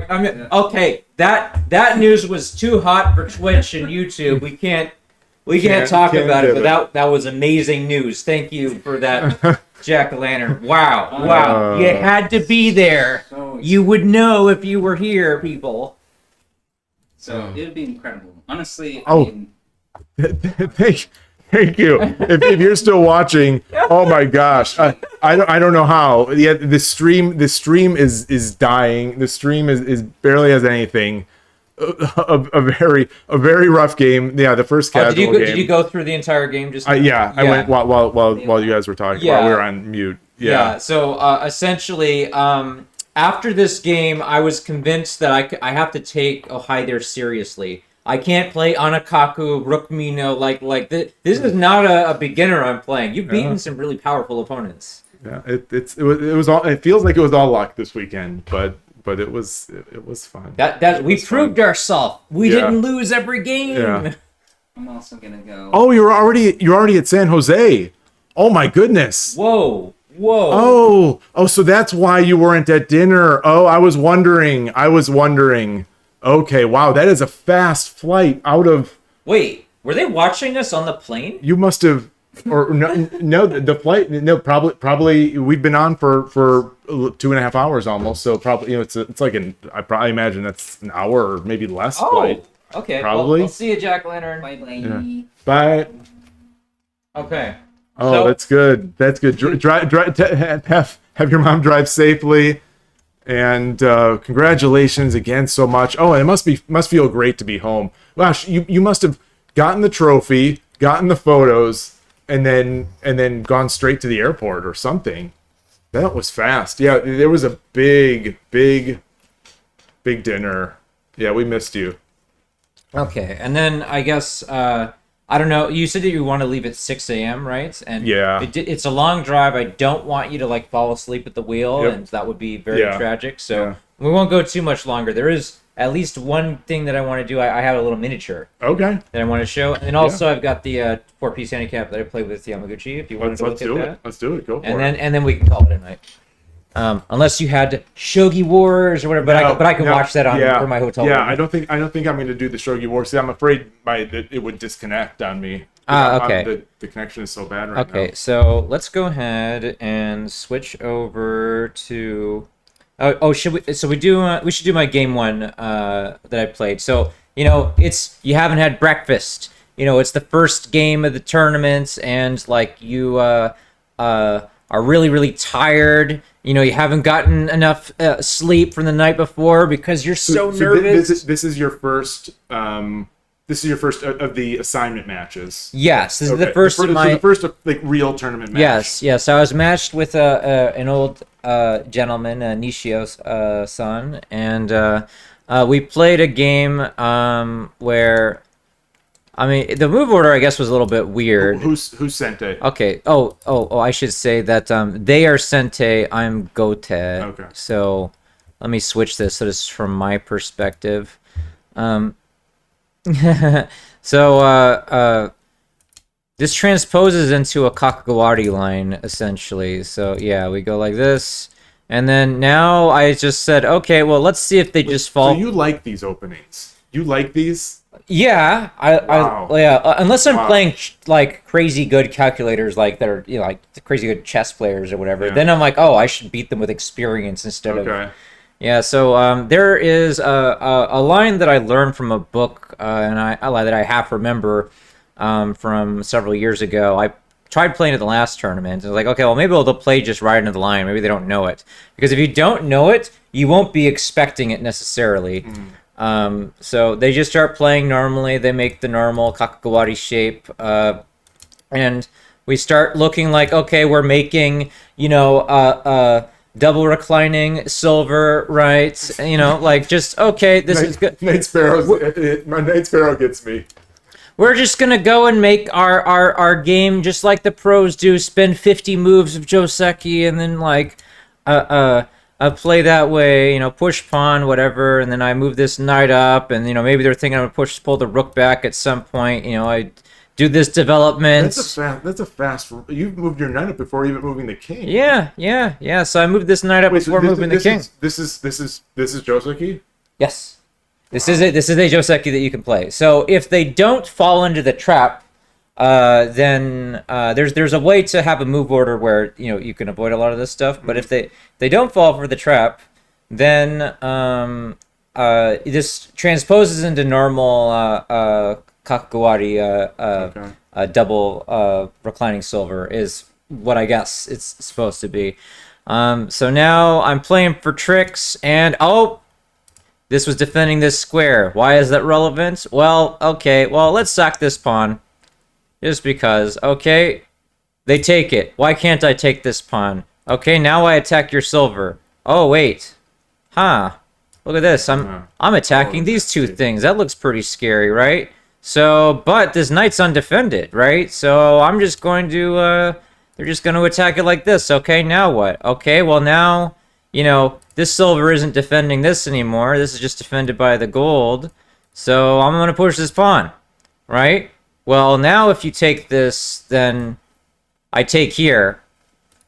I mean, okay, that news was too hot for Twitch and YouTube. We can't talk about it, but that was amazing news. Thank you for that, Jack-o'-lantern. Wow. You had to be there. You would know if you were here, people. So it would be incredible. Honestly, Thank you. If you're still watching, oh my gosh, I don't know how. Yeah, the stream is dying. The stream is barely has anything. A very rough game. Yeah, the first casual game. Did you go through the entire game? Just I went while you guys were talking. While we were on mute. Yeah. So essentially, after this game, I was convinced that I have to take Hi There seriously. I can't play Anakaku, Rukmino, like this. This is not a beginner I'm playing. You've beaten some really powerful opponents. Yeah, it was all. It feels like it was all luck this weekend, but it was fun. We proved ourselves. We didn't lose every game. Yeah. I'm also gonna go. Oh, you're already at San Jose. Oh my goodness. Whoa. Oh, so that's why you weren't at dinner. Oh, I was wondering. Okay, wow, that is a fast flight out of... Wait, were they watching us on the plane? You must have... Or no, the flight... No, probably we've been on for 2.5 hours almost, so probably, it's like I probably imagine that's an hour or maybe less flight. Okay, probably. We'll see you, Jack-o'-lantern. Bye. Yeah. Bye. Okay. Oh, that's good. That's good. Have your mom drive safely. And congratulations again so much. Oh, and it must feel great to be home. Gosh, you must have gotten the trophy, gotten the photos, and then gone straight to the airport or something. That was fast. Yeah, there was a big dinner. Yeah, we missed you. Okay, and then I guess I don't know. You said that you want to leave at 6 a.m., right? And yeah, it's a long drive. I don't want you to like fall asleep at the wheel, and that would be very tragic. So we won't go too much longer. There is at least one thing that I want to do. I have a little miniature Okay. that I want to show, and also I've got the 4-piece handicap that I played with Yamaguchi. If you wanted to look at that, Let's do it. Go for it. and then we can call it a night. Unless you had Shogi Wars or whatever, but I can watch that on for my hotel room. I don't think I'm going to do the Shogi Wars. See, I'm afraid it would disconnect on me. Okay. The connection is so bad right now. Okay, so let's go ahead and switch over to. Should we? So we should do my game one that I played. So it's you haven't had breakfast. It's the first game of the tournament, and like you are really really tired. You haven't gotten enough sleep from the night before because you're so nervous. This is your first. This is your first of the assignment matches. Yes, this is the first of my... the first like real tournament match. Yes. I was matched with an old gentleman, Nishio's son, and we played a game where, I mean, the move order I guess was a little bit weird. Who's Sente? Okay. I should say that they are Sente, I'm Gote. Okay. So let me switch this so this is from my perspective. So this transposes into a Kakagawari line essentially. So yeah, we go like this, and then now I just said, okay, well let's see if they just fall. So you like these openings? You like these? Yeah, unless I'm playing like crazy good calculators, like that are like crazy good chess players or whatever. Then I'm like, oh, I should beat them with experience instead of. Yeah, so there is a line that I learned from a book, and that I half remember from several years ago. I tried playing at the last tournament, and I was like, okay, well, maybe they'll play just right into the line. Maybe they don't know it. Because if you don't know it, you won't be expecting it necessarily. So they just start playing normally. They make the normal Kakagawari shape, and we start looking like, okay, we're making, double reclining silver, right? Like just okay. This is good. Night Sparrow gets me. We're just gonna go and make our game just like the pros do. Spend 50 moves of Joseki, and then like play that way. Push pawn, whatever, and then I move this knight up, and maybe they're thinking I'm gonna pull the rook back at some point. I do this development. That's a fast. You moved your knight up before even moving the king. Yeah. So I moved this knight up before moving the king. This is Joseki? Yes. This is it. This is a Joseki that you can play. So if they don't fall into the trap, then there's a way to have a move order where you can avoid a lot of this stuff. But if they don't fall for the trap, then this transposes into normal Kakagawari double reclining silver is what I guess it's supposed to be. So now I'm playing for tricks, and this was defending this square. Why is that relevant? Well, okay, let's sack this pawn. Just because. Okay, they take it. Why can't I take this pawn? Okay, now I attack your silver. Oh, wait. Huh. Look at this. I'm attacking these two things. That looks pretty scary, right? So, but this knight's undefended, right? So I'm just going to, they're just going to attack it like this. Okay, now what? Okay, well now, this silver isn't defending this anymore. This is just defended by the gold. So I'm going to push this pawn, right? Well, now if you take this, then I take here,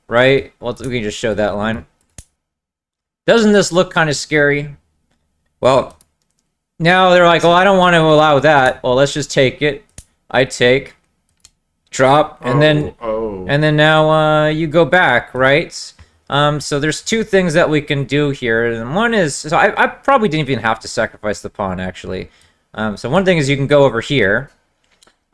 right? Well, we can just show that line. Doesn't this look kind of scary? Well, now they're like, I don't want to allow that. Well, let's just take it. I take, drop, and then now you go back, right? So there's two things that we can do here. And one is, so I probably didn't even have to sacrifice the pawn, actually. So one thing is you can go over here.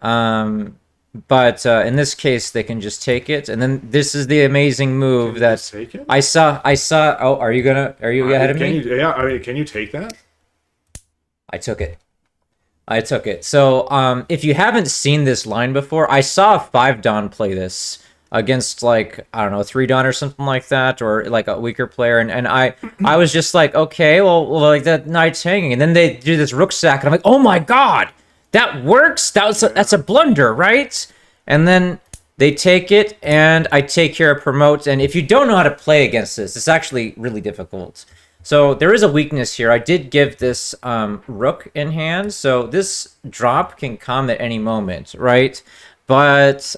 But in this case, they can just take it. And then this is the amazing move that I saw. Oh, are you ahead of me? Can you take that? I took it. So, if you haven't seen this line before, I saw a 5-dan play this against, like, I don't know, 3-dan or something like that, or like a weaker player, and I was just like, okay, well, like that knight's hanging, and then they do this rook sack, and I'm like, oh my god, that works? That's a blunder, right? And then they take it, and I take here a promote, and if you don't know how to play against this, it's actually really difficult. So there is a weakness here. I did give this rook in hand, so this drop can come at any moment, right? But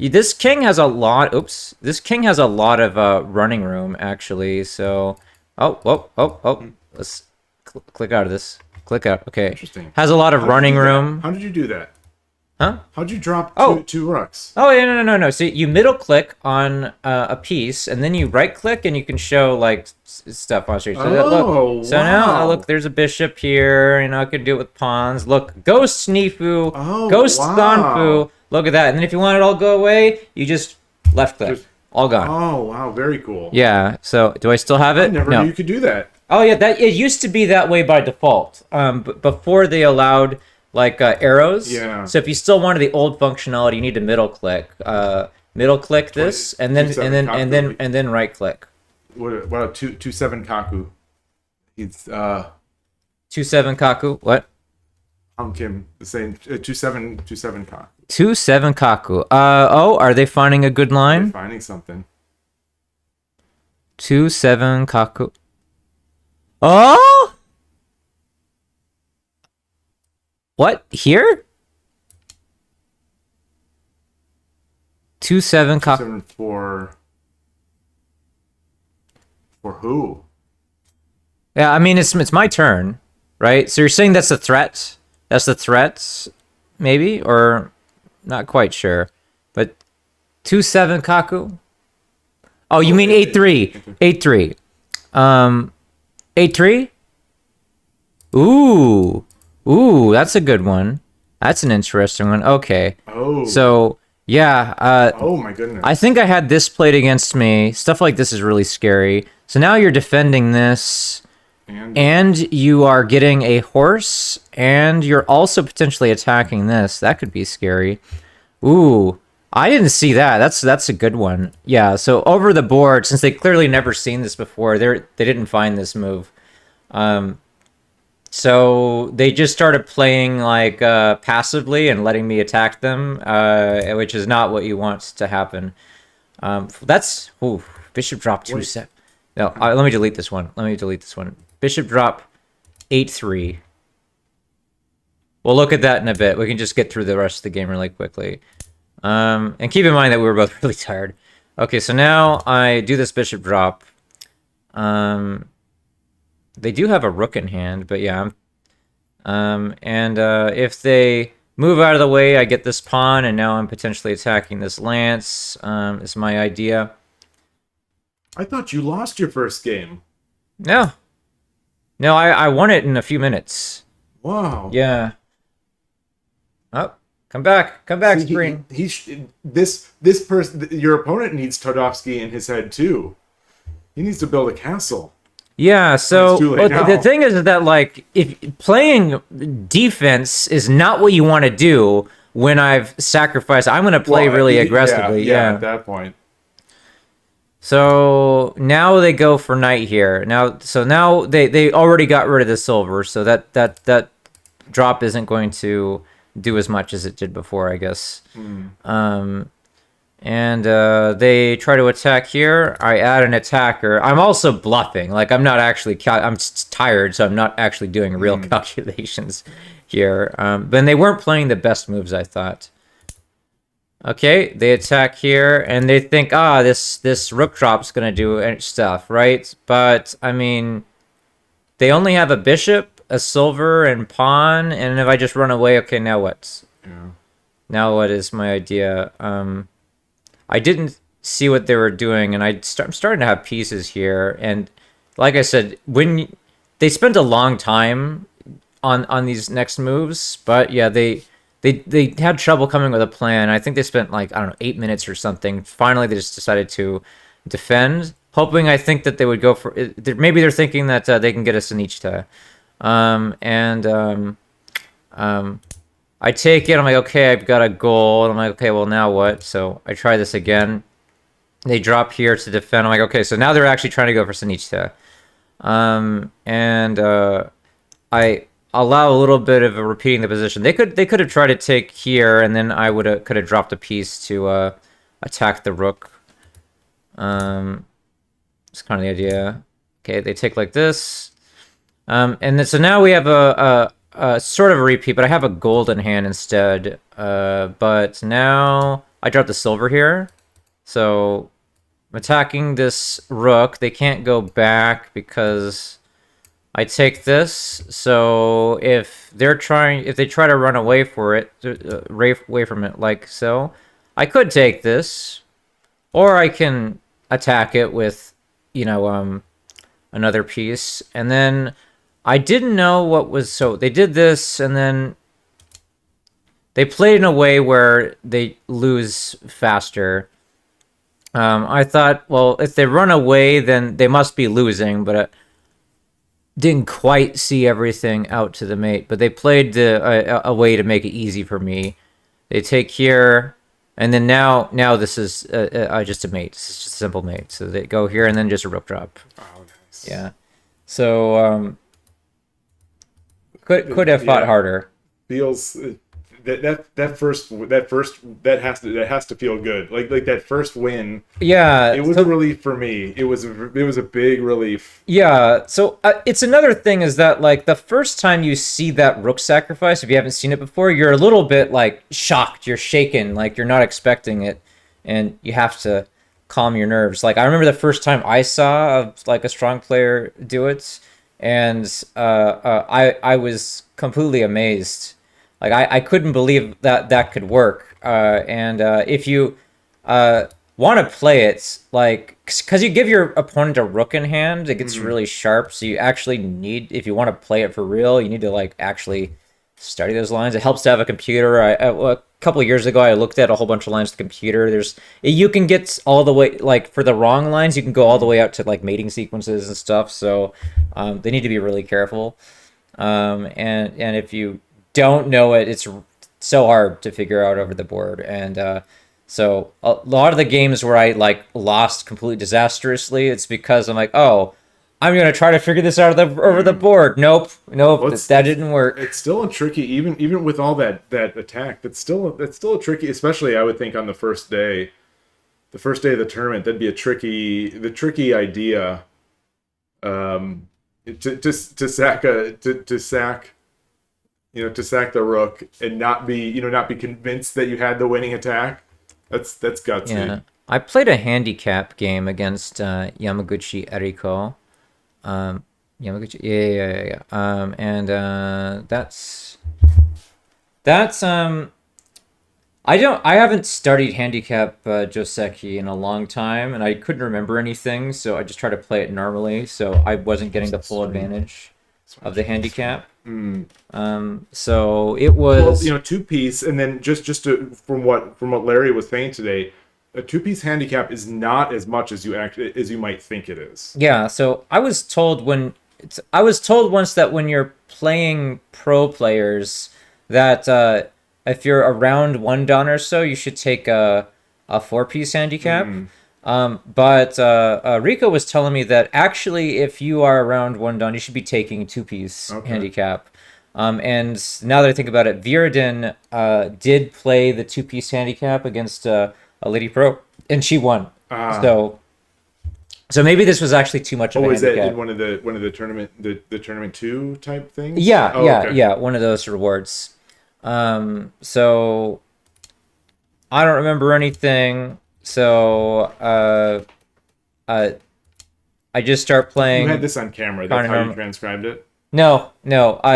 this king has a lot. Oops, this king has a lot of running room actually. So let's click out of this. Click out. Okay. Interesting. Has a lot of running room. How did you do that? Huh? How'd you drop Oh. two rooks? Oh yeah, no. So you middle click on a piece, and then you right click, and you can show like stuff on screen. So look. So now look, there's a bishop here. You know, I can do it with pawns. Look, Ghost Nifu, Ghost Sanfu. Look at that. And then if you want it all go away, you just left click. All gone. Oh wow, very cool. Yeah. So do I still have it? I never knew you could do that. Oh yeah, that it used to be that way by default. But before they allowed like arrows. Yeah. So if you still wanted the old functionality, you need to middle click. Middle click this, and then right click. What about 2-7 Kaku? He's 2-7 Kaku. What? Kim the same 2-7 Kaku. 2-7 Kaku. Are they finding a good line? They're finding something. 2-7 Kaku. Oh! What? Here? 2-7 Kaku. 7 for who? Yeah, I mean it's my turn, right? So you're saying that's a threat? That's the threat, maybe, or not quite sure. But 2-7 Kaku. Oh, you mean 8-3? 8-3. 8-3. Ooh, that's a good one. That's an interesting one. Okay. Oh. So yeah. Oh my goodness. I think I had this played against me. Stuff like this is really scary. So now you're defending this, and you are getting a horse, and you're also potentially attacking this. That could be scary. Ooh, I didn't see that. That's a good one. Yeah. So over the board, since they clearly never seen this before, they didn't find this move. So they just started playing like passively and letting me attack them, which is not what you want to happen. That's bishop drop 2-7. No, let me delete this one. Bishop drop 8-3. We'll look at that in a bit. We can just get through the rest of the game really quickly. And keep in mind that we were both really tired. Okay, so now I do this bishop drop. They do have a rook in hand, but yeah. If they move out of the way, I get this pawn, and now I'm potentially attacking this lance. Is my idea. I thought you lost your first game. No, I won it in a few minutes. Wow. Yeah. Oh, come back, Green. This person, your opponent needs Todovsky in his head too. He needs to build a castle. Yeah, so but the thing is that like if playing defense is not what you want to do when I've sacrificed, I'm going to play really aggressively. Yeah, at that point. So now they go for knight here. Now they already got rid of the silver, so that drop isn't going to do as much as it did before, I guess. They try to attack here. I add an attacker. I'm also bluffing. Like I'm not actually. I'm tired, so I'm not actually doing real calculations here. But they weren't playing the best moves, I thought. Okay, they attack here, and they think, this rook drop's gonna do stuff, right? But I mean, they only have a bishop, a silver, and pawn. And if I just run away, okay, now what? Yeah. Now what is my idea? I didn't see what they were doing, and I'm starting to have pieces here. And like I said, when they spent a long time on these next moves, but yeah, they had trouble coming with a plan. I think they spent like, I don't know, 8 minutes or something. Finally, they just decided to defend, hoping, I think, that they would go for it. Maybe they're thinking that they can get us in Ichita. I take it, I'm like, okay, I've got a goal. And I'm like, okay, well, now what? So I try this again. They drop here to defend. I'm like, okay, so now they're actually trying to go for Sanichta. I allow a little bit of a repeating the position. They could have tried to take here, and then I could have dropped a piece to attack the rook. It's kind of the idea. Okay, they take like this. And then, so now we have a sort of a repeat, but I have a golden hand instead. But now I drop the silver here. So I'm attacking this rook. They can't go back because I take this. So if they try to run away for it, away from it like so, I could take this, or I can attack it with, another piece. And then I didn't know what was, so they did this, and then they played in a way where they lose faster. I thought, well, if they run away, then they must be losing, but I didn't quite see everything out to the mate. But they played a way to make it easy for me. They take here, and then now this is just a mate. This is just a simple mate. So they go here, and then just a rook drop. Oh, nice. Yeah. So could have fought harder. Feels that has to feel good. Like that first win. Yeah, It was a relief for me. It was a big relief. yeah. So it's another thing is that like the first time you see that rook sacrifice, if you haven't seen it before, you're a little bit like shocked. You're shaken, like you're not expecting it, and you have to calm your nerves. Like I remember the first time I saw like a strong player do it, and I was completely amazed. Like I couldn't believe that could work. And if you want to play it, like, because you give your opponent a rook in hand, it gets really sharp. So you actually need, if you want to play it for real, you need to like actually study those lines. It helps to have a computer. A couple of years ago, I looked at a whole bunch of lines to the computer. You can get all the way, like for the wrong lines, you can go all the way out to like mating sequences and stuff. So they need to be really careful. And if you don't know it, it's so hard to figure out over the board. And so a lot of the games where I like lost completely disastrously, it's because I'm like, oh, I'm gonna try to figure this out over the board. Nope, that didn't work. It's still a tricky, even with all that attack. That's still a tricky, especially I would think on the first day of the tournament. That'd be the tricky idea. To sack the rook and not be convinced that you had the winning attack. That's gutsy. Yeah, I played a handicap game against Yamaguchi Eriko. Yamaguchi, yeah. And that's I haven't studied handicap Joseki in a long time, and I couldn't remember anything, so I just tried to play it normally, so I wasn't getting the full advantage of the handicap. So it was, well, two piece, and then from what Larry was saying today, a two piece handicap is not as much as you might think it is. Yeah, so I was told once that when you're playing pro players that if you're around 1 dan or so, you should take a 4-piece handicap. But Riko was telling me that actually if you are around 1 dan, you should be taking a 2-piece handicap. And now that I think about it, Viridin did play the 2-piece handicap against a lady pro, and she won. So maybe this was actually too much of a handicap. Is that in one of the tournament the tournament 2 type things? Yeah, one of those rewards. So I don't remember anything. So I just start playing. You had this on camera. That's how you transcribed it? No.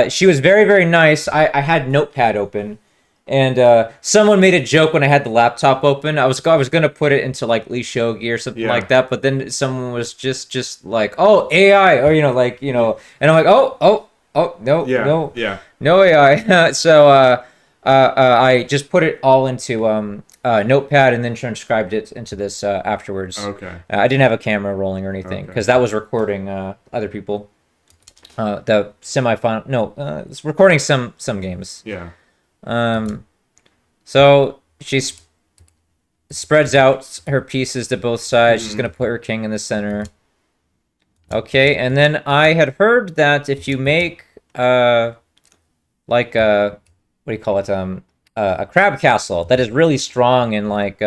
She was very, very nice. I had Notepad open, and someone made a joke when I had the laptop open. I was gonna put it into like Lee Shogi or something like that, but then someone was just like, "Oh, AI," or and I'm like, "Oh, no AI." So I just put it all into Notepad and then transcribed it into this afterwards. Okay. I didn't have a camera rolling or anything because that was recording other people. The semifinal. No, it's recording some games. Yeah. So she spreads out her pieces to both sides. She's gonna put her king in the center. Okay, and then I had heard that if you make like a what do you call it? A crab castle that is really strong in like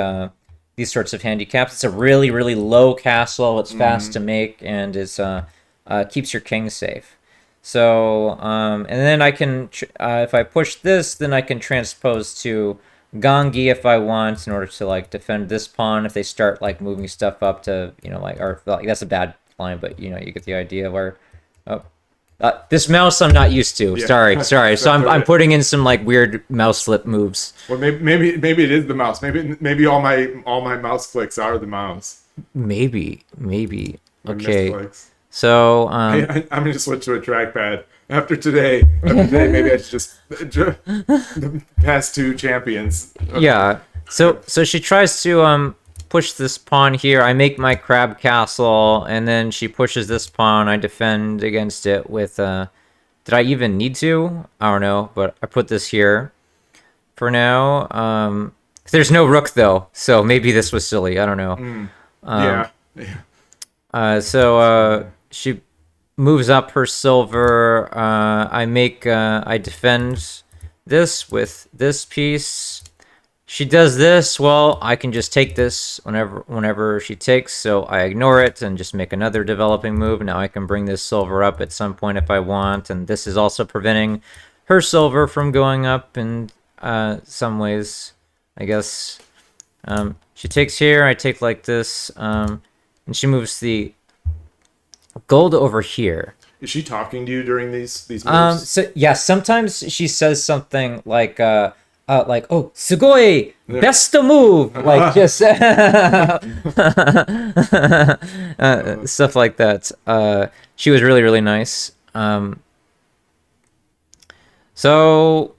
these sorts of handicaps. It's a really, really low castle. It's fast to make, and it's keeps your king safe. So, and then I can, if I push this, then I can transpose to Gangi if I want, in order to like defend this pawn if they start like moving stuff up to, you know, like, or like, that's a bad line, but you know, you get the idea. Where, oh, this mouse I'm not used to. Yeah. Sorry. So I'm putting in some like weird mouse flip moves. Well, maybe it is the mouse. Maybe all my mouse clicks are the mouse. Maybe. My Okay. misclicks. So I'm gonna just switch to a trackpad after today. Maybe I should just pass 2 champions. yeah. So she tries to push this pawn here. I make my crab castle, and then she pushes this pawn. I defend against it with did I even need to? I don't know, but I put this here for now. There's no rook though, so maybe this was silly. I don't know. So she moves up her silver. I defend this with this piece. She does this. Well, I can just take this whenever she takes, so I ignore it and just make another developing move. Now I can bring this silver up at some point if I want, and this is also preventing her silver from going up in some ways, I guess. She takes here, I take like this, and she moves the gold over here. Is she talking to you during these moves? So yeah, sometimes she says something like oh, sugoi, best move, like just stuff like that. She was really, really nice. So,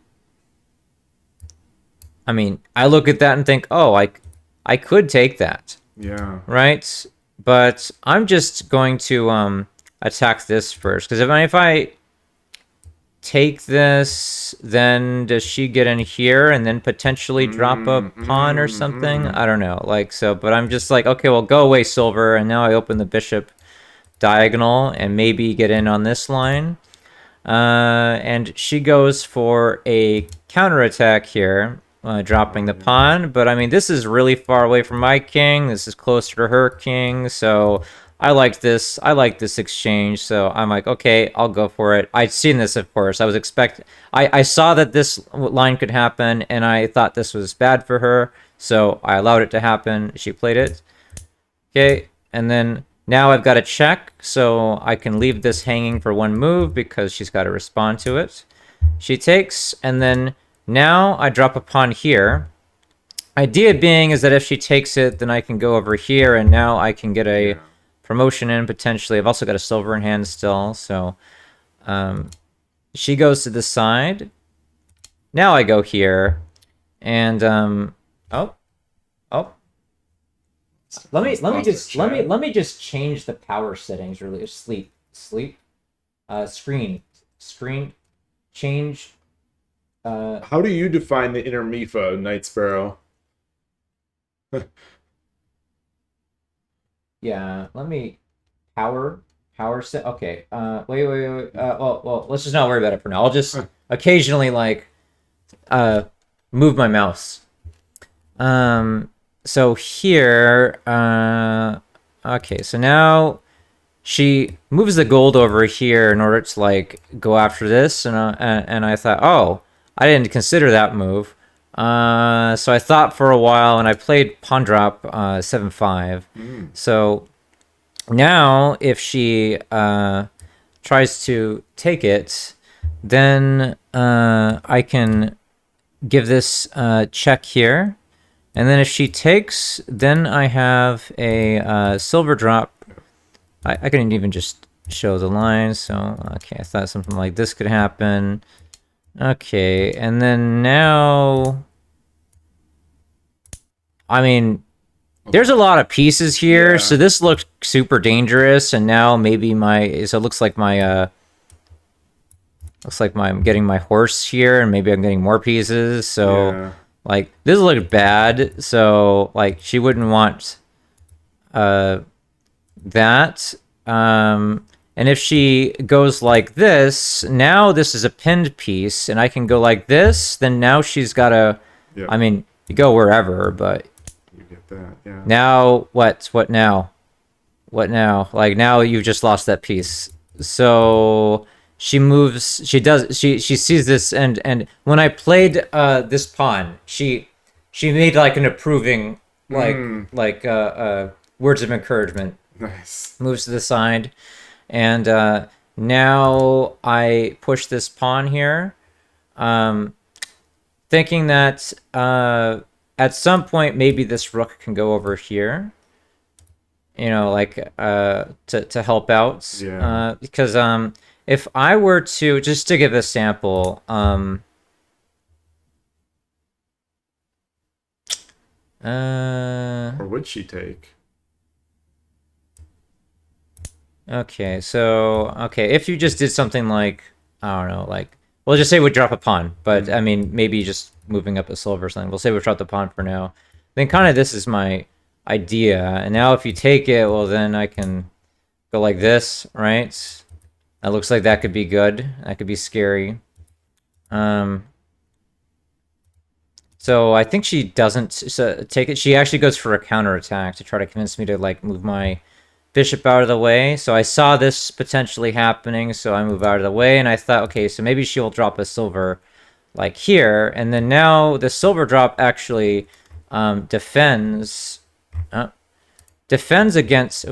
I mean, I look at that and think, oh, I could take that. Yeah. Right? But I'm just going to attack this first, because if I take this, then does she get in here and then potentially drop a pawn or something? I don't know. Like, so, but I'm just like, okay, well, go away, silver. And now I open the bishop diagonal and maybe get in on this line. And she goes for a counterattack here, dropping the pawn. But I mean, this is really far away from my king. This is closer to her king. So I like this. I like this exchange. So I'm like, okay, I'll go for it. I'd seen this, of course. I saw that this line could happen, and I thought this was bad for her. So I allowed it to happen. She played it. Okay, and then now I've got a check, so I can leave this hanging for one move because she's got to respond to it. She takes, and then now I drop a pawn here. Idea being is that if she takes it, then I can go over here, and now I can get a promotion in potentially. I've also got a silver in hand still, so she goes to the side. Now I go here, and let me just change the power settings really. Sleep screen change. How do you define the inner Mifa, Night Sparrow? Yeah, let me power set. Okay. Wait. Well, let's just not worry about it for now. I'll just occasionally like move my mouse. So here, okay. So now she moves the gold over here in order to like go after this, and I thought, oh, I didn't consider that move. So I thought for a while, and I played pawn drop 7-5. So now if she tries to take it, then I can give this check here. And then if she takes, then I have a silver drop. I couldn't even just show the line. So, okay, I thought something like this could happen. Okay, and then now, I mean, there's a lot of pieces here, so this looks super dangerous. And now maybe so it looks like I'm getting my horse here, and maybe I'm getting more pieces. So like this looks bad. So like she wouldn't want that. And if she goes like this, now this is a pinned piece, and I can go like this, then now she's got to, I mean, you go wherever, but that. Yeah. Now what? What now? What now? Like now you've just lost that piece. So she moves. She sees this, and when I played this pawn, she made like an approving words of encouragement. Nice. Moves to the side, and now I push this pawn here, thinking that at some point maybe this rook can go over here. You know, like to help out. Yeah. Because if I were to just to give a sample, Or would she take? Okay, so if you just did something like I don't know, like we'll just say we drop a pawn, but I mean maybe just moving up a silver or something. We'll say we drop the pawn for now. Then kind of this is my idea, and now if you take it, well then I can go like this, right? That looks like that could be good. That could be scary. So I think she doesn't take it. She actually goes for a counterattack to try to convince me to like move my bishop out of the way. So I saw this potentially happening, so I move out of the way, and I thought, okay, so maybe she'll drop a silver like here, and then now the silver drop actually defends against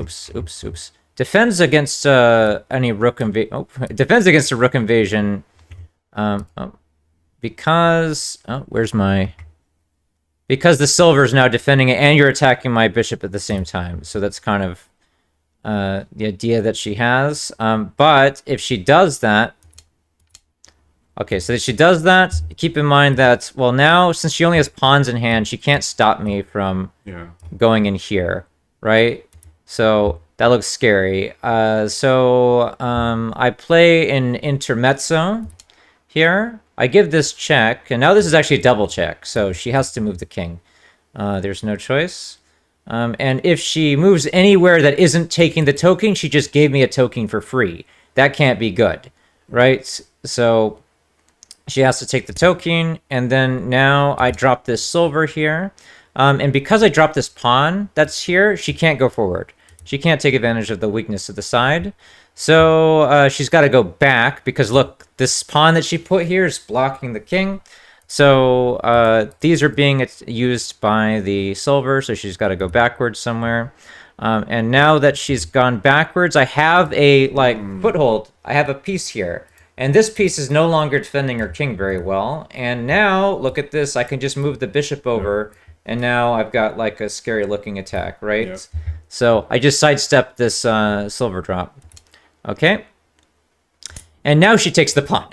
defends against any rook invasion. Defends against a rook invasion because because the silver is now defending it, and you're attacking my bishop at the same time. So that's kind of the idea that she has. But if she does that, okay, so if she does that, keep in mind that, well, now since she only has pawns in hand, she can't stop me from going in here, right? So that looks scary. I play an intermezzo here. I give this check, and now this is actually a double check, so she has to move the king. There's no choice. And if she moves anywhere that isn't taking the token, she just gave me a token for free. That can't be good, right? So she has to take the token, and then now I drop this silver here. And because I dropped this pawn that's here, she can't go forward. She can't take advantage of the weakness of the side. So she's got to go back because, look, this pawn that she put here is blocking the king. So these are being used by the silver, so she's got to go backwards somewhere. And now that she's gone backwards, I have a foothold. I have a piece here. And this piece is no longer defending her king very well. And now, look at this. I can just move the bishop over, and now I've got like a scary-looking attack, right? Yep. So I just sidestepped this silver drop. Okay. And now she takes the pawn.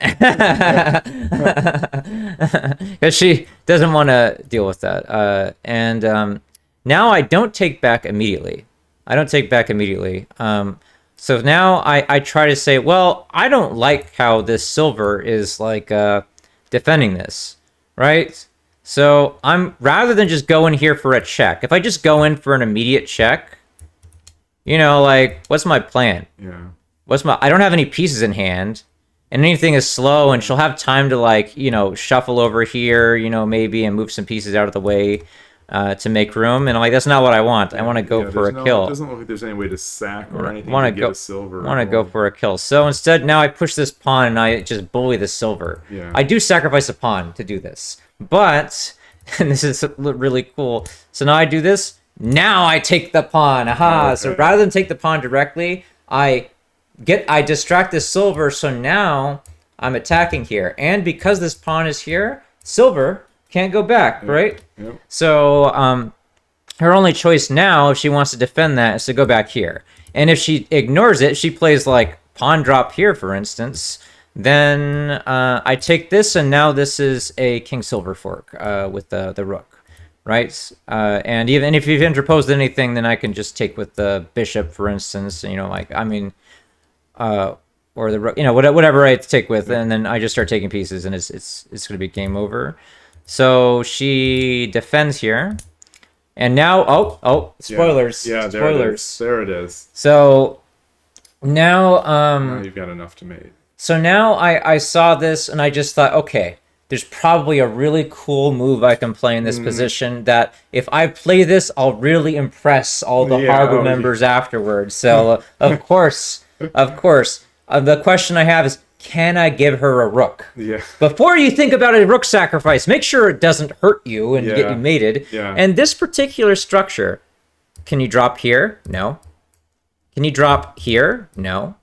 Because she doesn't want to deal with that. Now I don't take back immediately. So now I try to say, well, I don't like how this silver is like defending this, right? So I'm rather than just go in here for a check. If I just go in for an immediate check, you know, like what's my plan? Yeah. I don't have any pieces in hand, and anything is slow, and she'll have time to like, you know, shuffle over here, you know, maybe, and move some pieces out of the way to make room. And I'm like, that's not what I want. I want to go for a kill. It doesn't look like there's any way to sack or anything. Want to go for a kill. So instead, now I push this pawn and I just bully the silver. Yeah. I do sacrifice a pawn to do this, but and this is really cool. So now I do this. Now I take the pawn. Aha! Okay. So rather than take the pawn directly, I distract the silver. So now I'm attacking here, and because this pawn is here, silver can't go back, right? Yep. So her only choice now, if she wants to defend that, is to go back here. And if she ignores it, she plays like pawn drop here, for instance. Then I take this, and now this is a king silver fork with the rook, right? And even if you've interposed anything, then I can just take with the bishop, for instance. You know, like I mean, or the rook, you know, whatever I take with, and then I just start taking pieces, and it's going to be game over. So she defends here, and now spoilers. Yeah, spoilers. There it is. So now now you've got enough to mate. So now I saw this, and I just thought, okay, there's probably a really cool move I can play in this position that if I play this, I'll really impress all the harbor members afterwards. So, of course, the question I have is, can I give her a rook? Yeah. Before you think about a rook sacrifice, make sure it doesn't hurt you and get you mated. Yeah. And this particular structure, can you drop here? No. Can you drop here? No.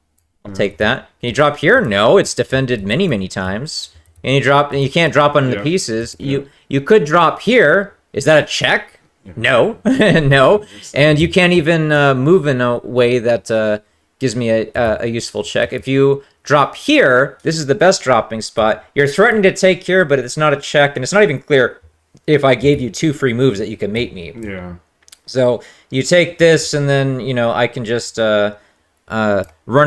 I'll take that. Can you drop here? No. It's defended many, many times. And you can't drop on the pieces. You could drop here. Is that a check? No. No. And you can't even move in a way that gives me a useful check. If you drop here, this is the best dropping spot. You're threatening to take here, but it's not a check, and it's not even clear if I gave you 2 free moves that you can mate me. Yeah. So you take this, and then, you know, I can just run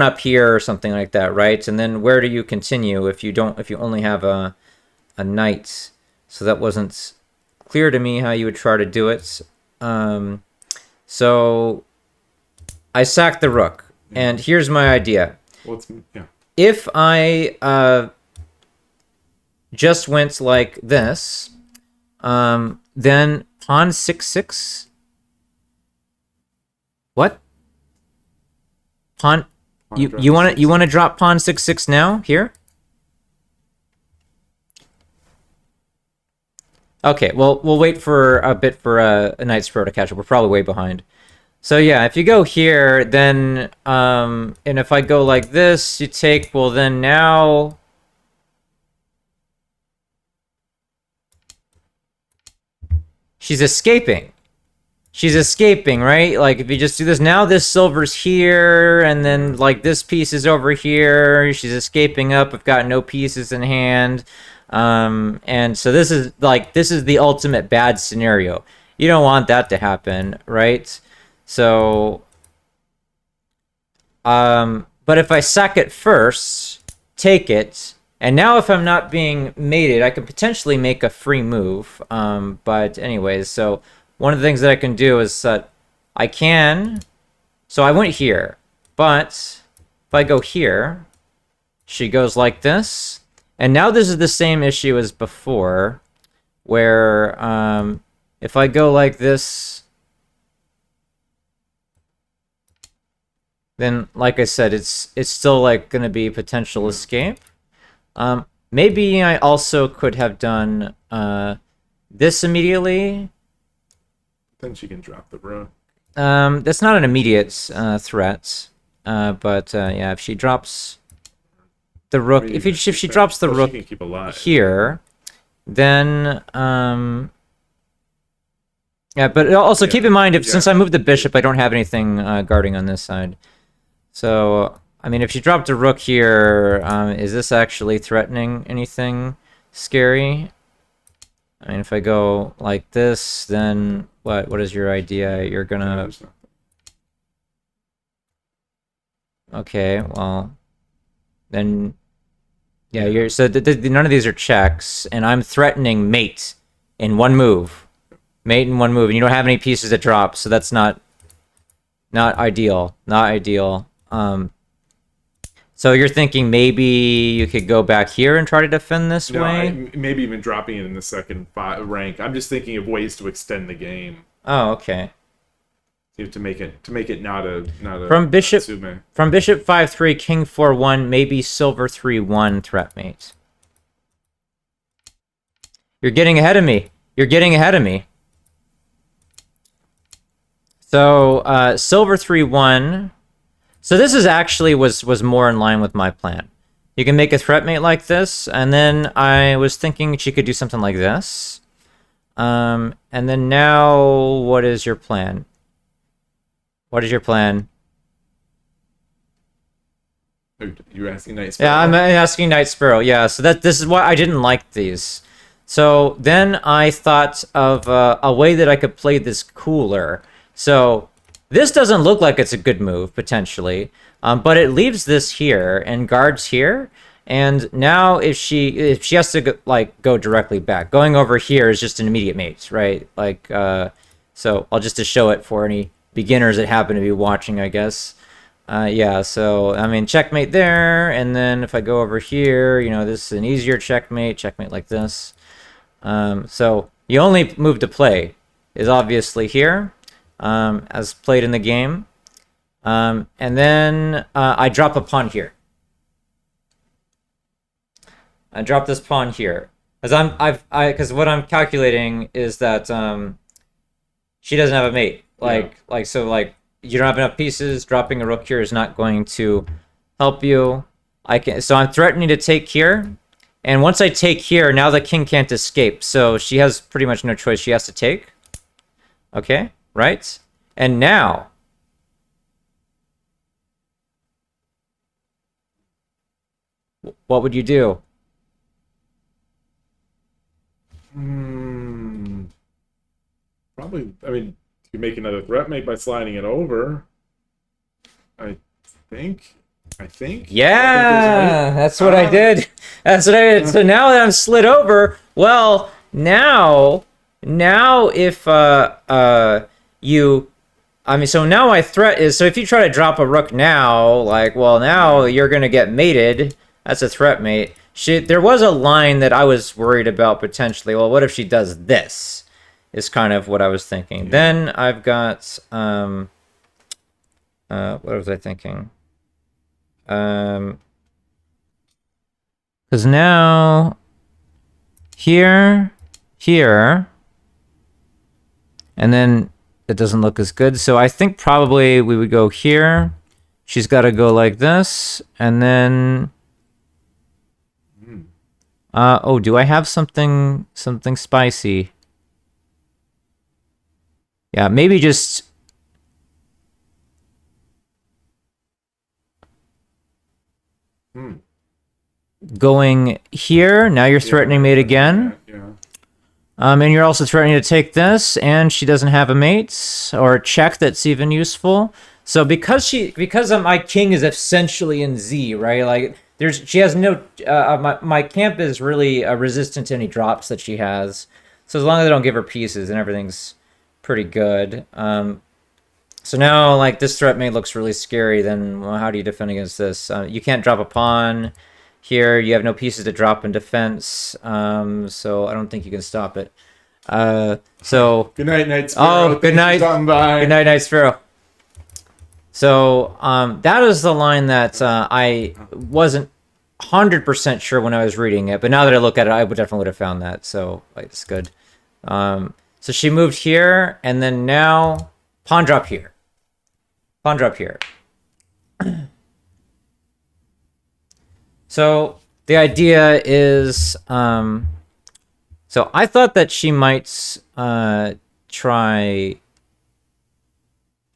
up here or something like that, right? And then where do you continue if you only have a knight? So that wasn't clear to me how you would try to do it. So I sacked the rook, and here's my idea. If I just went like this, then pawn 6/6. What? Pawn. You want to drop pawn 6/6 now here? Okay. Well, we'll wait for a bit for a knight's pro to catch up. We're probably way behind. So yeah, if you go here, then and if I go like this, you take. Well, then now. She's escaping. She's escaping, right? Like, if you just do this, now this silver's here, and then, like, this piece is over here. She's escaping up. I've got no pieces in hand. And so this is the ultimate bad scenario. You don't want that to happen, right? So, but if I sack it first, take it, and now if I'm not being mated, I can potentially make a free move. But anyways, so one of the things that I can do is that I can, so I went here, but if I go here, she goes like this, and now this is the same issue as before, where if I go like this, then, like I said, it's still like going to be potential escape. Maybe I also could have done this immediately. Then she can drop the rook. That's not an immediate threat. But yeah, if she drops the rook, if she drops the rook here, then yeah. But also keep in mind, since I moved the bishop, I don't have anything guarding on this side. So I mean, if she dropped a rook here, is this actually threatening anything scary? I mean, if I go like this, then what is your idea? You're gonna... Okay, well, then... Yeah, so none of these are checks, and I'm threatening mate in one move. Mate in one move, and you don't have any pieces to drop, so that's not ideal. Not ideal. So you're thinking maybe you could go back here and try to defend this way? Maybe even dropping it in the second rank. I'm just thinking of ways to extend the game. Oh, okay. To make it not a from bishop Natsume. From bishop 5-3, king 4-1, maybe silver 3-1 threat mate. You're getting ahead of me. You're getting ahead of me. So silver 3-1. So this is actually was more in line with my plan. You can make a threat mate like this, and then I was thinking she could do something like this. And then now, what is your plan? What is your plan? You're asking Knight Sparrow? Yeah, I'm asking Knight Sparrow. Yeah, so this is why I didn't like these. So then I thought of a way that I could play this cooler. So this doesn't look like it's a good move, potentially, but it leaves this here and guards here. And now if she has to go directly back, going over here is just an immediate mate, right? So I'll just to show it for any beginners that happen to be watching, I guess. Yeah, so, I mean, checkmate there, and then if I go over here, you know, this is an easier checkmate like this. So, the only move to play is obviously here, as played in the game. And then I drop a pawn here. I drop this pawn here. Because what I'm calculating is that she doesn't have a mate. You don't have enough pieces. Dropping a rook here is not going to help you. So I'm threatening to take here, and once I take here, now the king can't escape. So she has pretty much no choice. She has to take. Okay, right? And now, what would you do? Probably. I mean, you make another threat mate by sliding it over. I think. Yeah, that's what I did. That's what I did. So now that I'm slid over, well, now if so now my threat is, so if you try to drop a rook now, now you're gonna get mated. That's a threat mate. There was a line that I was worried about potentially. Well, what if she does this? Is kind of what I was thinking. Yeah. Then I've got what was I thinking? Because now here, and then it doesn't look as good. So I think probably we would go here. She's got to go like this, and then. Oh, do I have something spicy? Yeah, maybe just going here. Now you're threatening mate again. Yeah. And you're also threatening to take this, and she doesn't have a mate or a check that's even useful. So because my king is essentially in Z, right? Like she has no my camp is really resistant to any drops that she has. So as long as I don't give her pieces and everything's pretty good. So now, like, this threat mate looks really scary. Then, well, how do you defend against this? You can't drop a pawn here. You have no pieces to drop in defense. So I don't think you can stop it. So good night, Night Sparrow. Oh, good night. Good night, Night Sparrow. So that is the line that I wasn't 100% sure when I was reading it, but now that I look at it, I definitely would have found that. So it's good. So she moved here, and then now pawn drop here. Pawn drop here. So the idea is, so I thought that she might try.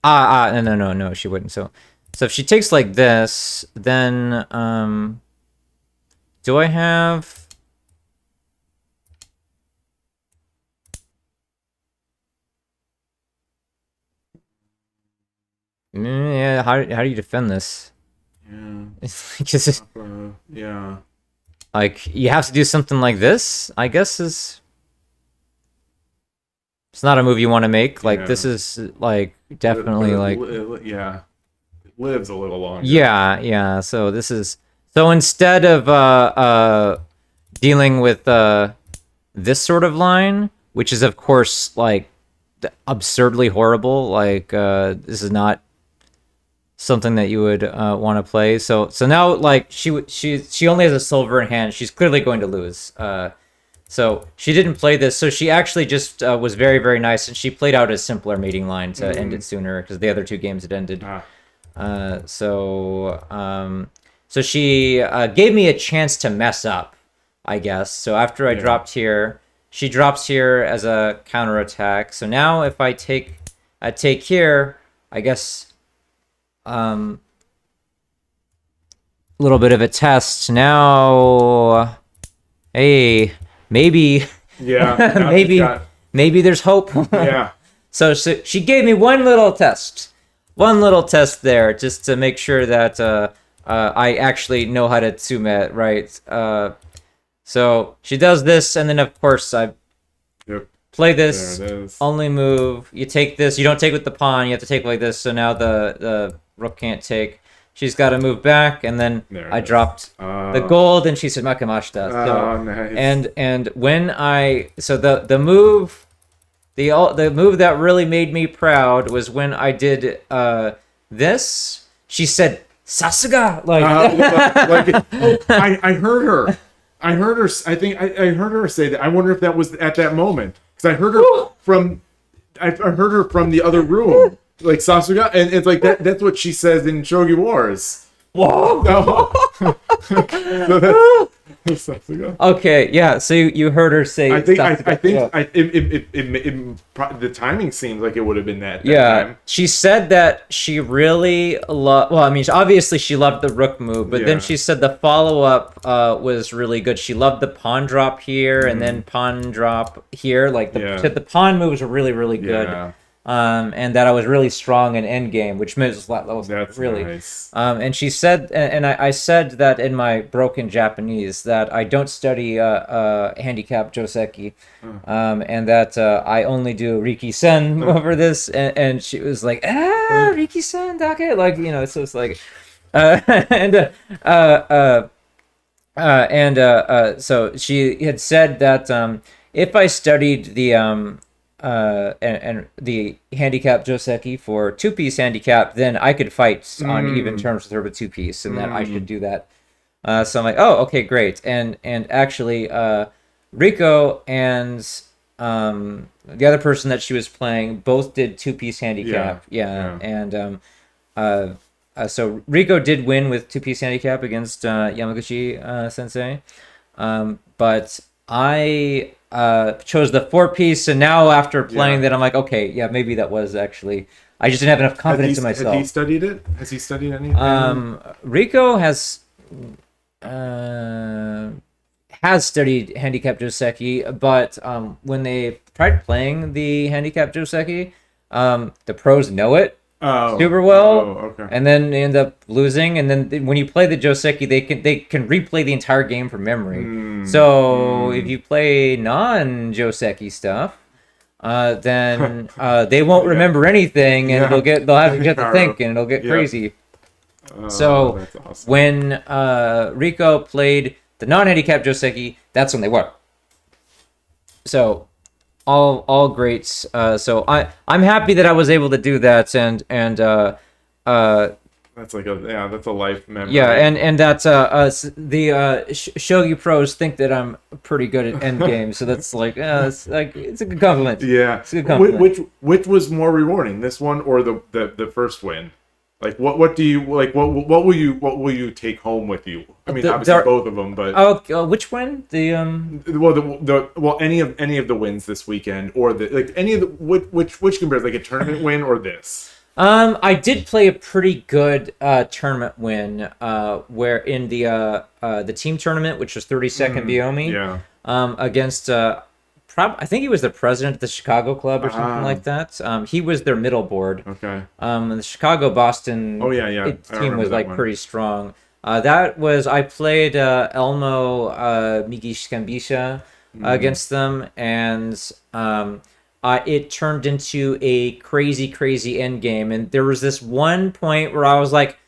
No, she wouldn't. So if she takes like this, then do I have? Yeah, how do you defend this? Yeah. It's like, just, yeah. like you have to do something like this, I guess is. It's not a move you want to make. Like this is like definitely yeah. It lives a little longer. Yeah. So this is instead of dealing with this sort of line, which is of course like absurdly horrible. Like this is not something that you would want to play. So now like she only has a silver in hand. She's clearly going to lose. So she didn't play this. So she actually just was very, very nice, and she played out a simpler mating line to end it sooner because the other two games had ended. So she gave me a chance to mess up, I guess. So after I dropped here, she drops here as a counterattack. So now if I take here, I guess a little bit of a test. Now, hey, maybe maybe there's hope. Yeah. So she gave me one little test there, just to make sure that I actually know how to tsume, right? So she does this, and then of course I play this. Only move. You take this. You don't take with the pawn. You have to take like this. So now the rook can't take. She's got to move back, and then There I it is. dropped the gold, and she said makamashita. Oh, nice. And when the move that really made me proud was when I did this. She said sasuga, like I heard her. I heard her. I think I heard her say that. I wonder if that was at that moment because I heard her from. I heard her from the other room, like Sasuga, and it's like that. That's what she says in Shogi Wars. whoa. So that's Sasuga. Okay, yeah. So you heard her say. I think Sasuga, yeah. the timing seems like it would have been that Yeah, time. she said that she really loved. Well, I mean, obviously she loved the rook move, but then Yeah. she said the follow up was really good. She loved the pawn drop here and then pawn drop here. Like said the pawn moves were really good. Yeah. And that I was really strong in endgame, which means that was That's really. nice. And she said, and I said that in my broken Japanese that I don't study handicap joseki, and that I only do Riki-sen over this, and she was like, Riki-sen dake, like so it's like, so she had said that if I studied the and the handicap joseki for 2-piece handicap, then I could fight on even terms with her with 2-piece, and that I should do that. So I'm like, oh, okay, great. And actually, Riko and the other person that she was playing both did 2-piece handicap. Yeah. And so Riko did win with 2-piece handicap against Yamaguchi sensei, but I chose the 4-piece, and now after playing that, I'm like, okay, yeah, maybe that was actually. I just didn't have enough confidence in myself. Has he studied it? Has he studied anything? Riko has studied handicap joseki, but when they tried playing the handicap joseki, the pros know it super well, okay. and then they end up losing. And then when you play the joseki, they can replay the entire game from memory. So if you play non-joseki stuff, then they won't remember anything, and they'll have to get to think, and it'll get crazy. So that's awesome. when Riko played the non-handicap joseki, that's when they won. So all greats. So I'm happy that I was able to do that, and that's like that's a life memory. yeah, and that the shogi pros think that I'm pretty good at endgame, so that's like it's a good compliment. Yeah. It's a good compliment. Which was more rewarding, this one or the first win? Like what do you like? What will you take home with you? I mean, obviously both of them, but which one? The any of the wins this weekend, or any of the which compares, like a tournament win or this? I did play a pretty good tournament win, where in the team tournament, which was 32nd Biomi, against I think he was the president of the Chicago club or something like that. He was their middle board. Okay. The Chicago Boston team was like pretty strong. That was I played Elmo Migi Shikambisha against them, and it turned into a crazy end game. And there was this one point where I was like,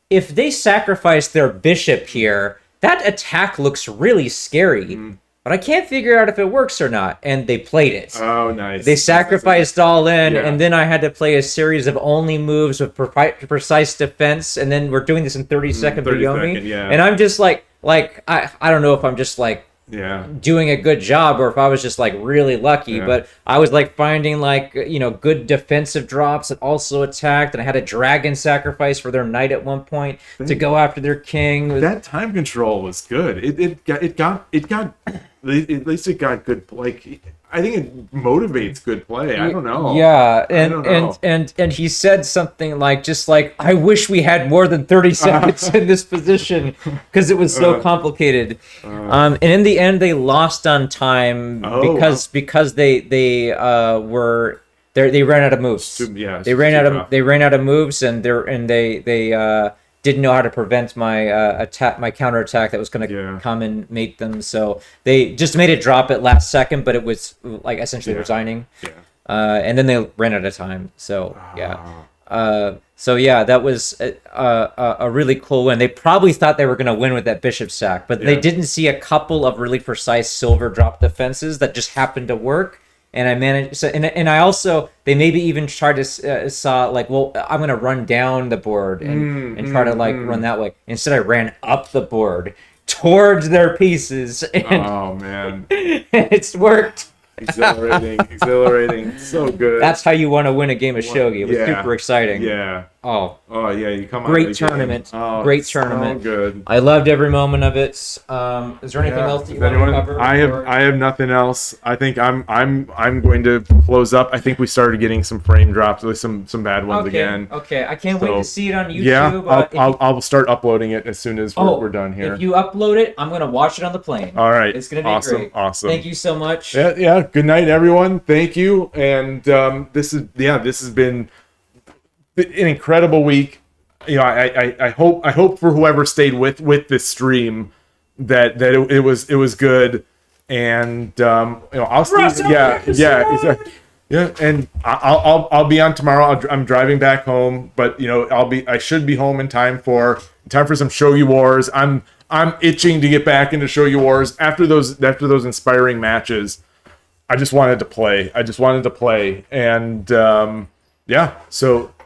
if they sacrifice their bishop here, that attack looks really scary. But I can't figure out if it works or not. And they played it. Oh, nice. They sacrificed all in, and then I had to play a series of only moves with precise defense, and then we're doing this in 30-second Biomi. And I'm just like I don't know if I'm just like doing a good job or if I was just like really lucky, but I was like finding like good defensive drops that also attacked, and I had a dragon sacrifice for their knight at one point to go after their king. That time control was good. It got at least it got good. Like, I think it motivates good play. I don't know. Yeah, and he said something like, just like, I wish we had more than 30 seconds in this position because it was so complicated. And in the end, they lost on time because they ran out of moves. They ran out of moves, and they didn't know how to prevent my my counterattack that was going to come and mate them. So they just made it drop at last second, but it was like essentially resigning. And then they ran out of time. So So yeah, that was a really cool win. They probably thought they were going to win with that bishop sack, but they didn't see a couple of really precise silver drop defenses that just happened to work. And I managed. So, and I also, they maybe even tried to saw like, well, I'm going to run down the board and try to like run that way. Instead, I ran up the board towards their pieces. And, Oh man, it's worked. exhilarating, so good. That's how you want to win a game of shogi. It was super exciting. Yeah. Oh Yeah, you come out great of the game. tournament. Oh, Great so tournament. good. I loved every moment of it. Is there anything else that you want to cover? I have nothing else. I think I'm going to close up. I think we started getting some frame drops, with some bad ones again. Okay, I can't wait to see it on YouTube. Yeah, I'll start uploading it as soon as we're done here. If you upload it, I'm gonna watch it on the plane. All right, it's gonna be great. Awesome. Thank you so much. Yeah. Good night, everyone. Thank you. And this has been an incredible week. You know, I hope for whoever stayed with this stream that it was good. And I'll see. Exactly. Yeah, and I'll be on tomorrow. I'm driving back home, but I should be home in time for some Shogi Wars. I'm itching to get back into Shogi Wars after those inspiring matches. I just wanted to play. And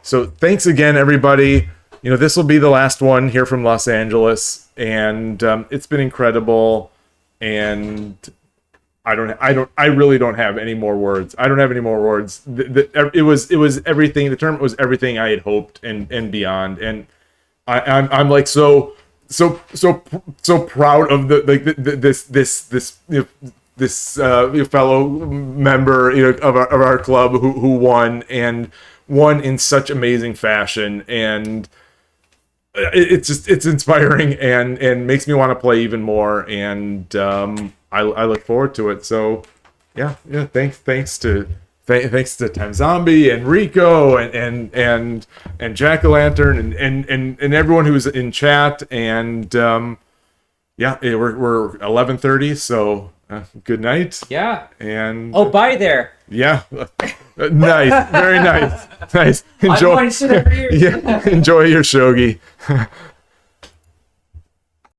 so thanks again, everybody. This will be the last one here from Los Angeles, and it's been incredible. And I really don't have any more words. I don't have any more words. It was everything. The tournament was everything I had hoped and beyond. And I'm like so proud of this fellow member of our club who won, and won in such amazing fashion. And it's inspiring and makes me want to play even more. And I look forward to it. So yeah. Thanks to Timezombi and Rico and jackuhlantern and everyone who's in chat. And we're 11:30. So good night. Yeah. And bye there. Yeah. Nice. Very nice. Nice. Enjoy. I want to sit over here. Yeah. Enjoy your shogi.